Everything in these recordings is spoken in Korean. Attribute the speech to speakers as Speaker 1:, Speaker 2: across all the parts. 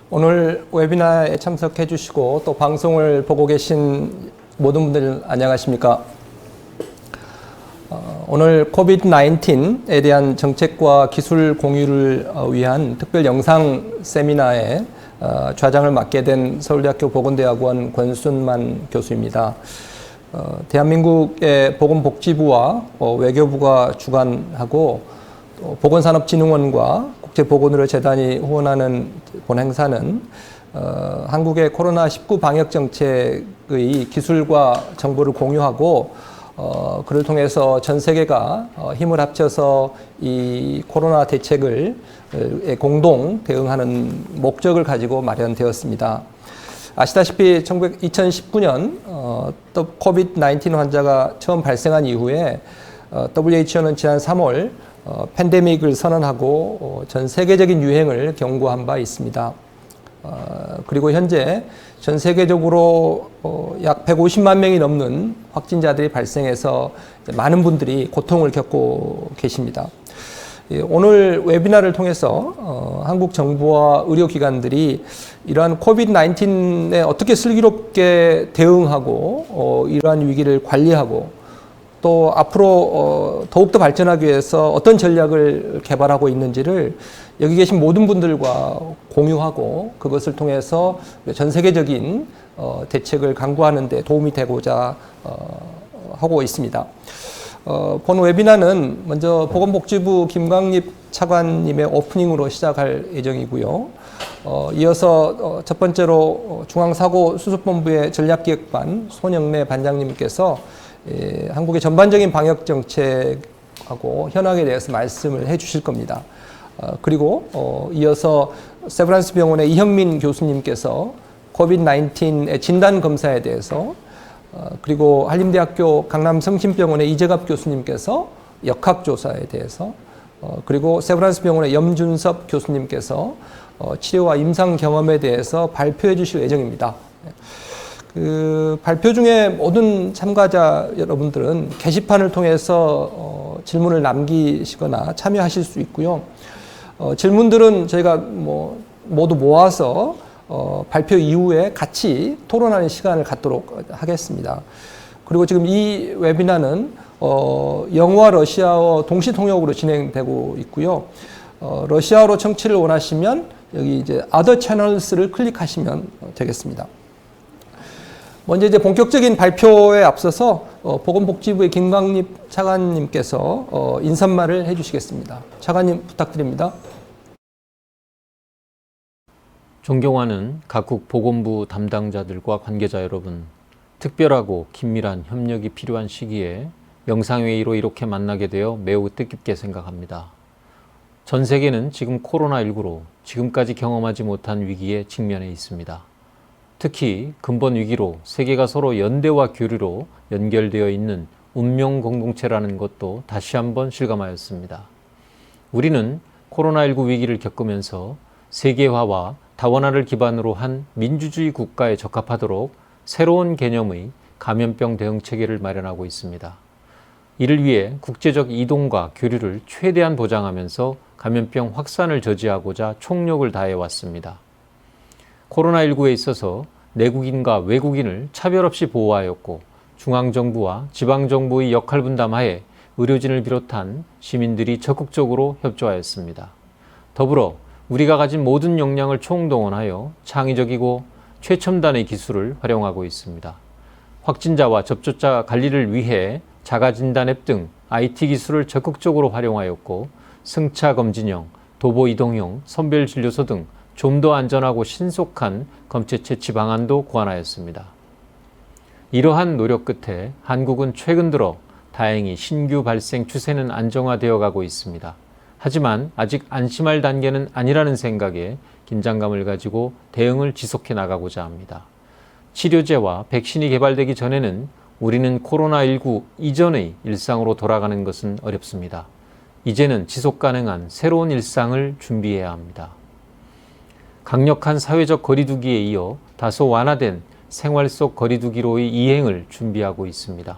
Speaker 1: 오늘 웨비나에 참석해 주시고 또 방송을 보고 계신 모든 분들 안녕하십니까? 오늘 COVID-19에 대한 정책과 기술 공유를 위한 특별 영상 세미나에 좌장을 맡게 된 서울대학교 보건대학원 권순만 교수입니다. 대한민국의 보건복지부와 외교부가 주관하고 보건산업진흥원과 국제보건의료재단이 후원하는 본 행사는 한국의 코로나19 방역 정책의 기술과 정보를 공유하고 그를 통해서 전 세계가 힘을 합쳐서 이 코로나 대책을 공동 대응하는 목적을 가지고 마련되었습니다. 아시다시피 2019년 COVID-19 환자가 처음 발생한 이후에 WHO는 지난 3월 팬데믹을 선언하고 전 세계적인 유행을 경고한 바 있습니다. 그리고 현재 전 세계적으로 약 150만 명이 넘는 확진자들이 발생해서 많은 분들이 고통을 겪고 계십니다. 오늘 웨비나를 통해서 한국 정부와 의료기관들이 이러한 COVID-19에 어떻게 슬기롭게 대응하고 이러한 위기를 관리하고 또 앞으로 더욱더 발전하기 위해서 어떤 전략을 개발하고 있는지를 여기 계신 모든 분들과 공유하고 그것을 통해서 전 세계적인 대책을 강구하는 데 도움이 되고자 하고 있습니다. 본 웨비나는 먼저 보건복지부 김광립 차관님의 오프닝으로 시작할 예정이고요. 이어서 첫 번째로 중앙사고수습본부의 전략기획반 손영래 반장님께서 한국의 전반적인 방역 정책하고 현황에 대해서 말씀을 해 주실 겁니다. 그리고 이어서 세브란스 병원의 이형민 교수님께서 COVID-19의 진단 검사에 대해서 그리고 한림대학교 강남성심병원의 이재갑 교수님께서 역학조사에 대해서 그리고 세브란스 병원의 염준섭 교수님께서 치료와 임상 경험에 대해서 발표해 주실 예정입니다. 발표 중에 모든 참가자 여러분들은 게시판을 통해서 질문을 남기시거나 참여하실 수 있고요. 질문들은 저희가 모두 모아서 발표 이후에 같이 토론하는 시간을 갖도록 하겠습니다. 그리고 지금 이 웨비나는 영어와 러시아어 동시 통역으로 진행되고 있고요. 러시아어로 청취를 원하시면 여기 이제 Other Channels를 클릭하시면 되겠습니다. 먼저 이제 본격적인 발표에 앞서서 보건복지부의 김광립 차관님께서 인사말을 해주시겠습니다. 차관님 부탁드립니다.
Speaker 2: 존경하는 각국 보건부 담당자들과 관계자 여러분, 특별하고 긴밀한 협력이 필요한 시기에 영상회의로 이렇게 만나게 되어 매우 뜻깊게 생각합니다. 전 세계는 지금 코로나19로 지금까지 경험하지 못한 위기에 직면해 있습니다. 특히 근본 위기로 세계가 서로 연대와 교류로 연결되어 있는 운명 공동체라는 것도 다시 한번 실감하였습니다. 우리는 코로나19 위기를 겪으면서 세계화와 다원화를 기반으로 한 민주주의 국가에 적합하도록 새로운 개념의 감염병 대응 체계를 마련하고 있습니다. 이를 위해 국제적 이동과 교류를 최대한 보장하면서 감염병 확산을 저지하고자 총력을 다해왔습니다. 코로나19에 있어서 내국인과 외국인을 차별 없이 보호하였고 중앙정부와 지방정부의 역할 분담하에 의료진을 비롯한 시민들이 적극적으로 협조하였습니다. 더불어 우리가 가진 모든 역량을 총동원하여 창의적이고 최첨단의 기술을 활용하고 있습니다. 확진자와 접촉자 관리를 위해 자가진단 앱 등 IT 기술을 적극적으로 활용하였고 승차검진형, 도보이동형, 선별진료소 등 좀 더 안전하고 신속한 검체 채취 방안도 고안하였습니다. 이러한 노력 끝에 한국은 최근 들어 다행히 신규 발생 추세는 안정화되어 가고 있습니다. 하지만 아직 안심할 단계는 아니라는 생각에 긴장감을 가지고 대응을 지속해 나가고자 합니다. 치료제와 백신이 개발되기 전에는 우리는 코로나19 이전의 일상으로 돌아가는 것은 어렵습니다. 이제는 지속 가능한 새로운 일상을 준비해야 합니다. 강력한 사회적 거리두기에 이어 다소 완화된 생활 속 거리두기로의 이행을 준비하고 있습니다.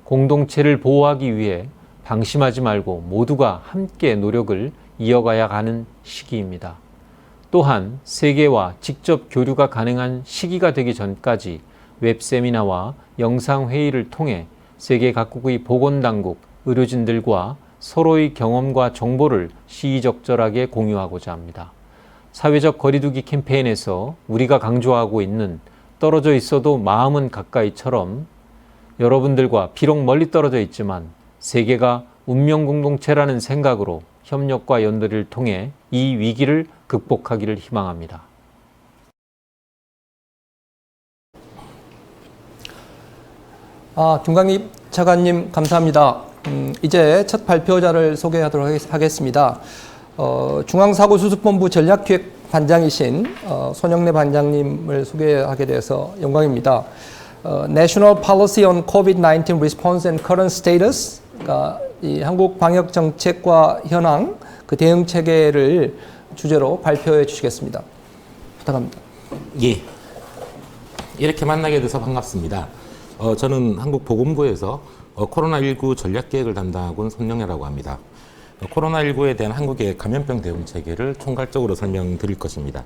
Speaker 2: 공동체를 보호하기 위해 방심하지 말고 모두가 함께 노력을 이어가야 하는 시기입니다. 또한 세계와 직접 교류가 가능한 시기가 되기 전까지 웹세미나와 영상회의를 통해 세계 각국의 보건당국, 의료진들과 서로의 경험과 정보를 시의적절하게 공유하고자 합니다. 사회적 거리두기 캠페인에서 우리가 강조하고 있는 떨어져 있어도 마음은 가까이처럼 여러분들과 비록 멀리 떨어져 있지만 세계가 운명 공동체라는 생각으로 협력과 연대를 통해 이 위기를 극복하기를 희망합니다.
Speaker 1: 김광립 차관님 감사합니다. 이제 첫 발표자를 소개하도록 하겠습니다. 중앙사고수습본부 전략기획 반장이신 손영래 반장님을 소개하게 돼서 영광입니다. National Policy on COVID-19 Response and Current Status, 그러니까 이 한국 방역 정책과 현황, 그 대응 체계를 주제로 발표해 주시겠습니다. 부탁합니다.
Speaker 3: 예, 이렇게 만나게 돼서 반갑습니다. 저는 한국보건부에서 코로나19 전략계획을 담당하고 있는 손영래라고 합니다. 코로나19에 대한 한국의 감염병 대응 체계를 총괄적으로 설명드릴 것입니다.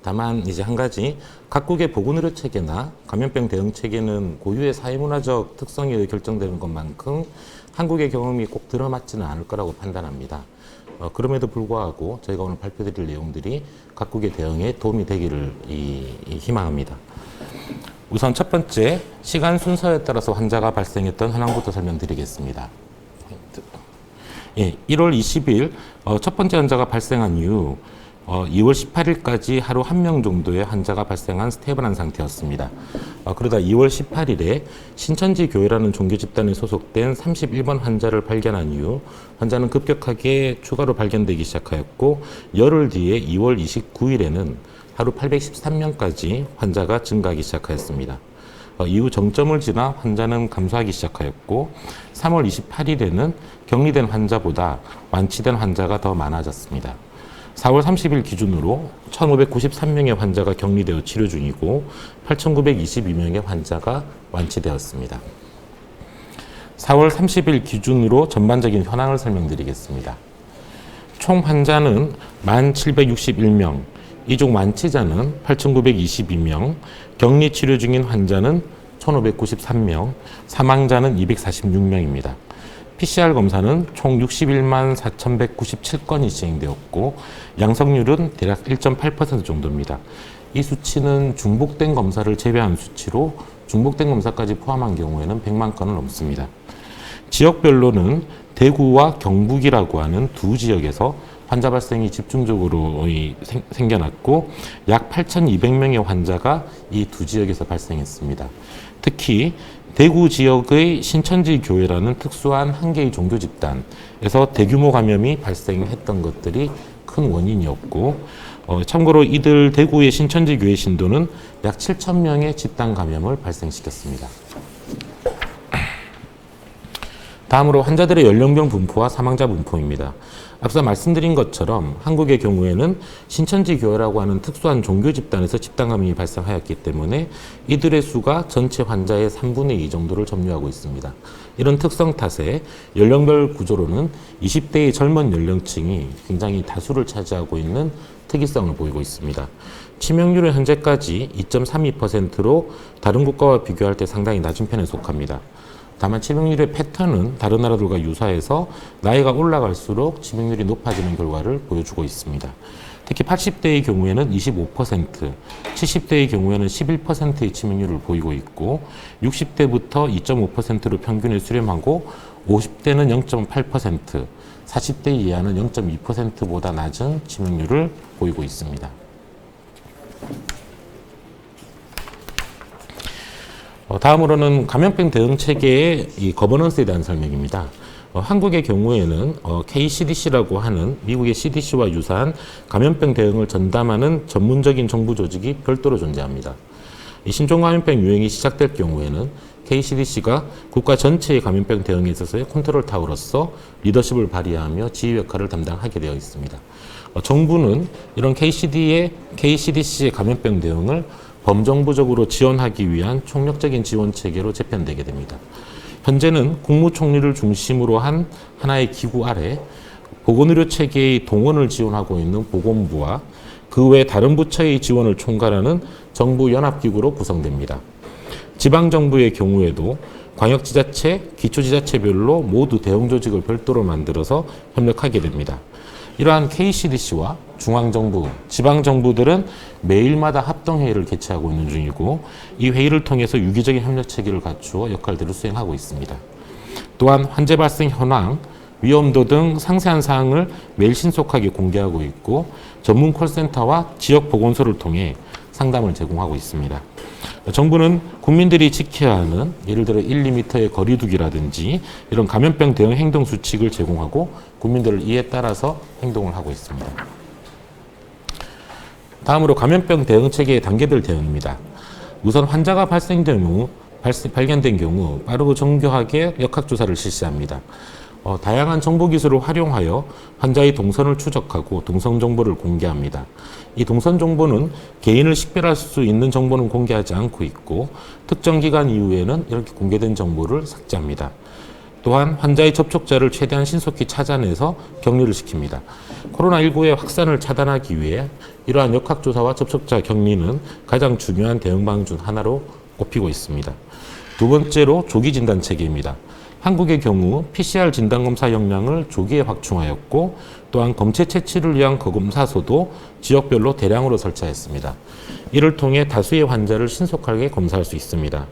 Speaker 3: 다만 이제 한 가지, 각국의 보건의료 체계나 감염병 대응 체계는 고유의 사회문화적 특성에 결정되는 것만큼 한국의 경험이 꼭 들어맞지는 않을 거라고 판단합니다. 그럼에도 불구하고 저희가 오늘 발표드릴 내용들이 각국의 대응에 도움이 되기를 희망합니다. 우선 첫 번째, 시간 순서에 따라서 환자가 발생했던 현황부터 설명드리겠습니다. 예, 1월 20일 첫 번째 환자가 발생한 이후 2월 18일까지 하루 1명 정도의 환자가 발생한 스테이블한 상태였습니다. 그러다 2월 18일에 신천지 교회라는 종교 집단에 소속된 31번 환자를 발견한 이후 환자는 급격하게 추가로 발견되기 시작하였고, 열흘 뒤에 2월 29일에는 하루 813명까지 환자가 증가하기 시작하였습니다. 이후 정점을 지나 환자는 감소하기 시작하였고, 3월 28일에는 격리된 환자보다 완치된 환자가 더 많아졌습니다. 4월 30일 기준으로 1,593명의 환자가 격리되어 치료 중이고 8,922명의 환자가 완치되었습니다. 4월 30일 기준으로 전반적인 현황을 설명드리겠습니다. 총 환자는 1,761명, 이 중 완치자는 8,922명, 격리 치료 중인 환자는 1,593명, 사망자는 246명입니다. PCR 검사는 총 61만 4,197건이 진행되었고 양성률은 대략 1.8% 정도입니다. 이 수치는 중복된 검사를 제외한 수치로 중복된 검사까지 포함한 경우에는 100만 건을 넘습니다. 지역별로는 대구와 경북이라고 하는 두 지역에서 환자 발생이 집중적으로 생겨났고 약 8,200명의 환자가 이 두 지역에서 발생했습니다. 특히 대구 지역의 신천지 교회라는 특수한 한 개의 종교 집단에서 대규모 감염이 발생했던 것들이 큰 원인이었고, 참고로 이들 대구의 신천지 교회 신도는 약 7,000명의 집단 감염을 발생시켰습니다. 다음으로 환자들의 연령별 분포와 사망자 분포입니다. 앞서 말씀드린 것처럼 한국의 경우에는 신천지 교회라고 하는 특수한 종교 집단에서 집단 감염이 발생하였기 때문에 이들의 수가 전체 환자의 3분의 2 정도를 점유하고 있습니다. 이런 특성 탓에 연령별 구조로는 20대의 젊은 연령층이 굉장히 다수를 차지하고 있는 특이성을 보이고 있습니다. 치명률은 현재까지 2.32%로 다른 국가와 비교할 때 상당히 낮은 편에 속합니다. 다만 치명률의 패턴은 다른 나라들과 유사해서 나이가 올라갈수록 치명률이 높아지는 결과를 보여주고 있습니다. 특히 80대의 경우에는 25%, 70대의 경우에는 11%의 치명률을 보이고 있고 60대부터 2.5%로 평균에 수렴하고 50대는 0.8%, 40대 이하는 0.2%보다 낮은 치명률을 보이고 있습니다. 다음으로는 감염병 대응 체계의 이 거버넌스에 대한 설명입니다. 한국의 경우에는 KCDC라고 하는 미국의 CDC와 유사한 감염병 대응을 전담하는 전문적인 정부 조직이 별도로 존재합니다. 이 신종감염병 유행이 시작될 경우에는 KCDC가 국가 전체의 감염병 대응에 있어서의 컨트롤 타워로서 리더십을 발휘하며 지휘 역할을 담당하게 되어 있습니다. 정부는 이런 KCDC의 감염병 대응을 범정부적으로 지원하기 위한 총력적인 지원 체계로 재편되게 됩니다. 현재는 국무총리를 중심으로 한 하나의 기구 아래 보건의료 체계의 동원을 지원하고 있는 보건부와 그 외 다른 부처의 지원을 총괄하는 정부 연합기구로 구성됩니다. 지방정부의 경우에도 광역지자체, 기초지자체별로 모두 대응조직을 별도로 만들어서 협력하게 됩니다. 이러한 KCDC와 중앙정부, 지방정부들은 매일마다 합동회의를 개최하고 있는 중이고 이 회의를 통해서 유기적인 협력체계를 갖추어 역할들을 수행하고 있습니다. 또한 환자 발생 현황, 위험도 등 상세한 사항을 매일 신속하게 공개하고 있고 전문 콜센터와 지역 보건소를 통해 상담을 제공하고 있습니다. 정부는 국민들이 지켜야 하는 예를 들어 1, 2m의 거리두기라든지 이런 감염병 대응 행동 수칙을 제공하고 국민들을 이에 따라서 행동을 하고 있습니다. 다음으로 감염병 대응 체계의 단계별 대응입니다. 우선 환자가 발견된 경우 빠르고 정교하게 역학조사를 실시합니다. 다양한 정보기술을 활용하여 환자의 동선을 추적하고 동선 정보를 공개합니다. 이 동선 정보는 개인을 식별할 수 있는 정보는 공개하지 않고 있고 특정 기간 이후에는 이렇게 공개된 정보를 삭제합니다. 또한 환자의 접촉자를 최대한 신속히 찾아내서 격리를 시킵니다. 코로나19의 확산을 차단하기 위해 이러한 역학조사와 접촉자 격리는 가장 중요한 대응 방안 중 하나로 꼽히고 있습니다. 두 번째로 조기 진단 체계입니다. 한국의 경우 PCR 진단검사 역량을 조기에 확충하였고 또한 검체 채취를 위한 거검사소도 지역별로 대량으로 설치하였습니다. 이를 통해 다수의 환자를 신속하게 검사할 수 있습니다.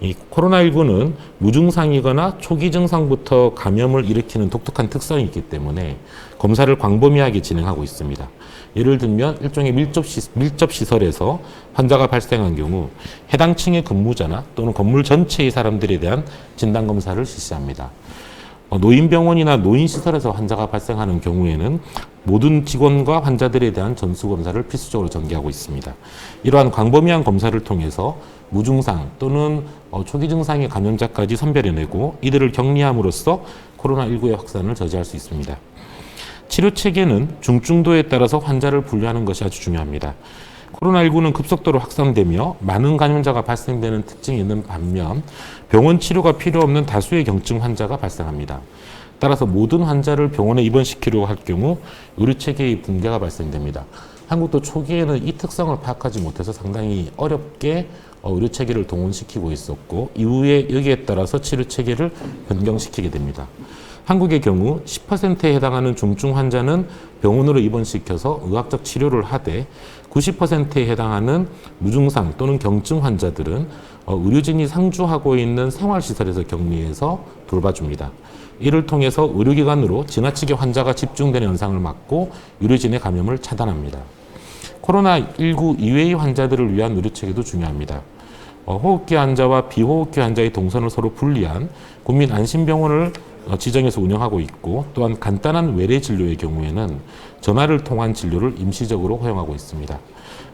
Speaker 3: 이 코로나19는 무증상이거나 초기 증상부터 감염을 일으키는 독특한 특성이 있기 때문에 검사를 광범위하게 진행하고 있습니다. 예를 들면 일종의 밀접 시설에서 환자가 발생한 경우 해당 층의 근무자나 또는 건물 전체의 사람들에 대한 진단 검사를 실시합니다. 노인병원이나 노인시설에서 환자가 발생하는 경우에는 모든 직원과 환자들에 대한 전수검사를 필수적으로 전개하고 있습니다. 이러한 광범위한 검사를 통해서 무증상 또는 초기 증상의 감염자까지 선별해내고 이들을 격리함으로써 코로나19의 확산을 저지할 수 있습니다. 치료 체계는 중증도에 따라서 환자를 분류하는 것이 아주 중요합니다. 코로나19는 급속도로 확산되며 많은 감염자가 발생되는 특징이 있는 반면 병원 치료가 필요 없는 다수의 경증 환자가 발생합니다. 따라서 모든 환자를 병원에 입원시키려고 할 경우 의료체계의 붕괴가 발생됩니다. 한국도 초기에는 이 특성을 파악하지 못해서 상당히 어렵게 의료체계를 동원시키고 있었고 이후에 여기에 따라서 치료체계를 변경시키게 됩니다. 한국의 경우 10%에 해당하는 중증 환자는 병원으로 입원시켜서 의학적 치료를 하되 90%에 해당하는 무증상 또는 경증 환자들은 의료진이 상주하고 있는 생활시설에서 격리해서 돌봐줍니다. 이를 통해서 의료기관으로 지나치게 환자가 집중되는 현상을 막고 의료진의 감염을 차단합니다. 코로나19 이외의 환자들을 위한 의료체계도 중요합니다. 호흡기 환자와 비호흡기 환자의 동선을 서로 분리한 국민 안심병원을 지정해서 운영하고 있고 또한 간단한 외래 진료의 경우에는 전화를 통한 진료를 임시적으로 허용하고 있습니다.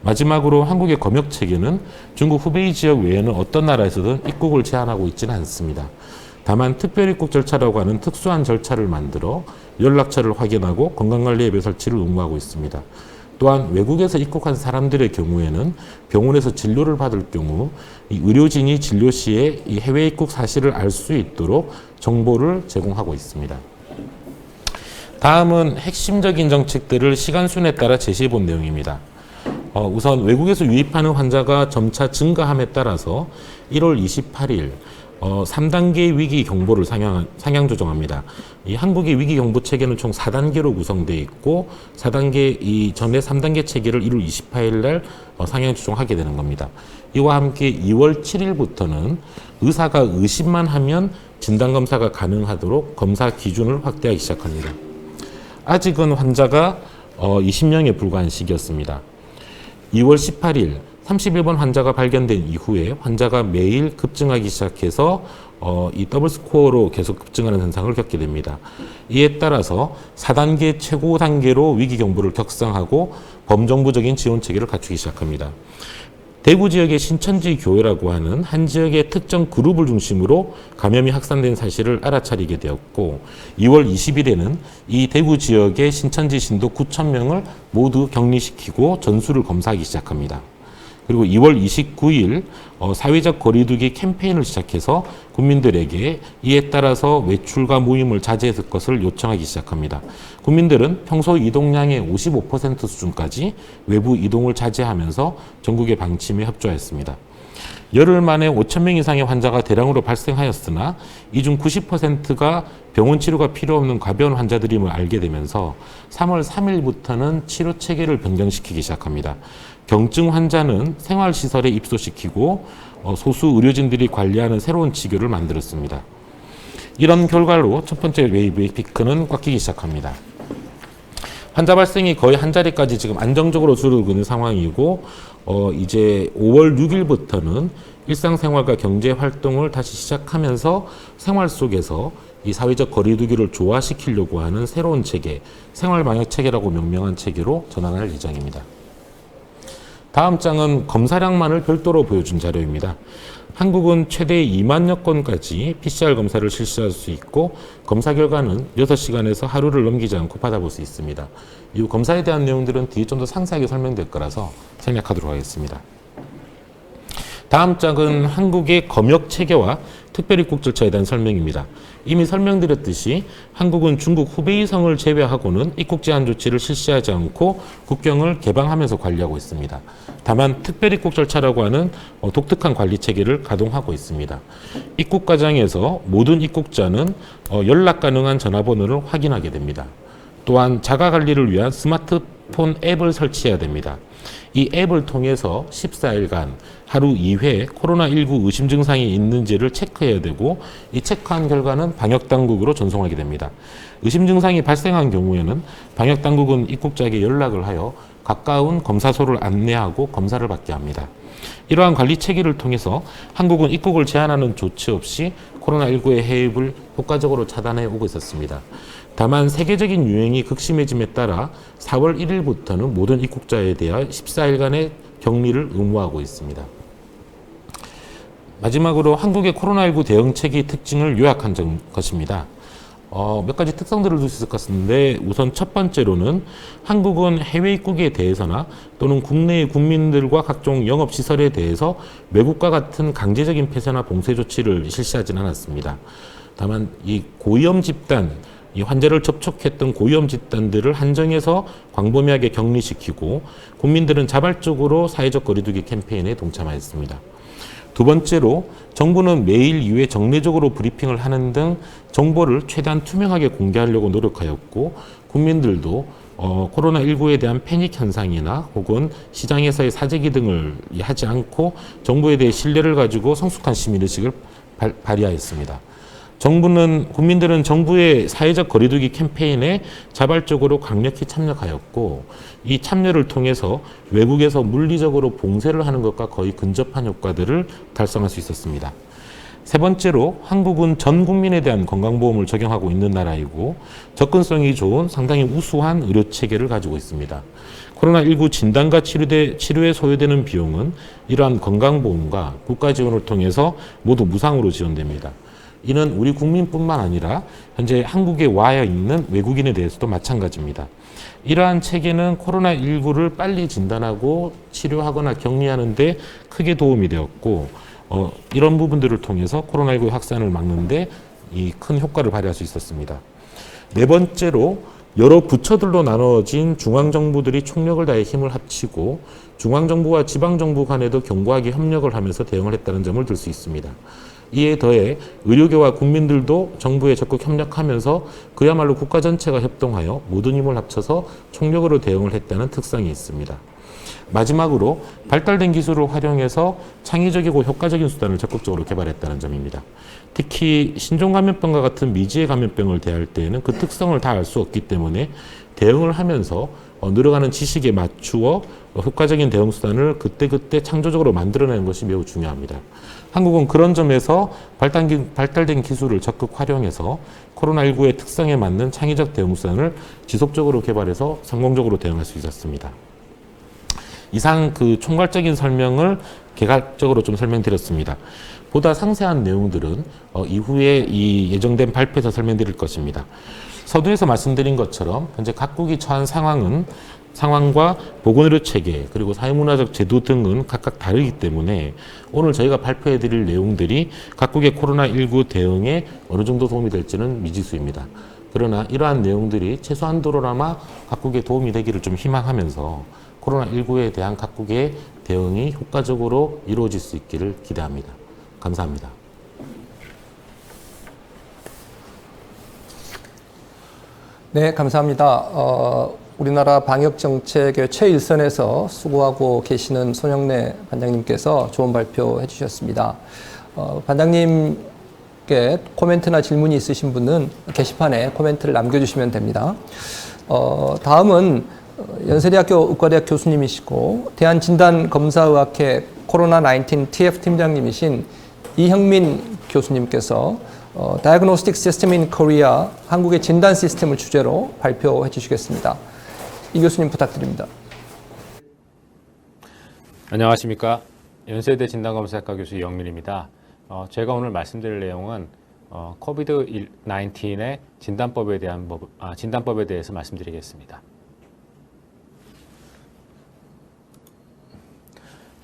Speaker 3: 마지막으로 한국의 검역 체계는 중국 후베이 지역 외에는 어떤 나라에서든 입국을 제한하고 있지는 않습니다. 다만 특별입국 절차라고 하는 특수한 절차를 만들어 연락처를 확인하고 건강관리 앱의 설치를 의무하고 있습니다. 또한 외국에서 입국한 사람들의 경우에는 병원에서 진료를 받을 경우 이 의료진이 진료 시에 이 해외 입국 사실을 알 수 있도록 정보를 제공하고 있습니다. 다음은 핵심적인 정책들을 시간순에 따라 제시해 본 내용입니다. 우선 외국에서 유입하는 환자가 점차 증가함에 따라서 1월 28일 3단계 위기 경보를 상향 조정합니다. 이 한국의 위기 경보 체계는 총 4단계로 구성되어 있고 4단계 이전에 3단계 체계를 1월 28일 날 상향 조정하게 되는 겁니다. 이와 함께 2월 7일부터는 의사가 의심만 하면 진단 검사가 가능하도록 검사 기준을 확대하기 시작합니다. 아직은 환자가 20명에 불과한 시기였습니다. 2월 18일 31번 환자가 발견된 이후에 환자가 매일 급증하기 시작해서 이 더블 스코어로 계속 급증하는 현상을 겪게 됩니다. 이에 따라서 4단계 최고 단계로 위기 경보를 격상하고 범정부적인 지원 체계를 갖추기 시작합니다. 대구 지역의 신천지 교회라고 하는 한 지역의 특정 그룹을 중심으로 감염이 확산된 사실을 알아차리게 되었고 2월 20일에는 이 대구 지역의 신천지 신도 9,000명을 모두 격리시키고 전수를 검사하기 시작합니다. 그리고 2월 29일 사회적 거리두기 캠페인을 시작해서 국민들에게 이에 따라서 외출과 모임을 자제할 것을 요청하기 시작합니다. 국민들은 평소 이동량의 55% 수준까지 외부 이동을 자제하면서 전국의 방침에 협조했습니다. 열흘 만에 5천 명 이상의 환자가 대량으로 발생하였으나 이 중 90%가 병원 치료가 필요 없는 가벼운 환자들임을 알게 되면서 3월 3일부터는 치료 체계를 변경시키기 시작합니다. 경증 환자는 생활시설에 입소시키고 소수 의료진들이 관리하는 새로운 치료를 만들었습니다. 이런 결과로 첫 번째 웨이브의 피크는 꽉 끼기 시작합니다. 환자 발생이 거의 한 자리까지 지금 안정적으로 줄어들고 있는 상황이고 이제 5월 6일부터는 일상생활과 경제 활동을 다시 시작하면서 생활 속에서 이 사회적 거리두기를 조화시키려고 하는 새로운 체계, 생활방역 체계라고 명명한 체계로 전환할 예정입니다. 다음 장은 검사량만을 별도로 보여준 자료입니다. 한국은 최대 2만여 건까지 PCR 검사를 실시할 수 있고 검사 결과는 6시간에서 하루를 넘기지 않고 받아볼 수 있습니다. 이 검사에 대한 내용들은 뒤에 좀 더 상세하게 설명될 거라서 생략하도록 하겠습니다. 다음 장은 한국의 검역 체계와 특별입국 절차에 대한 설명입니다. 이미 설명드렸듯이 한국은 중국 후베이성을 제외하고는 입국 제한 조치를 실시하지 않고 국경을 개방하면서 관리하고 있습니다. 다만 특별입국 절차라고 하는 독특한 관리 체계를 가동하고 있습니다. 입국 과정에서 모든 입국자는 연락 가능한 전화번호를 확인하게 됩니다. 또한 자가 관리를 위한 스마트폰 앱을 설치해야 됩니다. 이 앱을 통해서 14일간 하루 2회 코로나19 의심 증상이 있는지를 체크해야 되고 이 체크한 결과는 방역당국으로 전송하게 됩니다. 의심 증상이 발생한 경우에는 방역당국은 입국자에게 연락을 하여 가까운 검사소를 안내하고 검사를 받게 합니다. 이러한 관리 체계를 통해서 한국은 입국을 제한하는 조치 없이 코로나19의 해입을 효과적으로 차단해 오고 있었습니다. 다만 세계적인 유행이 극심해짐에 따라 4월 1일부터는 모든 입국자에 대하여 14일간의 격리를 의무화하고 있습니다. 마지막으로 한국의 코로나19 대응책의 특징을 요약한 것입니다. 몇 가지 특성들을 둘 수 있을 것 같은데 우선 첫 번째로는 한국은 해외 입국에 대해서나 또는 국내의 국민들과 각종 영업시설에 대해서 외국과 같은 강제적인 폐쇄나 봉쇄 조치를 실시하지는 않았습니다. 다만 이 고위험 집단, 이 환자를 접촉했던 고위험 집단들을 한정해서 광범위하게 격리시키고 국민들은 자발적으로 사회적 거리두기 캠페인에 동참하였습니다. 두 번째로 정부는 매일 이후에 정례적으로 브리핑을 하는 등 정보를 최대한 투명하게 공개하려고 노력하였고 국민들도 코로나19에 대한 패닉 현상이나 혹은 시장에서의 사재기 등을 하지 않고 정부에 대해 신뢰를 가지고 성숙한 시민의식을 발휘하였습니다. 국민들은 정부의 사회적 거리두기 캠페인에 자발적으로 강력히 참여하였고 이 참여를 통해서 외국에서 물리적으로 봉쇄를 하는 것과 거의 근접한 효과들을 달성할 수 있었습니다. 세 번째로 한국은 전 국민에 대한 건강보험을 적용하고 있는 나라이고 접근성이 좋은 상당히 우수한 의료체계를 가지고 있습니다. 코로나19 진단과 치료에 소요되는 비용은 이러한 건강보험과 국가지원을 통해서 모두 무상으로 지원됩니다. 이는 우리 국민뿐만 아니라 현재 한국에 와 있는 외국인에 대해서도 마찬가지입니다. 이러한 체계는 코로나19를 빨리 진단하고 치료하거나 격리하는 데 크게 도움이 되었고 이런 부분들을 통해서 코로나19 확산을 막는 데 이 큰 효과를 발휘할 수 있었습니다. 네 번째로 여러 부처들로 나눠진 중앙정부들이 총력을 다해 힘을 합치고 중앙정부와 지방정부 간에도 견고하게 협력을 하면서 대응을 했다는 점을 들 수 있습니다. 이에 더해 의료계와 국민들도 정부에 적극 협력하면서 그야말로 국가 전체가 협동하여 모든 힘을 합쳐서 총력으로 대응을 했다는 특성이 있습니다. 마지막으로 발달된 기술을 활용해서 창의적이고 효과적인 수단을 적극적으로 개발했다는 점입니다. 특히 신종감염병과 같은 미지의 감염병을 대할 때에는 그 특성을 다 알 수 없기 때문에 대응을 하면서 늘어가는 지식에 맞추어 효과적인 대응 수단을 그때그때 창조적으로 만들어내는 것이 매우 중요합니다. 한국은 그런 점에서 발달된 기술을 적극 활용해서 코로나19의 특성에 맞는 창의적 대응 수단을 지속적으로 개발해서 성공적으로 대응할 수 있었습니다. 이상 그 총괄적인 설명을 개괄적으로 좀 설명드렸습니다. 보다 상세한 내용들은 이후에 이 예정된 발표에서 설명드릴 것입니다. 서두에서 말씀드린 것처럼 현재 각국이 처한 상황은 상황과 보건의료 체계 그리고 사회문화적 제도 등은 각각 다르기 때문에 오늘 저희가 발표해 드릴 내용들이 각국의 코로나19 대응에 어느 정도 도움이 될지는 미지수입니다. 그러나 이러한 내용들이 최소한도로나마 각국에 도움이 되기를 좀 희망하면서 코로나19에 대한 각국의 대응이 효과적으로 이루어질 수 있기를 기대합니다. 감사합니다.
Speaker 1: 네, 감사합니다. 우리나라 방역 정책의 최일선에서 수고하고 계시는 손영래 반장님께서 좋은 발표해 주셨습니다. 반장님께 코멘트나 질문이 있으신 분은 게시판에 코멘트를 남겨주시면 됩니다. 다음은 연세대학교 의과대학 교수님이시고 대한진단검사의학회 코로나19 TF 팀장님이신 이형민 교수님께서 Diagnostic System in Korea, 한국의 진단 시스템을 주제로 발표해 주시겠습니다. 이 교수님 부탁드립니다.
Speaker 4: 안녕하십니까. 연세대 진단검사학과 교수 이형민입니다. 제가 오늘 말씀드릴 내용은 COVID-19의 진단법에 대해서 말씀드리겠습니다.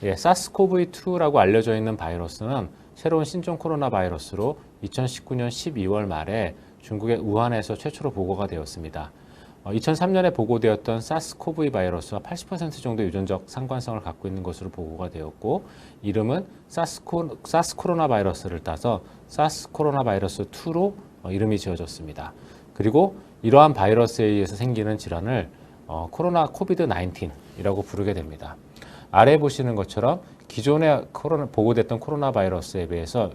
Speaker 4: 예, SARS-CoV-2라고 알려져 있는 바이러스는 새로운 신종 코로나 바이러스로 2019년 12월 말에 중국의 우한에서 최초로 보고가 되었습니다. 2003년에 보고되었던 사스-코브이 바이러스와 80% 정도 유전적 상관성을 갖고 있는 것으로 보고가 되었고, 이름은 사스 코로나 바이러스를 따서 사스 코로나 바이러스 2로 이름이 지어졌습니다. 그리고 이러한 바이러스에 의해서 생기는 질환을 코로나 코비드 19이라고 부르게 됩니다. 아래 보시는 것처럼 기존에 보고됐던 코로나 바이러스에 비해서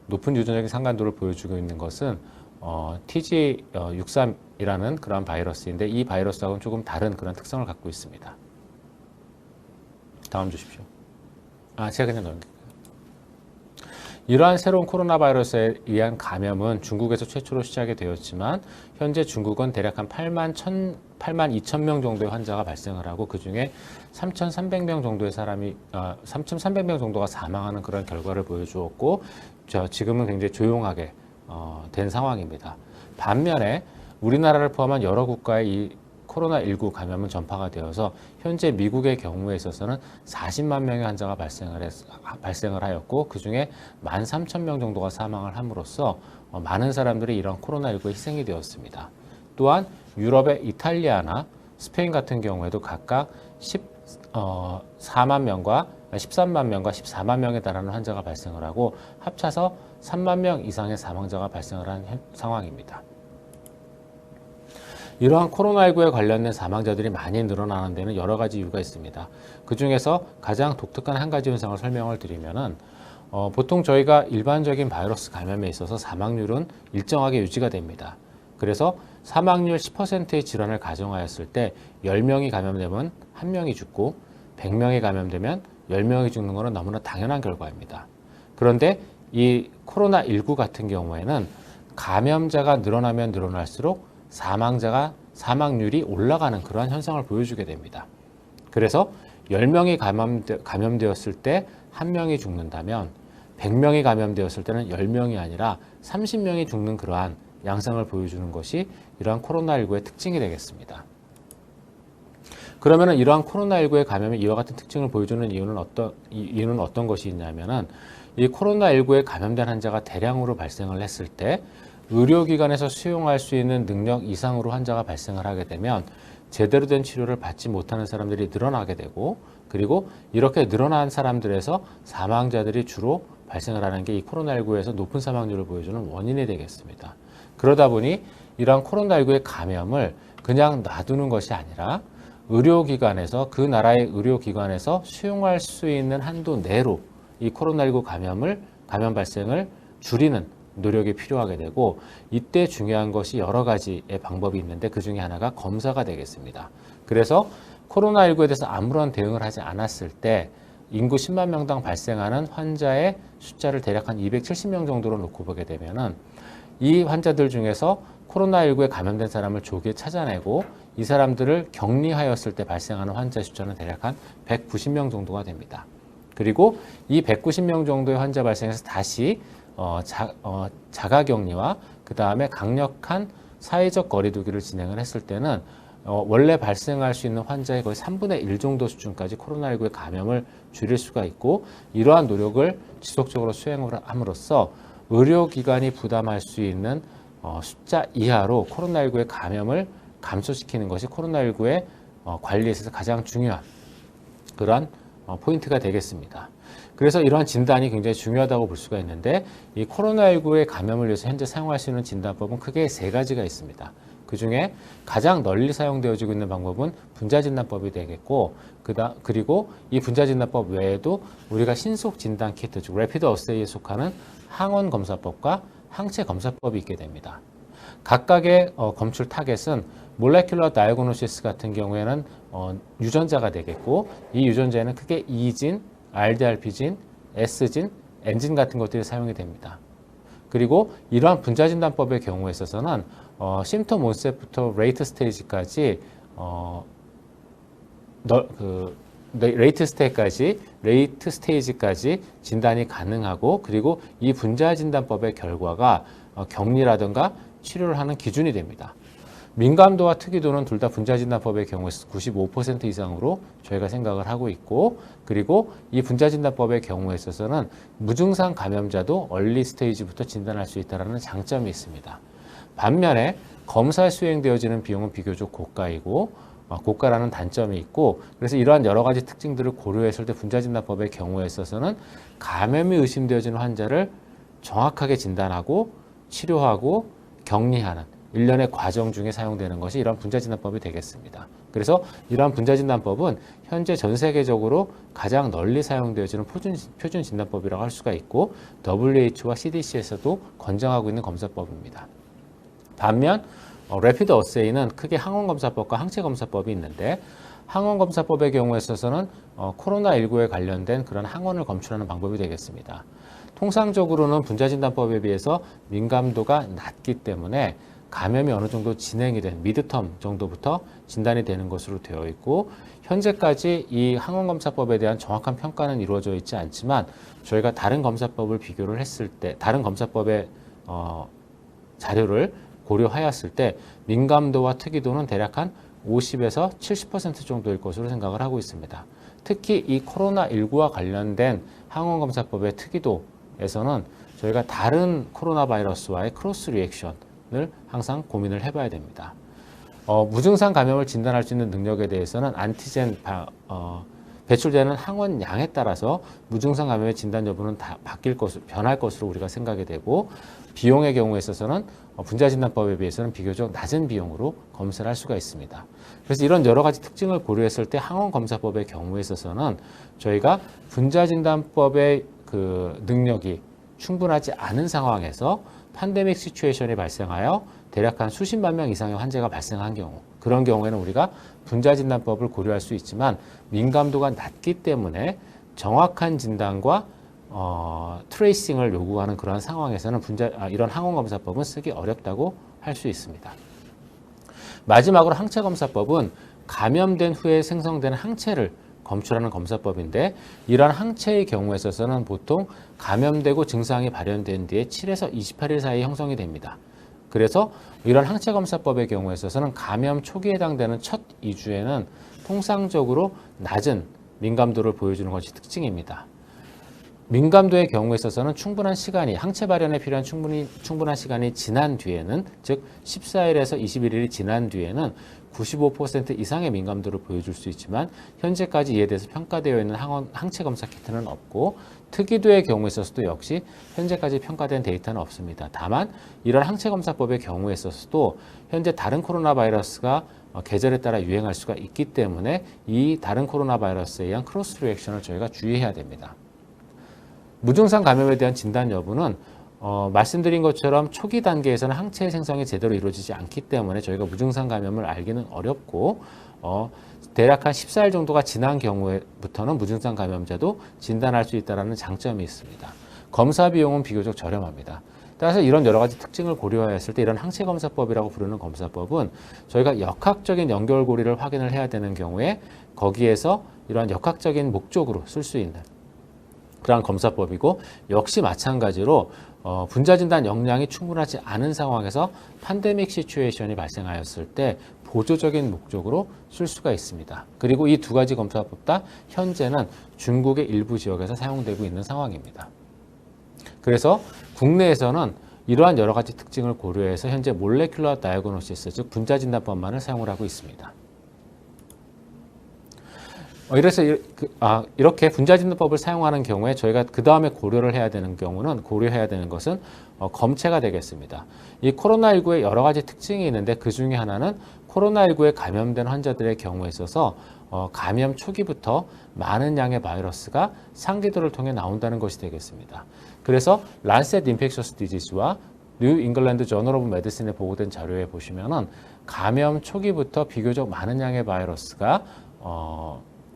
Speaker 4: 높은 유전적인 상관도를 보여주고 있는 것은 TG63이라는 그런 바이러스인데, 이 바이러스하고는 조금 다른 그런 특성을 갖고 있습니다. 다음 주십시오. 제가 그냥 넘길게요. 이러한 새로운 코로나 바이러스에 의한 감염은 중국에서 최초로 시작이 되었지만, 현재 중국은 대략 한 8만 2천 명 정도의 환자가 발생을 하고, 그 중에 3,300명 정도의 3,300명 정도가 사망하는 그런 결과를 보여주었고, 지금은 굉장히 조용하게 된 상황입니다. 반면에 우리나라를 포함한 여러 국가의 이 코로나19 감염은 전파가 되어서 현재 미국의 경우에 있어서는 40만 명의 환자가 발생을 하였고, 그 중에 13,000명 정도가 사망을 함으로써 많은 사람들이 이런 코로나19에 희생이 되었습니다. 또한 유럽의 이탈리아나 스페인 같은 경우에도 각각 13만 명과 14만 명에 달하는 환자가 발생을 하고, 합쳐서 3만 명 이상의 사망자가 발생을 한 상황입니다. 이러한 코로나19에 관련된 사망자들이 많이 늘어나는 데는 여러 가지 이유가 있습니다. 그 중에서 가장 독특한 한 가지 현상을 설명을 드리면은, 보통 저희가 일반적인 바이러스 감염에 있어서 사망률은 일정하게 유지가 됩니다. 그래서 사망률 10%의 질환을 가정하였을 때 10명이 감염되면 1명이 죽고, 100명이 감염되면 10명이 죽는 것은 너무나 당연한 결과입니다. 그런데 이 코로나19 같은 경우에는 감염자가 늘어나면 늘어날수록 사망률이 올라가는 그러한 현상을 보여주게 됩니다. 그래서 10명이 감염되었을 때 1명이 죽는다면, 100명이 감염되었을 때는 10명이 아니라 30명이 죽는 그러한 양상을 보여주는 것이 이러한 코로나19의 특징이 되겠습니다. 그러면 이러한 코로나19의 감염이 이와 같은 특징을 보여주는 이유는 어떤 것이 있냐면은, 이 코로나19에 감염된 환자가 대량으로 발생을 했을 때 의료기관에서 수용할 수 있는 능력 이상으로 환자가 발생을 하게 되면 제대로 된 치료를 받지 못하는 사람들이 늘어나게 되고, 그리고 이렇게 늘어난 사람들에서 사망자들이 주로 발생을 하는 게 이 코로나19에서 높은 사망률을 보여주는 원인이 되겠습니다. 그러다 보니 이러한 코로나19의 감염을 그냥 놔두는 것이 아니라 의료기관에서, 그 나라의 의료기관에서 수용할 수 있는 한도 내로 이 코로나19 감염 발생을 줄이는 노력이 필요하게 되고, 이때 중요한 것이 여러 가지의 방법이 있는데 그 중에 하나가 검사가 되겠습니다. 그래서 코로나19에 대해서 아무런 대응을 하지 않았을 때 인구 10만 명당 발생하는 환자의 숫자를 대략 한 270명 정도로 놓고 보게 되면은, 이 환자들 중에서 코로나19에 감염된 사람을 조기에 찾아내고 이 사람들을 격리하였을 때 발생하는 환자 숫자는 대략 한 190명 정도가 됩니다. 그리고 이 190명 정도의 환자 발생해서 다시 자가격리와 그 다음에 강력한 사회적 거리두기를 진행을 했을 때는 원래 발생할 수 있는 환자의 거의 3분의 1 정도 수준까지 코로나19의 감염을 줄일 수가 있고, 이러한 노력을 지속적으로 수행을 함으로써 의료기관이 부담할 수 있는 숫자 이하로 코로나19의 감염을 감소시키는 것이 코로나19의 관리에 있어서 가장 중요한 그러한 포인트가 되겠습니다. 그래서 이러한 진단이 굉장히 중요하다고 볼 수가 있는데, 이 코로나19의 감염을 위해서 현재 사용할 수 있는 진단법은 크게 3가지가 있습니다. 그 중에 가장 널리 사용되어지고 있는 방법은 분자진단법이 되겠고, 그리고 이 분자진단법 외에도 우리가 신속진단 키트, 즉 Rapid Assay에 속하는 항원검사법과 항체검사법이 있게 됩니다. 각각의 검출 타겟은 몰레큘러 다이아그노시스 같은 경우에는 유전자가 되겠고, 이 유전자에는 크게 E진, RDRP진, S진, N진 같은 것들이 사용이 됩니다. 그리고 이러한 분자진단법의 경우에 있어서는 심텀 온셋부터 레이트 스테이지까지 레이트 스테이지까지 진단이 가능하고, 그리고 이 분자진단법의 결과가 격리라든가 치료를 하는 기준이 됩니다. 민감도와 특이도는 둘 다 분자진단법의 경우에서 95% 이상으로 저희가 생각을 하고 있고, 그리고 이 분자진단법의 경우에 있어서는 무증상 감염자도 얼리 스테이지부터 진단할 수 있다는 장점이 있습니다. 반면에 검사 수행되어지는 비용은 비교적 고가이고, 고가라는 단점이 있고, 그래서 이러한 여러 가지 특징들을 고려했을 때 분자진단법의 경우에 있어서는 감염이 의심되어지는 환자를 정확하게 진단하고 치료하고 격리하는 일련의 과정 중에 사용되는 것이 이러한 분자진단법이 되겠습니다. 그래서 이러한 분자진단법은 현재 전 세계적으로 가장 널리 사용되어지는 표준 진단법이라고 할 수가 있고, WHO와 CDC에서도 권장하고 있는 검사법입니다. 반면 Rapid Assay는 크게 항원검사법과 항체검사법이 있는데, 항원검사법의 경우에 있어서는 코로나19에 관련된 그런 항원을 검출하는 방법이 되겠습니다. 통상적으로는 분자진단법에 비해서 민감도가 낮기 때문에 감염이 어느 정도 진행이 된 미드텀 정도부터 진단이 되는 것으로 되어 있고, 현재까지 이 항원검사법에 대한 정확한 평가는 이루어져 있지 않지만, 저희가 다른 검사법을 비교를 했을 때, 다른 검사법의 자료를 고려하였을 때 민감도와 특이도는 대략 한 50에서 70% 정도일 것으로 생각을 하고 있습니다. 특히 이 코로나19와 관련된 항원검사법의 특이도에서는 저희가 다른 코로나 바이러스와의 크로스 리액션을 항상 고민을 해봐야 됩니다. 무증상 감염을 진단할 수 있는 능력에 대해서는 안티젠 배출되는 항원 양에 따라서 무증상 감염의 진단 여부는 다 변할 것으로 우리가 생각이 되고, 비용의 경우에 있어서는 분자진단법에 비해서는 비교적 낮은 비용으로 검사를 할 수가 있습니다. 그래서 이런 여러 가지 특징을 고려했을 때 항원검사법의 경우에 있어서는 저희가 분자진단법의 그 능력이 충분하지 않은 상황에서 팬데믹 시츄에이션이 발생하여 대략 한 수십만 명 이상의 환자가 발생한 경우, 그런 경우에는 우리가 분자진단법을 고려할 수 있지만, 민감도가 낮기 때문에 정확한 진단과 트레이싱을 요구하는 그러한 상황에서는 이런 항원검사법은 쓰기 어렵다고 할 수 있습니다. 마지막으로 항체검사법은 감염된 후에 생성되는 항체를 검출하는 검사법인데, 이러한 항체의 경우에 있어서는 보통 감염되고 증상이 발현된 뒤에 7에서 28일 사이에 형성이 됩니다. 그래서 이런 항체검사법의 경우에 있어서는 감염 초기에 해당되는 첫 2주에는 통상적으로 낮은 민감도를 보여주는 것이 특징입니다. 민감도의 경우에 있어서는 충분한 시간이, 항체 발현에 필요한 충분한 시간이 지난 뒤에는, 즉 14일에서 21일이 지난 뒤에는 95% 이상의 민감도를 보여줄 수 있지만, 현재까지 이에 대해서 평가되어 있는 항체 검사 키트는 없고, 특이도의 경우에 있어서도 역시 현재까지 평가된 데이터는 없습니다. 다만 이런 항체 검사법의 경우에 있어서도 현재 다른 코로나 바이러스가 계절에 따라 유행할 수가 있기 때문에 이 다른 코로나 바이러스에 의한 크로스 리액션을 저희가 주의해야 됩니다. 무증상 감염에 대한 진단 여부는 말씀드린 것처럼 초기 단계에서는 항체의 생성이 제대로 이루어지지 않기 때문에 저희가 무증상 감염을 알기는 어렵고, 대략 한 14일 정도가 지난 경우부터는 무증상 감염자도 진단할 수 있다는 장점이 있습니다. 검사 비용은 비교적 저렴합니다. 따라서 이런 여러 가지 특징을 고려했을 때 이런 항체검사법이라고 부르는 검사법은 저희가 역학적인 연결고리를 확인을 해야 되는 경우에 거기에서 이러한 역학적인 목적으로 쓸 수 있는 그러한 검사법이고, 역시 마찬가지로 분자진단 역량이 충분하지 않은 상황에서 팬데믹 시츄에이션이 발생하였을 때 보조적인 목적으로 쓸 수가 있습니다. 그리고 이 두 가지 검사법 다 현재는 중국의 일부 지역에서 사용되고 있는 상황입니다. 그래서 국내에서는 이러한 여러 가지 특징을 고려해서 현재 몰레큘러 다이어그노시스, 즉 분자진단법만을 사용을 하고 있습니다. 그래서 이렇게 분자진단법을 사용하는 경우에 저희가 그 다음에 고려해야 되는 것은 검체가 되겠습니다. 이 코로나19의 여러 가지 특징이 있는데 그 중에 하나는 코로나19에 감염된 환자들의 경우에 있어서 감염 초기부터 많은 양의 바이러스가 상기도를 통해 나온다는 것이 되겠습니다. 그래서 란셋 인펙셔스 디지즈와 뉴 잉글랜드 저널 오브 메디슨에 보고된 자료에 보시면은 감염 초기부터 비교적 많은 양의 바이러스가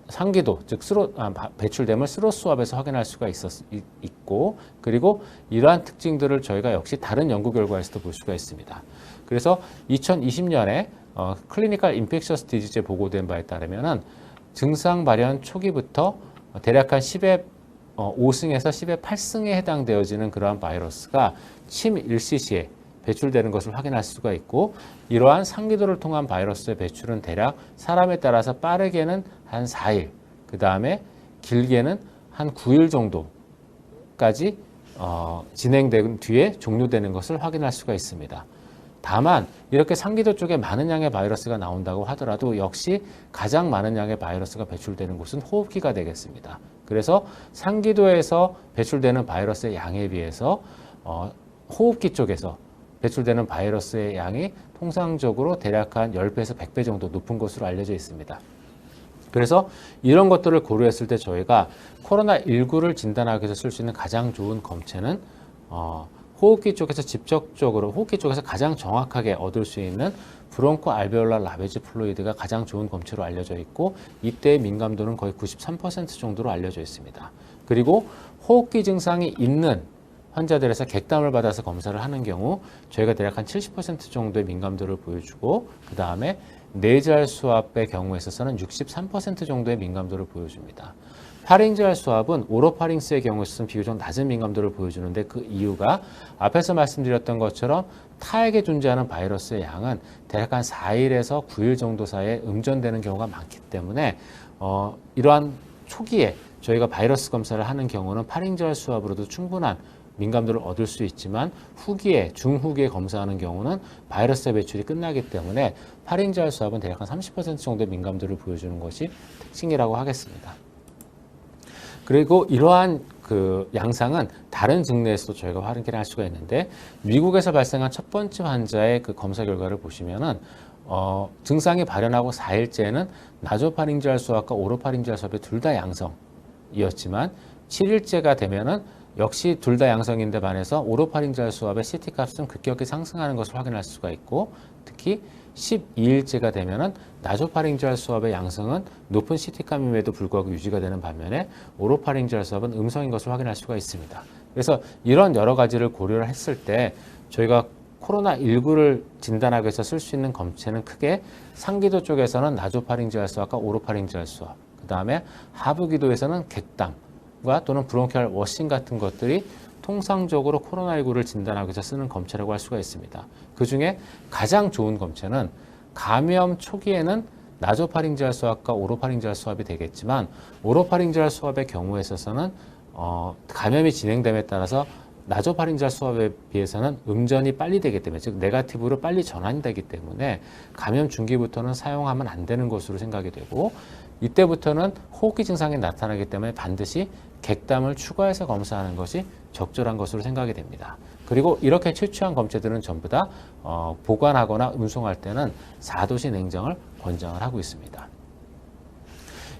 Speaker 4: 상기도, 즉 배출됨을 스로 스왑에서 확인할 수가 있고, 그리고 이러한 특징들을 저희가 역시 다른 연구 결과에서도 볼 수가 있습니다. 그래서 2020년에 클리니컬 인펙셔스 디지즈에 보고된 바에 따르면은 증상 발현 초기부터 대략 한 10의 5승에서 10의 8승에 해당되어지는 그러한 바이러스가 침 1cc에 배출되는 것을 확인할 수가 있고, 이러한 상기도를 통한 바이러스의 배출은 대략 사람에 따라서 빠르게는 한 4일, 그 다음에 길게는 한 9일 정도까지 진행된 뒤에 종료되는 것을 확인할 수가 있습니다. 다만 이렇게 상기도 쪽에 많은 양의 바이러스가 나온다고 하더라도 역시 가장 많은 양의 바이러스가 배출되는 곳은 호흡기가 되겠습니다. 그래서 상기도에서 배출되는 바이러스의 양에 비해서 호흡기 쪽에서 배출되는 바이러스의 양이 통상적으로 대략 한 10배에서 100배 정도 높은 것으로 알려져 있습니다. 그래서 이런 것들을 고려했을 때 저희가 코로나19를 진단하기 위해서 쓸 수 있는 가장 좋은 검체는 호흡기 쪽에서 호흡기 쪽에서 가장 정확하게 얻을 수 있는 브론코 알베올라 라베지 플루이드가 가장 좋은 검체로 알려져 있고, 이때의 민감도는 거의 93% 정도로 알려져 있습니다. 그리고 호흡기 증상이 있는 환자들에서 객담을 받아서 검사를 하는 경우 저희가 대략 한 70% 정도의 민감도를 보여주고, 그 다음에 내잘 수압의 경우에 있어서는 63% 정도의 민감도를 보여줍니다. 파링제알 수압은 오로파링스의 경우에 있어서는 비교적 낮은 민감도를 보여주는데, 그 이유가 앞에서 말씀드렸던 것처럼 타액에 존재하는 바이러스의 양은 대략 한 4일에서 9일 정도 사이에 음전되는 경우가 많기 때문에 이러한 초기에 저희가 바이러스 검사를 하는 경우는 파링제알 수압으로도 충분한 민감도를 얻을 수 있지만 후기에, 중후기에 검사하는 경우는 바이러스의 배출이 끝나기 때문에 파링제알 수압은 대략 한 30% 정도의 민감도를 보여주는 것이 특징이라고 하겠습니다. 그리고 이러한 그 양상은 다른 증례에서도 저희가 확인할 수가 있는데, 미국에서 발생한 첫 번째 환자의 그 검사 결과를 보시면은 증상이 발현하고 4일째에는 나조파링제알 수압과 오로파링제알 수압이 둘 다 양성이었지만 7일째가 되면은 역시 둘 다 양성인데 반해서 오로파링제알 수압의 CT 값은 급격히 상승하는 것을 확인할 수가 있고, 특히 12일째가 되면은 나조파링제알 수압의 양성은 높은 CT 값임에도 불구하고 유지가 되는 반면에 오로파링제알 수압은 음성인 것을 확인할 수가 있습니다. 그래서 이런 여러 가지를 고려를 했을 때 저희가 코로나19를 진단하기 위해서 쓸 수 있는 검체는 크게 상기도 쪽에서는 나조파링제알 수압과 오로파링제알 수압, 그 다음에 하부기도에서는 객담과 또는 브론키얼 워싱 같은 것들이 통상적으로 코로나19를 진단하기 위해서 쓰는 검체라고 할 수가 있습니다. 그 중에 가장 좋은 검체는 감염 초기에는 나조파링제알 수압과 오로파링제알 수압이 되겠지만, 오로파링제알 수압의 경우에 있어서는 감염이 진행됨에 따라서 나조파링제알 수압에 비해서는 음전이 빨리 되기 때문에, 즉 네거티브로 빨리 전환되기 때문에 감염 중기부터는 사용하면 안 되는 것으로 생각이 되고, 이때부터는 호흡기 증상이 나타나기 때문에 반드시 객담을 추가해서 검사하는 것이 적절한 것으로 생각이 됩니다. 그리고 이렇게 채취한 검체들은 전부 다 보관하거나 운송할 때는 4도씨 냉정을 권장을 하고 있습니다.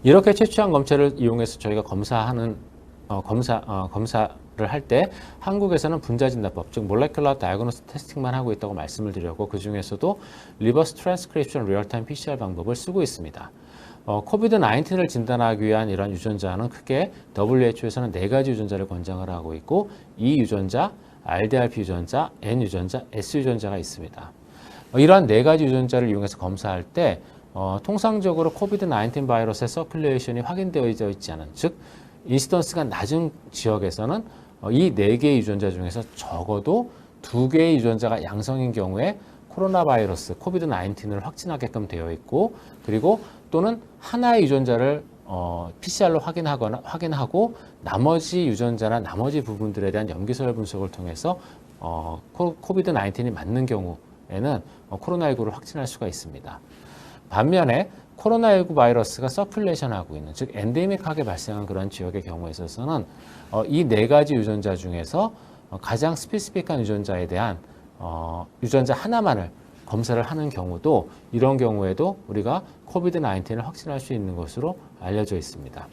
Speaker 4: 이렇게 채취한 검체를 이용해서 저희가 검사를 할 때 한국에서는 분자진단법, 즉 몰레큘러 다이어그노스 테스팅만 하고 있다고 말씀을 드렸고, 그 중에서도 리버스 트랜스크립션 리얼타임 PCR 방법을 쓰고 있습니다. 코비드-19을 진단하기 위한 이런 유전자는 크게 WHO에서는 4가지 유전자를 권장을 하고 있고, E 유전자, RDRP 유전자, N 유전자, S 유전자가 있습니다. 이러한 4가지 유전자를 이용해서 검사할 때 통상적으로 코비드-19 바이러스의 서큘레이션이 확인되어 있지 않은, 즉 인시던스가 낮은 지역에서는 이 4개의 유전자 중에서 적어도 2개의 유전자가 양성인 경우에 코로나 바이러스 코비드 19을 확진하게끔 되어 있고, 그리고 또는 하나의 유전자를 PCR로 확인하고 나머지 유전자나 나머지 부분들에 대한 염기서열 분석을 통해서 코비드 19이 맞는 경우에는 코로나19를 확진할 수가 있습니다. 반면에 코로나19 바이러스가 서큘레이션하고 있는, 즉 엔데믹하게 발생한 그런 지역의 경우에 있어서는 이 네 가지 유전자 중에서 가장 스페시픽한 유전자에 대한 유전자 하나만을 검사를 하는 경우도, 이런 경우에도 우리가 코비드 19을 확진할 수 있는 것으로 알려져 있습니다.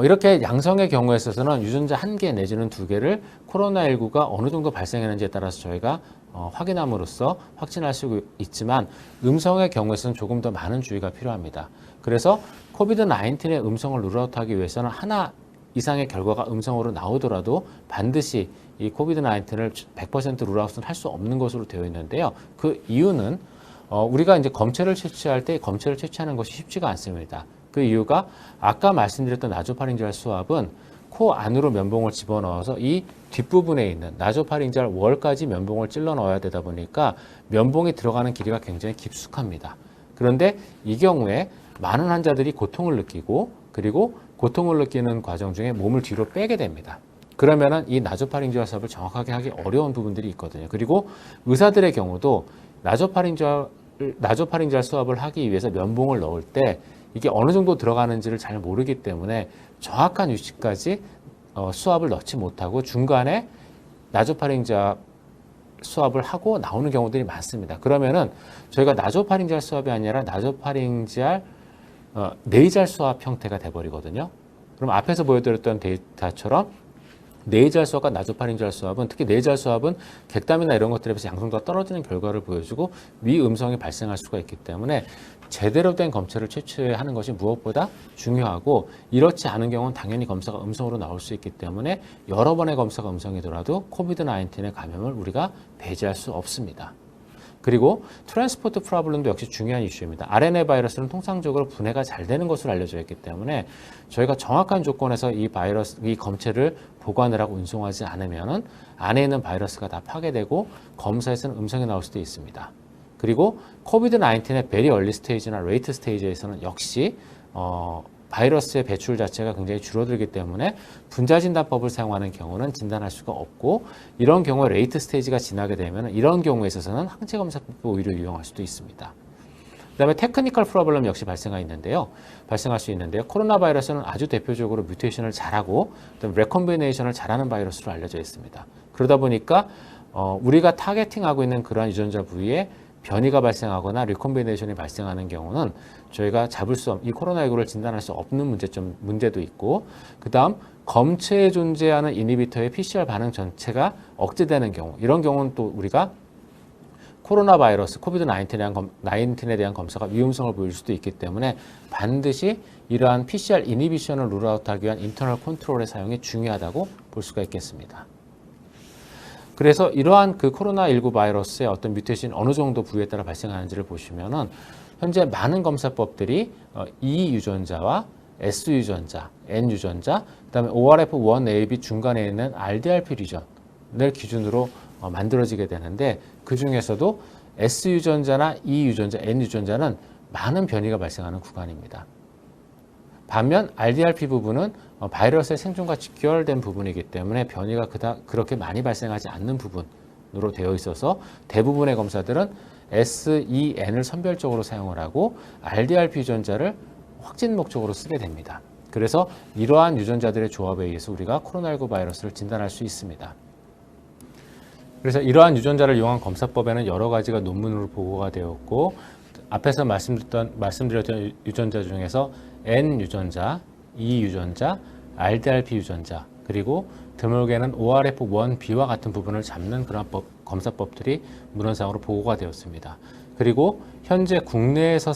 Speaker 4: 이렇게 양성의 경우에 있어서는 유전자 1개 내지는 2개를 코로나19가 어느 정도 발생했는지에 따라서 저희가 확인함으로써 확진할 수 있지만, 음성의 경우에서는 조금 더 많은 주의가 필요합니다. 그래서 코비드 19의 음성을 룰아웃하기 위해서는 하나 이상의 결과가 음성으로 나오더라도 반드시 이 코비드 19을 100% 룰아웃은 할 수 없는 것으로 되어 있는데요. 그 이유는 우리가 이제 검체를 채취할 때 검체를 채취하는 것이 쉽지가 않습니다. 그 이유가 아까 말씀드렸던 나조파링제알 수압은 코 안으로 면봉을 집어넣어서 이 뒷부분에 있는 나조파링제알 월까지 면봉을 찔러 넣어야 되다 보니까 면봉이 들어가는 길이가 굉장히 깊숙합니다. 그런데 이 경우에 많은 환자들이 고통을 느끼고, 그리고 고통을 느끼는 과정 중에 몸을 뒤로 빼게 됩니다. 그러면은 이 나조파링제알 수압을 정확하게 하기 어려운 부분들이 있거든요. 그리고 의사들의 경우도 나조파링제알 수압을 하기 위해서 면봉을 넣을 때 이게 어느 정도 들어가는지를 잘 모르기 때문에 정확한 위치까지 수압을 넣지 못하고 중간에 나조파링제알 수압을 하고 나오는 경우들이 많습니다. 그러면은 저희가 나조파링제알 수압이 아니라 나조파링제알 네이잘 수압 형태가 돼버리거든요. 그럼 앞에서 보여드렸던 데이터처럼 네이잘 수압과 나조파링제알 수압은, 특히 네이잘 수압은 객담이나 이런 것들에 비해서 양성도가 떨어지는 결과를 보여주고 미음성이 발생할 수가 있기 때문에 제대로 된 검체를 채취하는 것이 무엇보다 중요하고, 이렇지 않은 경우는 당연히 검사가 음성으로 나올 수 있기 때문에 여러 번의 검사가 음성이더라도 코비드 19의 감염을 우리가 배제할 수 없습니다. 그리고 트랜스포트 프로블럼도 역시 중요한 이슈입니다. RNA 바이러스는 통상적으로 분해가 잘 되는 것으로 알려져 있기 때문에 저희가 정확한 조건에서 이 검체를 보관을 하고 운송하지 않으면은 안에 있는 바이러스가 다 파괴되고 검사에서는 음성이 나올 수도 있습니다. 그리고 코비드 19의 베리 얼리 스테이지나 레이트 스테이지에서는 역시 바이러스의 배출 자체가 굉장히 줄어들기 때문에 분자진단법을 사용하는 경우는 진단할 수가 없고, 이런 경우에 레이트 스테이지가 지나게 되면 이런 경우에 있어서는 항체 검사법을 오히려 이용할 수도 있습니다. 그다음에 테크니컬 프로블럼 역시 발생할 수 있는데요. 코로나 바이러스는 아주 대표적으로 뮤테이션을 잘하고 레콤비네이션을 잘하는 바이러스로 알려져 있습니다. 그러다 보니까 우리가 타겟팅하고 있는 그러한 유전자 부위에 변이가 발생하거나 리콤비네이션이 발생하는 경우는 저희가 이 코로나19를 진단할 수 없는 문제도 있고, 그 다음 검체에 존재하는 이니비터의 PCR 반응 전체가 억제되는 경우, 이런 경우는 또 우리가 코로나 바이러스, 코비드 19에 대한 검사가 위험성을 보일 수도 있기 때문에 반드시 이러한 PCR 이니비션을 룰아웃하기 위한 인터널 컨트롤의 사용이 중요하다고 볼 수가 있겠습니다. 그래서 이러한 그 코로나19 바이러스의 어떤 뮤테이션이 어느 정도 부위에 따라 발생하는지를 보시면은 현재 많은 검사법들이 E 유전자와 S 유전자, N 유전자, 그다음에 ORF1AB 중간에 있는 RDRP 리전을 기준으로 만들어지게 되는데, 그 중에서도 S 유전자나 E 유전자, N 유전자는 많은 변이가 발생하는 구간입니다. 반면 RDRP 부분은 바이러스의 생존과 직결된 부분이기 때문에 변이가 그렇게 많이 발생하지 않는 부분으로 되어 있어서 대부분의 검사들은 S, E, N을 선별적으로 사용을 하고 RDRP 유전자를 확진 목적으로 쓰게 됩니다. 그래서 이러한 유전자들의 조합에 의해서 우리가 코로나19 바이러스를 진단할 수 있습니다. 그래서 이러한 유전자를 이용한 검사법에는 여러 가지가 논문으로 보고가 되었고, 앞에서 말씀드렸던 유전자 중에서 N 유전자, E 유전자, RDRP 유전자, 그리고 드물게는 ORF1B와 같은 부분을 잡는 그런 검사법들이 문헌상으로 보고가 되었습니다. 그리고 현재 국내에서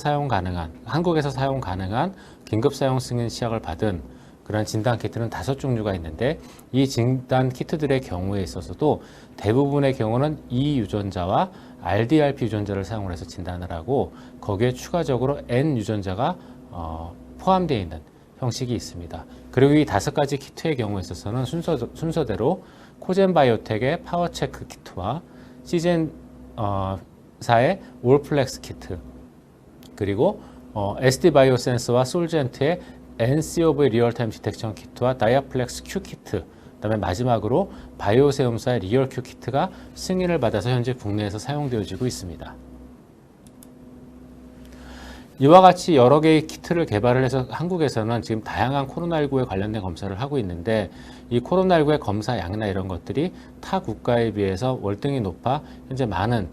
Speaker 4: 한국에서 사용 가능한 긴급 사용 승인 시약을 받은 그런 진단 키트는 5종류가 있는데, 이 진단 키트들의 경우에 있어서도 대부분의 경우는 E 유전자와 RDRP 유전자를 사용을 해서 진단을 하고, 거기에 추가적으로 N 유전자가 포함되어 있는 형식이 있습니다. 그리고 이 5가지 키트의 경우에 있어서는 순서대로 코젠바이오텍의 파워체크 키트와 시젠 사의 올플렉스 키트, 그리고 SD 바이오센스와 솔젠트의 NCOV 리얼타임 디텍션 키트와 다이아플렉스 Q 키트, 그다음에 마지막으로 바이오세움사의 리얼 Q 키트가 승인을 받아서 현재 국내에서 사용되어지고 있습니다. 이와 같이 여러 개의 키트를 개발을 해서 한국에서는 지금 다양한 코로나19에 관련된 검사를 하고 있는데, 이 코로나19의 검사 양이나 이런 것들이 타 국가에 비해서 월등히 높아 현재 많은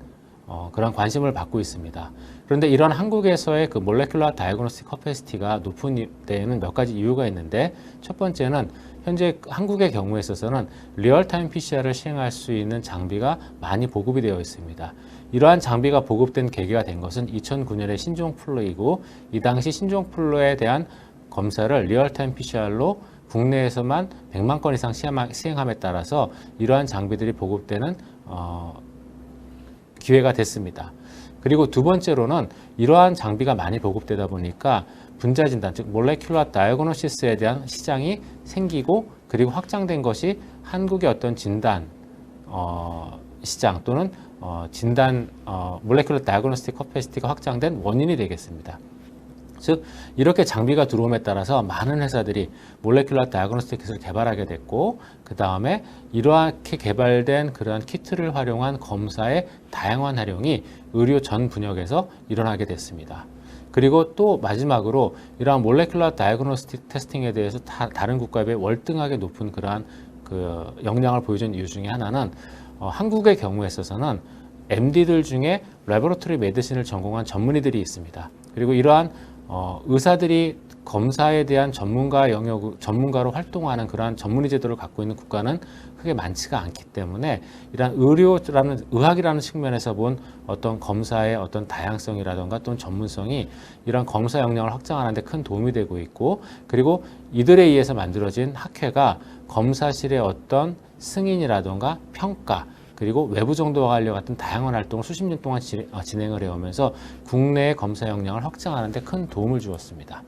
Speaker 4: 그런 관심을 받고 있습니다. 그런데 이런 한국에서의 그 몰레큘러 다이그노스틱 커패시티가 높은 데에는 몇 가지 이유가 있는데, 첫 번째는 현재 한국의 경우에 있어서는 리얼타임 PCR을 시행할 수 있는 장비가 많이 보급이 되어 있습니다. 이러한 장비가 보급된 계기가 된 것은 2009년의 신종플루이고, 이 당시 신종플루에 대한 검사를 리얼타임 PCR로 국내에서만 100만 건 이상 시행함에 따라서 이러한 장비들이 보급되는 기회가 됐습니다. 그리고 두 번째로는 이러한 장비가 많이 보급되다 보니까 분자 진단, 즉 몰레큘러 다이어그노시스에 대한 시장이 생기고, 그리고 확장된 것이 한국의 어떤 진단 시장 또는 진단 몰레큘러 다이어그노스틱 커패시티가 확장된 원인이 되겠습니다. 즉 이렇게 장비가 들어옴에 따라서 많은 회사들이 몰레큘러 다이어그노스틱 킷을 개발하게 됐고, 그 다음에 이렇게 개발된 그러한 키트를 활용한 검사의 다양한 활용이 의료 전 분야에서 일어나게 됐습니다. 그리고 또 마지막으로 이러한 몰레큘러 다이어그노스틱 테스팅에 대해서 다른 국가에 비해 월등하게 높은 그러한 그 역량을 보여준 이유 중에 하나는 한국의 경우에 있어서는 MD들 중에 레버러토리 메디신을 전공한 전문의들이 있습니다. 그리고 이러한 의사들이 검사에 대한 전문가로 활동하는 그러한 전문의 제도를 갖고 있는 국가는 크게 많지가 않기 때문에, 이러한 의학이라는 측면에서 본 어떤 검사의 어떤 다양성이라든가 또는 전문성이 이러한 검사 역량을 확장하는 데 큰 도움이 되고 있고, 그리고 이들에 의해서 만들어진 학회가 검사실의 어떤 승인이라든가 평가, 그리고 외부 정도와 관련 같은 다양한 활동을 수십 년 동안 진행을 해오면서 국내의 검사 역량을 확장하는 데 큰 도움을 주었습니다.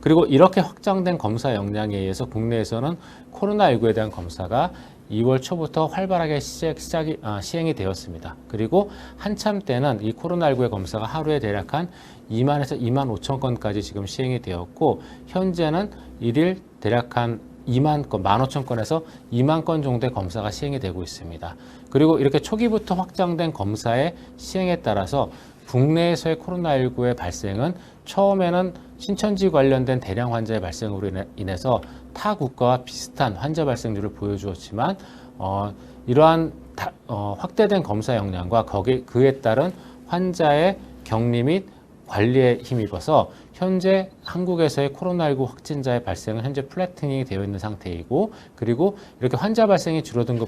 Speaker 4: 그리고 이렇게 확장된 검사 역량에 의해서 국내에서는 코로나19에 대한 검사가 2월 초부터 활발하게 시행이 되었습니다. 그리고 한참 때는 이 코로나19의 검사가 하루에 대략 한 2만에서 2만 5천 건까지 지금 시행이 되었고, 현재는 일일 대략 한 2만 건, 15,000건에서 2만 건 정도의 검사가 시행이 되고 있습니다. 그리고 이렇게 초기부터 확장된 검사의 시행에 따라서 국내에서의 코로나19의 발생은 처음에는 신천지 관련된 대량 환자의 발생으로 인해서 타 국가와 비슷한 환자 발생률을 보여주었지만, 이러한 확대된 검사 역량과 그에 따른 환자의 격리 및 관리에 힘입어서 현재 한국에서의 코로나19 확진자의 발생은 현재 플래티닝이 되어 있는 상태이고, 그리고 이렇게 환자 발생이 줄어든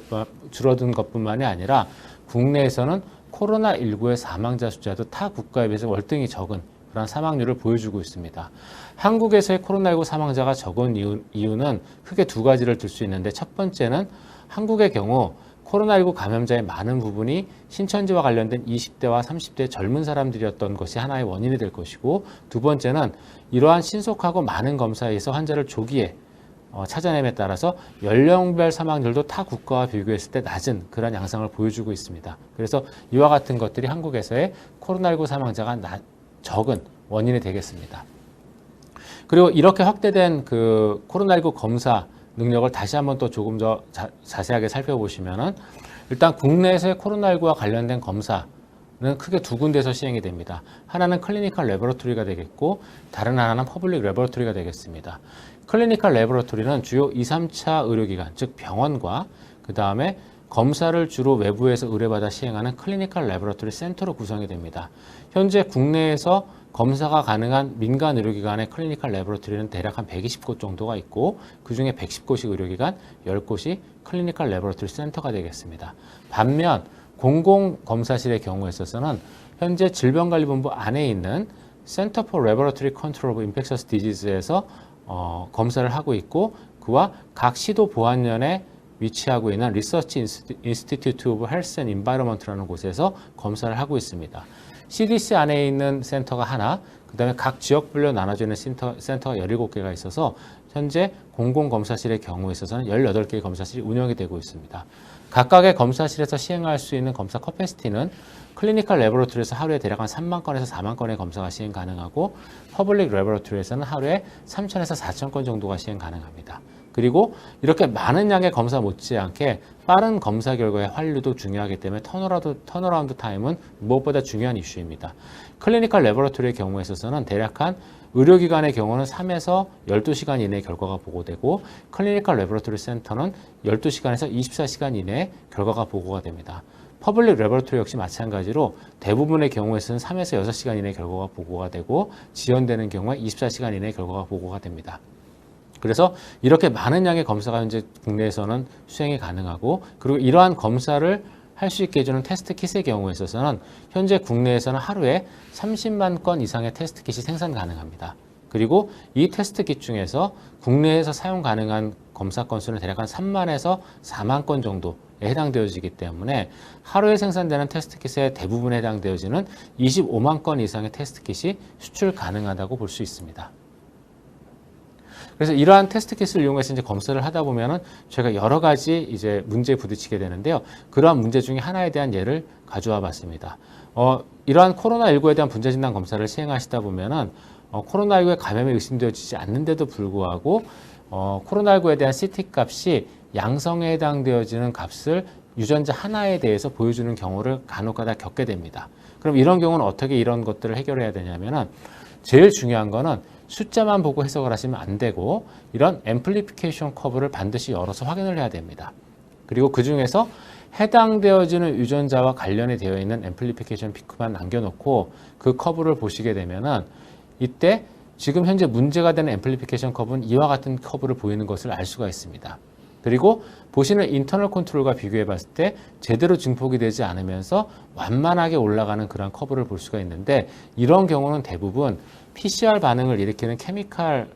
Speaker 4: 것뿐만이 아니라 국내에서는 코로나19의 사망자 숫자도 타 국가에 비해서 월등히 적은 그런 사망률을 보여주고 있습니다. 한국에서의 코로나19 사망자가 적은 이유는 크게 두 가지를 들 수 있는데, 첫 번째는 한국의 경우 코로나19 감염자의 많은 부분이 신천지와 관련된 20대와 30대 젊은 사람들이었던 것이 하나의 원인이 될 것이고, 두 번째는 이러한 신속하고 많은 검사에 의해서 환자를 조기에 찾아냄에 따라서 연령별 사망률도 타 국가와 비교했을 때 낮은 그런 양상을 보여주고 있습니다. 그래서 이와 같은 것들이 한국에서의 코로나19 사망자가 적은 원인이 되겠습니다. 그리고 이렇게 확대된 그 코로나19 검사 능력을 다시 한번 또 조금 더 자세하게 살펴보시면은, 일단 국내에서의 코로나19와 관련된 검사는 크게 두 군데에서 시행이 됩니다. 하나는 클리니컬 레버러토리가 되겠고, 다른 하나는 퍼블릭 레버러토리가 되겠습니다. 클리니컬 레버러토리는 주요 2, 3차 의료기관, 즉 병원과 그 다음에 검사를 주로 외부에서 의뢰받아 시행하는 클리니컬 레버러토리 센터로 구성이 됩니다. 현재 국내에서 검사가 가능한 민간 의료기관의 클리니컬 레버러토리는 대략 한 120곳 정도가 있고, 그중에 110곳이 의료기관, 10곳이 클리니컬 레버러토리 센터가 되겠습니다. 반면 공공검사실의 경우에 있어서는 현재 질병관리본부 안에 있는 Center for Laboratory Control of Infectious Diseas에서 검사를 하고 있고, 그와 각 시도 보안연에 위치하고 있는 Research Institute of Health and Environment라는 곳에서 검사를 하고 있습니다. CDC 안에 있는 센터가 하나, 그 다음에 각 지역별로 나눠져 있는 센터가 17개가 있어서 현재 공공검사실의 경우에 있어서는 18개의 검사실이 운영이 되고 있습니다. 각각의 검사실에서 시행할 수 있는 검사 커패시티는 클리니컬 레버러토리에서 하루에 대략 한 3만 건에서 4만 건의 검사가 시행 가능하고 퍼블릭 레버러토리에서는 하루에 3천에서 4천 건 정도가 시행 가능합니다. 그리고 이렇게 많은 양의 검사 못지않게 빠른 검사 결과의 환류도 중요하기 때문에 턴어라운드 타임은 무엇보다 중요한 이슈입니다. 클리니컬 레버러토리의 경우에 있어서는 대략 한 의료기관의 경우는 3에서 12시간 이내에 결과가 보고되고 클리니컬 레버러토리 센터는 12시간에서 24시간 이내에 결과가 보고가 됩니다. 퍼블릭 레버러토리 역시 마찬가지로 대부분의 경우에서는 3에서 6시간 이내에 결과가 보고가 되고 지연되는 경우에 24시간 이내에 결과가 보고가 됩니다. 그래서 이렇게 많은 양의 검사가 현재 국내에서는 수행이 가능하고 그리고 이러한 검사를 할 수 있게 해주는 테스트 킷의 경우에 있어서는 현재 국내에서는 하루에 30만 건 이상의 테스트 킷이 생산 가능합니다. 그리고 이 테스트 킷 중에서 국내에서 사용 가능한 검사 건수는 대략 한 3만에서 4만 건 정도에 해당되어지기 때문에 하루에 생산되는 테스트 킷의 대부분에 해당되어지는 25만 건 이상의 테스트 킷이 수출 가능하다고 볼 수 있습니다. 그래서 이러한 테스트 킷을 이용해서 이제 검사를 하다 보면은 저희가 여러 가지 이제 문제에 부딪히게 되는데요. 그러한 문제 중에 하나에 대한 예를 가져와 봤습니다. 이러한 코로나19에 대한 분자 진단 검사를 시행하시다 보면은 코로나19에 감염이 의심되어지지 않는데도 불구하고 코로나19에 대한 CT 값이 양성에 해당되어지는 값을 유전자 하나에 대해서 보여주는 경우를 간혹가다 겪게 됩니다. 그럼 이런 경우는 어떻게 이런 것들을 해결해야 되냐면은 제일 중요한 거는 숫자만 보고 해석을 하시면 안 되고 이런 앰플리피케이션 커브를 반드시 열어서 확인을 해야 됩니다. 그리고 그 중에서 해당되어지는 유전자와 관련이 되어 있는 앰플리피케이션 피크만 남겨놓고 그 커브를 보시게 되면은 이때 지금 현재 문제가 되는 앰플리피케이션 커브는 이와 같은 커브를 보이는 것을 알 수가 있습니다. 그리고 보시는 인터널 컨트롤과 비교해 봤을 때 제대로 증폭이 되지 않으면서 완만하게 올라가는 그런 커브를 볼 수가 있는데 이런 경우는 대부분 PCR 반응을 일으키는 케미칼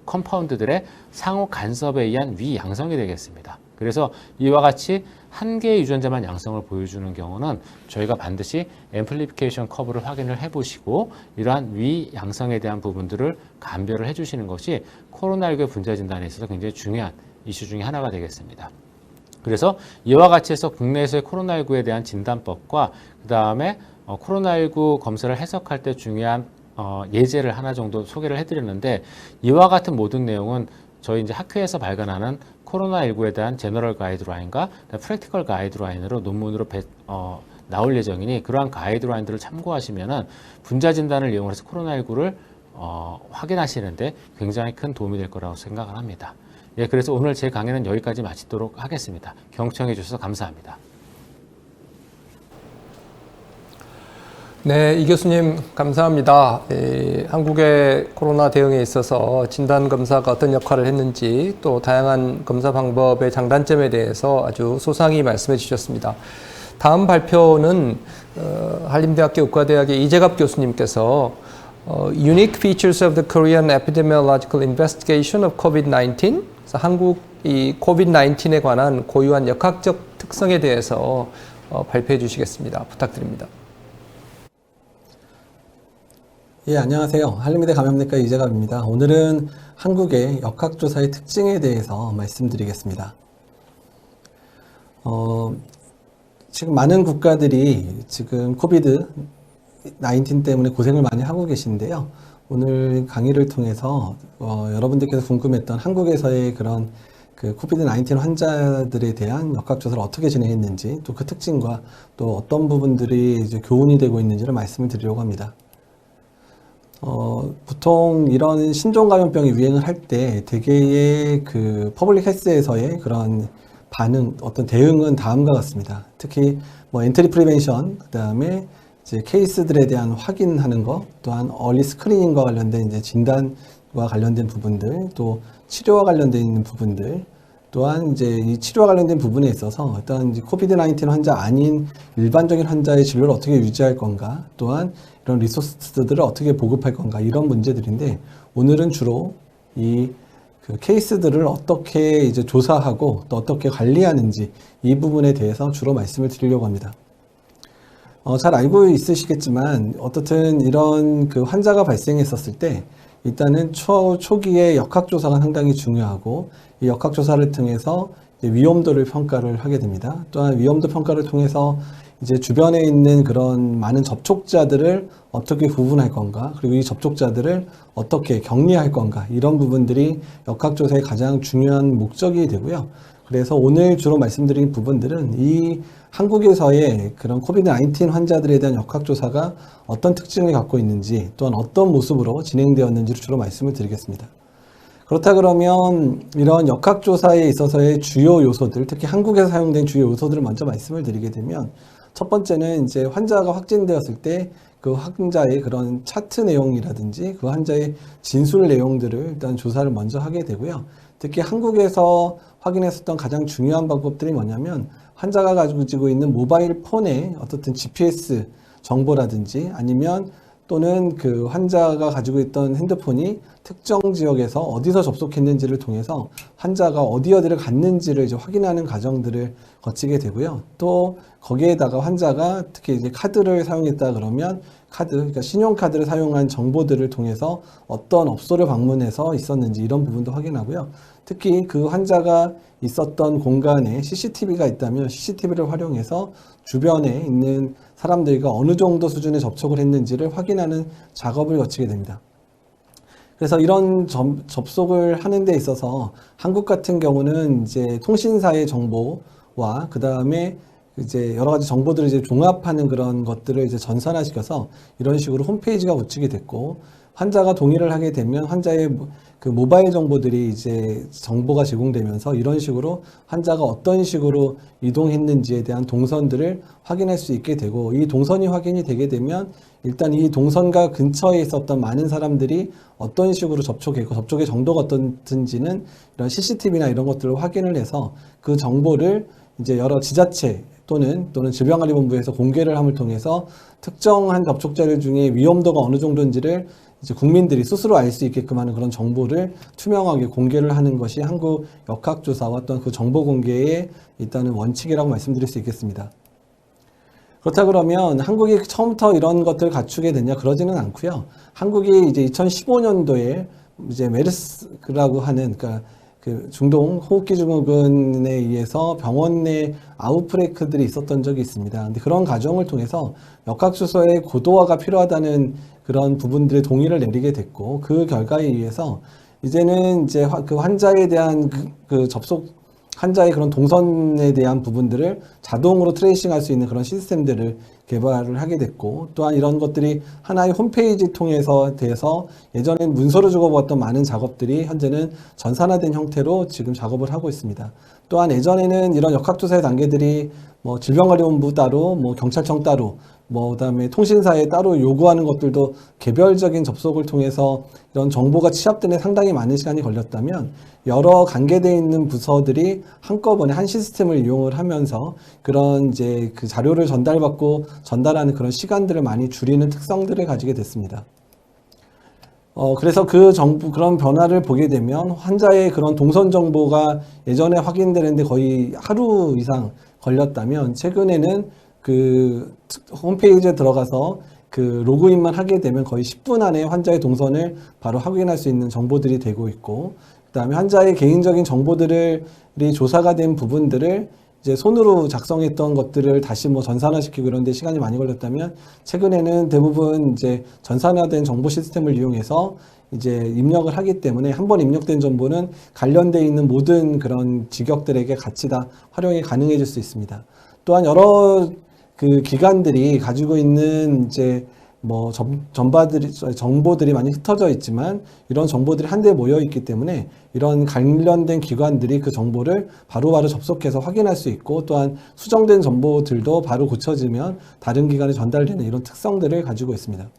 Speaker 4: 컴파운드들의 상호 간섭에 의한 위양성이 되겠습니다. 그래서 이와 같이 한 개의 유전자만 양성을 보여주는 경우는 저희가 반드시 앰플리피케이션 커브를 확인을 해보시고 이러한 위양성에 대한 부분들을 감별을 해주시는 것이 코로나19 분자 진단에 있어서 굉장히 중요한 이슈 중에 하나가 되겠습니다. 그래서 이와 같이 해서 국내에서의 코로나19에 대한 진단법과 그 다음에 코로나19 검사를 해석할 때 중요한 예제를 하나 정도 소개를 해드렸는데 이와 같은 모든 내용은 저희 이제 학회에서 발간하는 코로나19에 대한 제너럴 가이드라인과 프랙티컬 가이드라인으로 논문으로 나올 예정이니 그러한 가이드라인들을 참고하시면은 분자 진단을 이용해서 코로나19를 확인하시는데 굉장히 큰 도움이 될 거라고 생각을 합니다. 예, 그래서 오늘 제 강의는 여기까지 마치도록 하겠습니다. 경청해 주셔서 감사합니다.
Speaker 1: 네, 이 교수님 감사합니다. 한국의 코로나 대응에 있어서 진단검사가 어떤 역할을 했는지 또 다양한 검사 방법의 장단점에 대해서 아주 소상히 말씀해 주셨습니다. 다음 발표는 한림대학교 의과대학의 이재갑 교수님께서 Unique Features of the Korean Epidemiological Investigation of COVID-19 한국 이 COVID-19에 관한 고유한 역학적 특성에 대해서 발표해 주시겠습니다. 부탁드립니다.
Speaker 5: 예, 안녕하세요. 한림대 감염내과 이재갑입니다. 오늘은 한국의 역학조사의 특징에 대해서 말씀드리겠습니다. 지금 많은 국가들이 지금 코비드-19 때문에 고생을 많이 하고 계신데요. 오늘 강의를 통해서 여러분들께서 궁금했던 한국에서의 그런 그 코비드-19 환자들에 대한 역학조사를 어떻게 진행했는지 또 그 특징과 또 어떤 부분들이 이제 교훈이 되고 있는지를 말씀을 드리려고 합니다. 보통 이런 신종감염병이 유행을 할 때 대개의 그 퍼블릭 헬스에서의 그런 반응, 어떤 대응은 다음과 같습니다. 특히 뭐 엔트리 프리벤션, 그 다음에 이제 케이스들에 대한 확인하는 것, 또한 얼리 스크리닝과 관련된 이제 진단과 관련된 부분들, 또 치료와 관련된 있는 부분들, 또한 이제 이 치료와 관련된 부분에 있어서 어떤 이제 코비드-19 환자 아닌 일반적인 환자의 진료를 어떻게 유지할 건가, 또한 이런 리소스들을 어떻게 보급할 건가, 이런 문제들인데, 오늘은 주로 이 그 케이스들을 어떻게 이제 조사하고 또 어떻게 관리하는지 이 부분에 대해서 주로 말씀을 드리려고 합니다. 잘 알고 있으시겠지만 어떻든 이런 그 환자가 발생했었을 때 일단은 초기에 역학조사가 상당히 중요하고 이 역학조사를 통해서 이제 위험도를 평가를 하게 됩니다. 또한 위험도 평가를 통해서 이제 주변에 있는 그런 많은 접촉자들을 어떻게 구분할 건가, 그리고 이 접촉자들을 어떻게 격리할 건가, 이런 부분들이 역학조사의 가장 중요한 목적이 되고요. 그래서 오늘 주로 말씀드린 부분들은 이 한국에서의 그런 코비드-19 환자들에 대한 역학조사가 어떤 특징을 갖고 있는지, 또한 어떤 모습으로 진행되었는지를 주로 말씀을 드리겠습니다. 그렇다 그러면 이런 역학조사에 있어서의 주요 요소들, 특히 한국에서 사용된 주요 요소들을 먼저 말씀을 드리게 되면, 첫 번째는 이제 환자가 확진되었을 때 그 환자의 그런 차트 내용이라든지 그 환자의 진술 내용들을 일단 조사를 먼저 하게 되고요. 특히 한국에서 확인했었던 가장 중요한 방법들이 뭐냐면, 환자가 가지고 있는 모바일 폰에 어떻든 GPS 정보라든지 아니면 또는 그 환자가 가지고 있던 핸드폰이 특정 지역에서 어디서 접속했는지를 통해서 환자가 어디를 갔는지를 이제 확인하는 과정들을 거치게 되고요. 또 거기에다가 환자가 특히 이제 카드를 사용했다 그러면 그러니까 신용카드를 사용한 정보들을 통해서 어떤 업소를 방문해서 있었는지 이런 부분도 확인하고요. 특히 그 환자가 있었던 공간에 CCTV가 있다면 CCTV를 활용해서 주변에 있는 사람들과 어느 정도 수준의 접촉을 했는지를 확인하는 작업을 거치게 됩니다. 그래서 이런 접속을 하는 데 있어서 한국 같은 경우는 이제 통신사의 정보와 그 다음에 이제 여러 가지 정보들을 이제 종합하는 그런 것들을 이제 전산화시켜서 이런 식으로 홈페이지가 구축이 됐고, 환자가 동의를 하게 되면 환자의 그 모바일 정보들이 이제 정보가 제공되면서 이런 식으로 환자가 어떤 식으로 이동했는지에 대한 동선들을 확인할 수 있게 되고, 이 동선이 확인이 되게 되면 일단 이 동선과 근처에 있었던 많은 사람들이 어떤 식으로 접촉했고 접촉의 정도가 어떤지는 이런 CCTV나 이런 것들을 확인을 해서 그 정보를 이제 여러 지자체 또는 질병관리본부에서 공개를 함을 통해서 특정한 접촉자들 중에 위험도가 어느 정도인지를 이제 국민들이 스스로 알 수 있게끔 하는 그런 정보를 투명하게 공개를 하는 것이 한국 역학조사와 또한 그 정보 공개의 일단은 원칙이라고 말씀드릴 수 있겠습니다. 그렇다 그러면 한국이 처음부터 이런 것들을 갖추게 됐냐? 그러지는 않고요. 한국이 이제 2015년도에 이제 메르스라고 하는, 그러니까 그 중동 호흡기 증후군에 의해서 병원 내 아웃브레이크들이 있었던 적이 있습니다. 근데 그런 과정을 통해서 역학조사의 고도화가 필요하다는 그런 부분들의 동의를 내리게 됐고, 그 결과에 의해서 이제는 이제 그 환자에 대한 그 접속 환자의 그런 동선에 대한 부분들을 자동으로 트레이싱할 수 있는 그런 시스템들을 개발을 하게 됐고, 또한 이런 것들이 하나의 홈페이지 통해서 돼서 예전엔 문서로 주고받았던 많은 작업들이 현재는 전산화된 형태로 지금 작업을 하고 있습니다. 또한 예전에는 이런 역학조사의 단계들이 뭐 질병관리본부 따로, 뭐 경찰청 따로, 뭐 그다음에 통신사에 따로 요구하는 것들도 개별적인 접속을 통해서 이런 정보가 취합되는 상당히 많은 시간이 걸렸다면, 여러 관계되어 있는 부서들이 한꺼번에 한 시스템을 이용을 하면서 그런 이제 그 자료를 전달받고 전달하는 그런 시간들을 많이 줄이는 특성들을 가지게 됐습니다. 그래서 그런 변화를 보게 되면 환자의 그런 동선 정보가 예전에 확인되는데 거의 하루 이상 걸렸다면, 최근에는 그 홈페이지에 들어가서 그 로그인만 하게 되면 거의 10분 안에 환자의 동선을 바로 확인할 수 있는 정보들이 되고 있고, 그 다음에 환자의 개인적인 정보들이 조사가 된 부분들을 이제 손으로 작성했던 것들을 다시 뭐 전산화시키고 이런 데 시간이 많이 걸렸다면, 최근에는 대부분 이제 전산화된 정보 시스템을 이용해서 이제 입력을 하기 때문에 한 번 입력된 정보는 관련되어 있는 모든 그런 직역들에게 같이 다 활용이 가능해질 수 있습니다. 또한 여러 그 기관들이 가지고 있는 이제 뭐 정보들이 많이 흩어져 있지만, 이런 정보들이 한데 모여 있기 때문에 이런 관련된 기관들이 그 정보를 바로바로 접속해서 확인할 수 있고, 또한 수정된 정보들도 바로 고쳐지면 다른 기관에 전달되는 이런 특성들을 가지고 있습니다.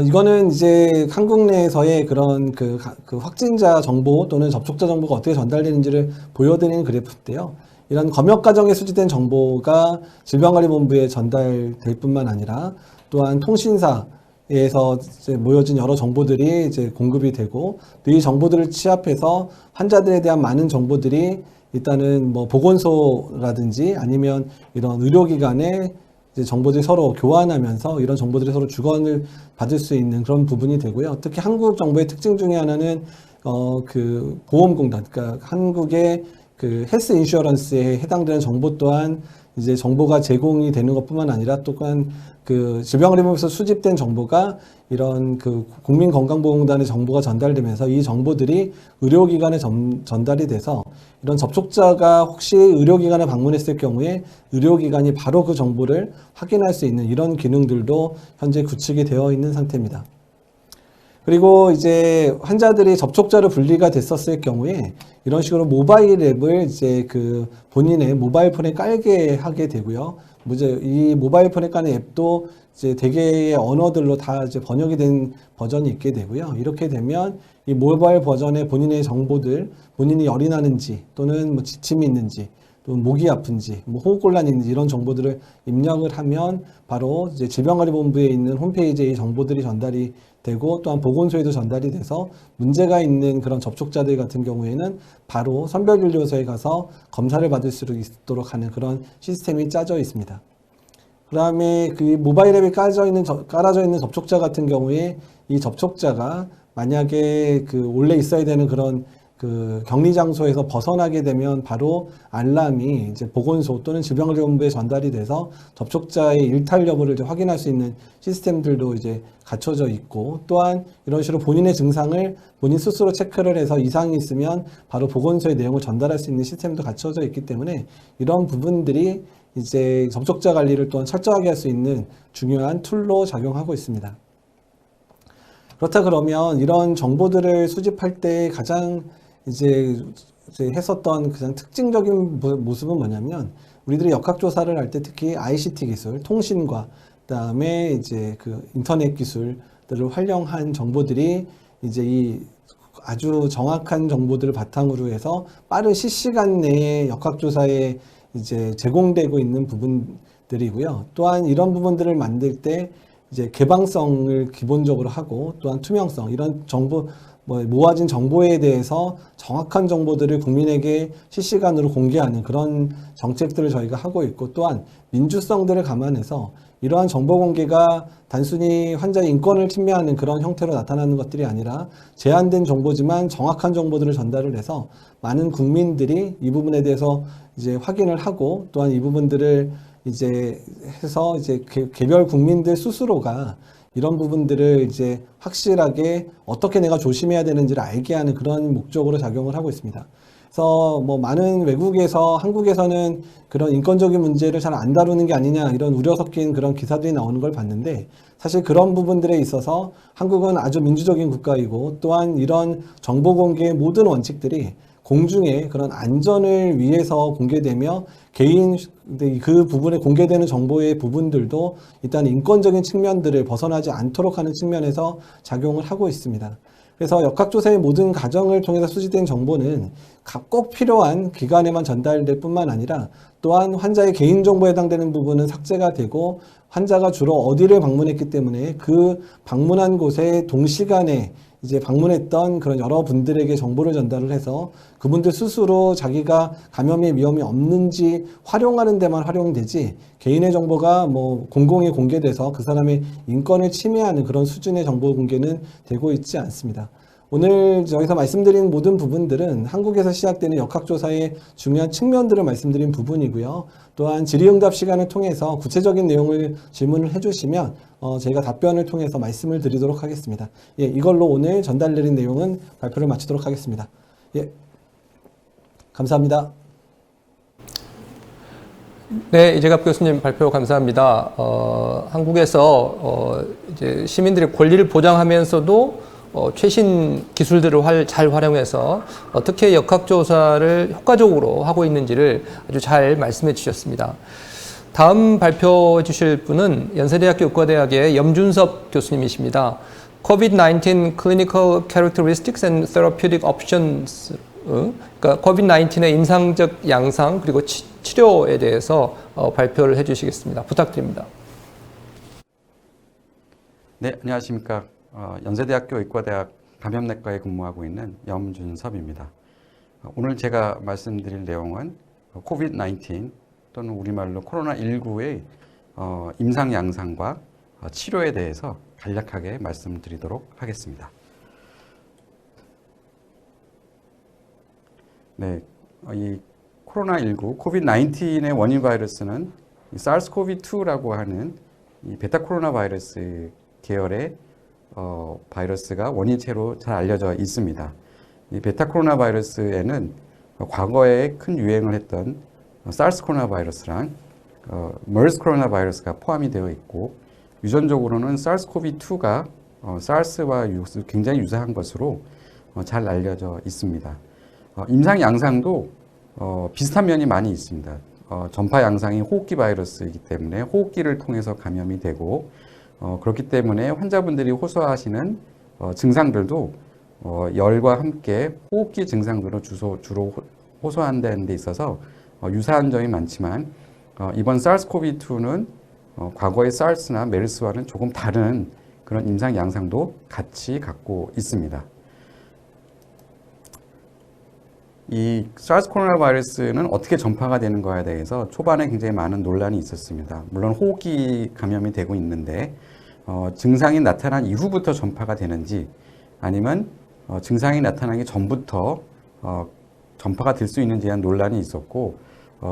Speaker 5: 이거는 이제 한국 내에서의 그런 그 확진자 정보 또는 접촉자 정보가 어떻게 전달되는지를 보여드리는 그래프인데요. 이런 검역 과정에 수집된 정보가 질병관리본부에 전달될 뿐만 아니라 또한 통신사에서 이제 모여진 여러 정보들이 이제 공급이 되고, 이 정보들을 취합해서 환자들에 대한 많은 정보들이 일단은 뭐 보건소라든지 아니면 이런 의료기관에 이제 정보들이 서로 교환하면서 이런 정보들이 서로 주거를 받을 수 있는 그런 부분이 되고요. 특히 한국 정부의 특징 중에 하나는 그 보험공단, 그러니까 한국의 그 헬스 인슈어런스에 해당되는 정보 또한 이제 정보가 제공이 되는 것뿐만 아니라 또한 그 질병관리본부에서 수집된 정보가 이런 그 국민건강보험공단의 정보가 전달되면서 이 정보들이 의료기관에 전달이 돼서 이런 접촉자가 혹시 의료기관에 방문했을 경우에 의료기관이 바로 그 정보를 확인할 수 있는 이런 기능들도 현재 구축이 되어 있는 상태입니다. 그리고 이제 환자들이 접촉자로 분리가 됐었을 경우에 이런 식으로 모바일 앱을 이제 그 본인의 모바일 폰에 깔게 하게 되고요. 이제 이 모바일 폰에 까는 앱도 이제 대개의 언어들로 다 이제 번역이 된 버전이 있게 되고요. 이렇게 되면 이 모바일 버전의 본인의 정보들, 본인이 열이 나는지 또는 뭐 지침이 있는지 또 목이 아픈지, 뭐 호흡곤란이 있는지 이런 정보들을 입력을 하면 바로 이제 질병관리본부에 있는 홈페이지에 이 정보들이 전달이 되고 또한 보건소에도 전달이 돼서 문제가 있는 그런 접촉자들 같은 경우에는 바로 선별진료소에 가서 검사를 받을 수 있도록 하는 그런 시스템이 짜져 있습니다. 그 다음에 그 모바일 앱에 깔아져 있는 접촉자 같은 경우에 이 접촉자가 만약에 그 원래 있어야 되는 그런 그 격리 장소에서 벗어나게 되면 바로 알람이 이제 보건소 또는 질병관리본부에 전달이 돼서 접촉자의 일탈 여부를 이제 확인할 수 있는 시스템들도 이제 갖춰져 있고 또한 이런 식으로 본인의 증상을 본인 스스로 체크를 해서 이상이 있으면 바로 보건소에 내용을 전달할 수 있는 시스템도 갖춰져 있기 때문에 이런 부분들이 이제 접촉자 관리를 또한 철저하게 할 수 있는 중요한 툴로 작용하고 있습니다. 그렇다 그러면 이런 정보들을 수집할 때 가장 이제 했었던 가장 특징적인 모습은 뭐냐면 우리들이 역학조사를 할 때 특히 ICT 기술, 통신과 그다음에 이제 그 인터넷 기술들을 활용한 정보들이 이제 이 아주 정확한 정보들을 바탕으로 해서 빠른 실시간 내에 역학조사에 이제 제공되고 있는 부분들이고요. 또한 이런 부분들을 만들 때 이제 개방성을 기본적으로 하고 또한 투명성, 이런 정보 모아진 정보에 대해서 정확한 정보들을 국민에게 실시간으로 공개하는 그런 정책들을 저희가 하고 있고 또한 민주성들을 감안해서 이러한 정보 공개가 단순히 환자의 인권을 침해하는 그런 형태로 나타나는 것들이 아니라 제한된 정보지만 정확한 정보들을 전달을 해서 많은 국민들이 이 부분에 대해서 이제 확인을 하고 또한 이 부분들을 이제 해서 이제 개별 국민들 스스로가 이런 부분들을 이제 확실하게 어떻게 내가 조심해야 되는지를 알게 하는 그런 목적으로 작용을 하고 있습니다. 그래서 뭐 많은 외국에서 한국에서는 그런 인권적인 문제를 잘 안 다루는 게 아니냐 이런 우려 섞인 그런 기사들이 나오는 걸 봤는데 사실 그런 부분들에 있어서 한국은 아주 민주적인 국가이고 또한 이런 정보 공개의 모든 원칙들이 공중의 그런 안전을 위해서 공개되며 개인 그 부분에 공개되는 정보의 부분들도 일단 인권적인 측면들을 벗어나지 않도록 하는 측면에서 작용을 하고 있습니다. 그래서 역학조사의 모든 과정을 통해서 수집된 정보는 꼭 필요한 기관에만 전달될 뿐만 아니라 또한 환자의 개인정보에 해당되는 부분은 삭제가 되고 환자가 주로 어디를 방문했기 때문에 그 방문한 곳에 동시간에 이제 방문했던 그런 여러분들에게 정보를 전달을 해서 그분들 스스로 자기가 감염의 위험이 없는지 활용하는 데만 활용되지 개인의 정보가 뭐 공공에 공개돼서 그 사람의 인권을 침해하는 그런 수준의 정보 공개는 되고 있지 않습니다. 오늘 저기서 말씀드린 모든 부분들은 한국에서 시작되는 역학조사의 중요한 측면들을 말씀드린 부분이고요. 또한 질의응답 시간을 통해서 구체적인 내용을 질문을 해주시면 저희가 답변을 통해서 말씀을 드리도록 하겠습니다. 예, 이걸로 오늘 전달드린 내용은 발표를 마치도록 하겠습니다. 예, 감사합니다.
Speaker 1: 네, 이재갑 교수님 발표 감사합니다. 한국에서 이제 시민들의 권리를 보장하면서도 최신 기술들을 잘 활용해서 어떻게 역학조사를 효과적으로 하고 있는지를 아주 잘 말씀해 주셨습니다. 다음 발표해 주실 분은 연세대학교 의과대학의 염준섭 교수님이십니다. COVID-19 Clinical Characteristics and Therapeutic Options, 그러니까 COVID-19의 임상적 양상 그리고 치료에 대해서 발표를 해 주시겠습니다. 부탁드립니다.
Speaker 6: 네, 안녕하십니까. 연세대학교 의과대학 감염내과에 근무하고 있는 염준섭입니다. 오늘 제가 말씀드릴 내용은 COVID-19 또는 우리말로 코로나19의 임상 양상과 치료에 대해서 간략하게 말씀드리도록 하겠습니다. 네, 이 코로나19, 코비드-19의 원인 바이러스는 이 SARS-CoV-2라고 하는 이 베타 코로나 바이러스 계열의 바이러스가 원인체로 잘 알려져 있습니다. 이 베타 코로나 바이러스에는 과거에 큰 유행을 했던 사르스 코로나 바이러스랑 머스 코로나 바이러스가 포함이 되어 있고, 유전적으로는 사르스-코비-2가 사르스와 굉장히 유사한 것으로 잘 알려져 있습니다. 임상 양상도 비슷한 면이 많이 있습니다. 전파 양상이 호흡기 바이러스이기 때문에 호흡기를 통해서 감염이 되고, 그렇기 때문에 환자분들이 호소하시는 증상들도 열과 함께 호흡기 증상들을 주로 호소한다는 데 있어서 유사한 점이 많지만, 이번 사르스-코비-2는 과거의 사르스나 메르스와는 조금 다른 그런 임상 양상도 같이 갖고 있습니다. 이 사르스 코로나 바이러스는 어떻게 전파가 되는 거에 대해서 초반에 굉장히 많은 논란이 있었습니다. 물론 호흡기 감염이 되고 있는데 증상이 나타난 이후부터 전파가 되는지, 아니면 증상이 나타나기 전부터 전파가 될 수 있는지에 대한 논란이 있었고,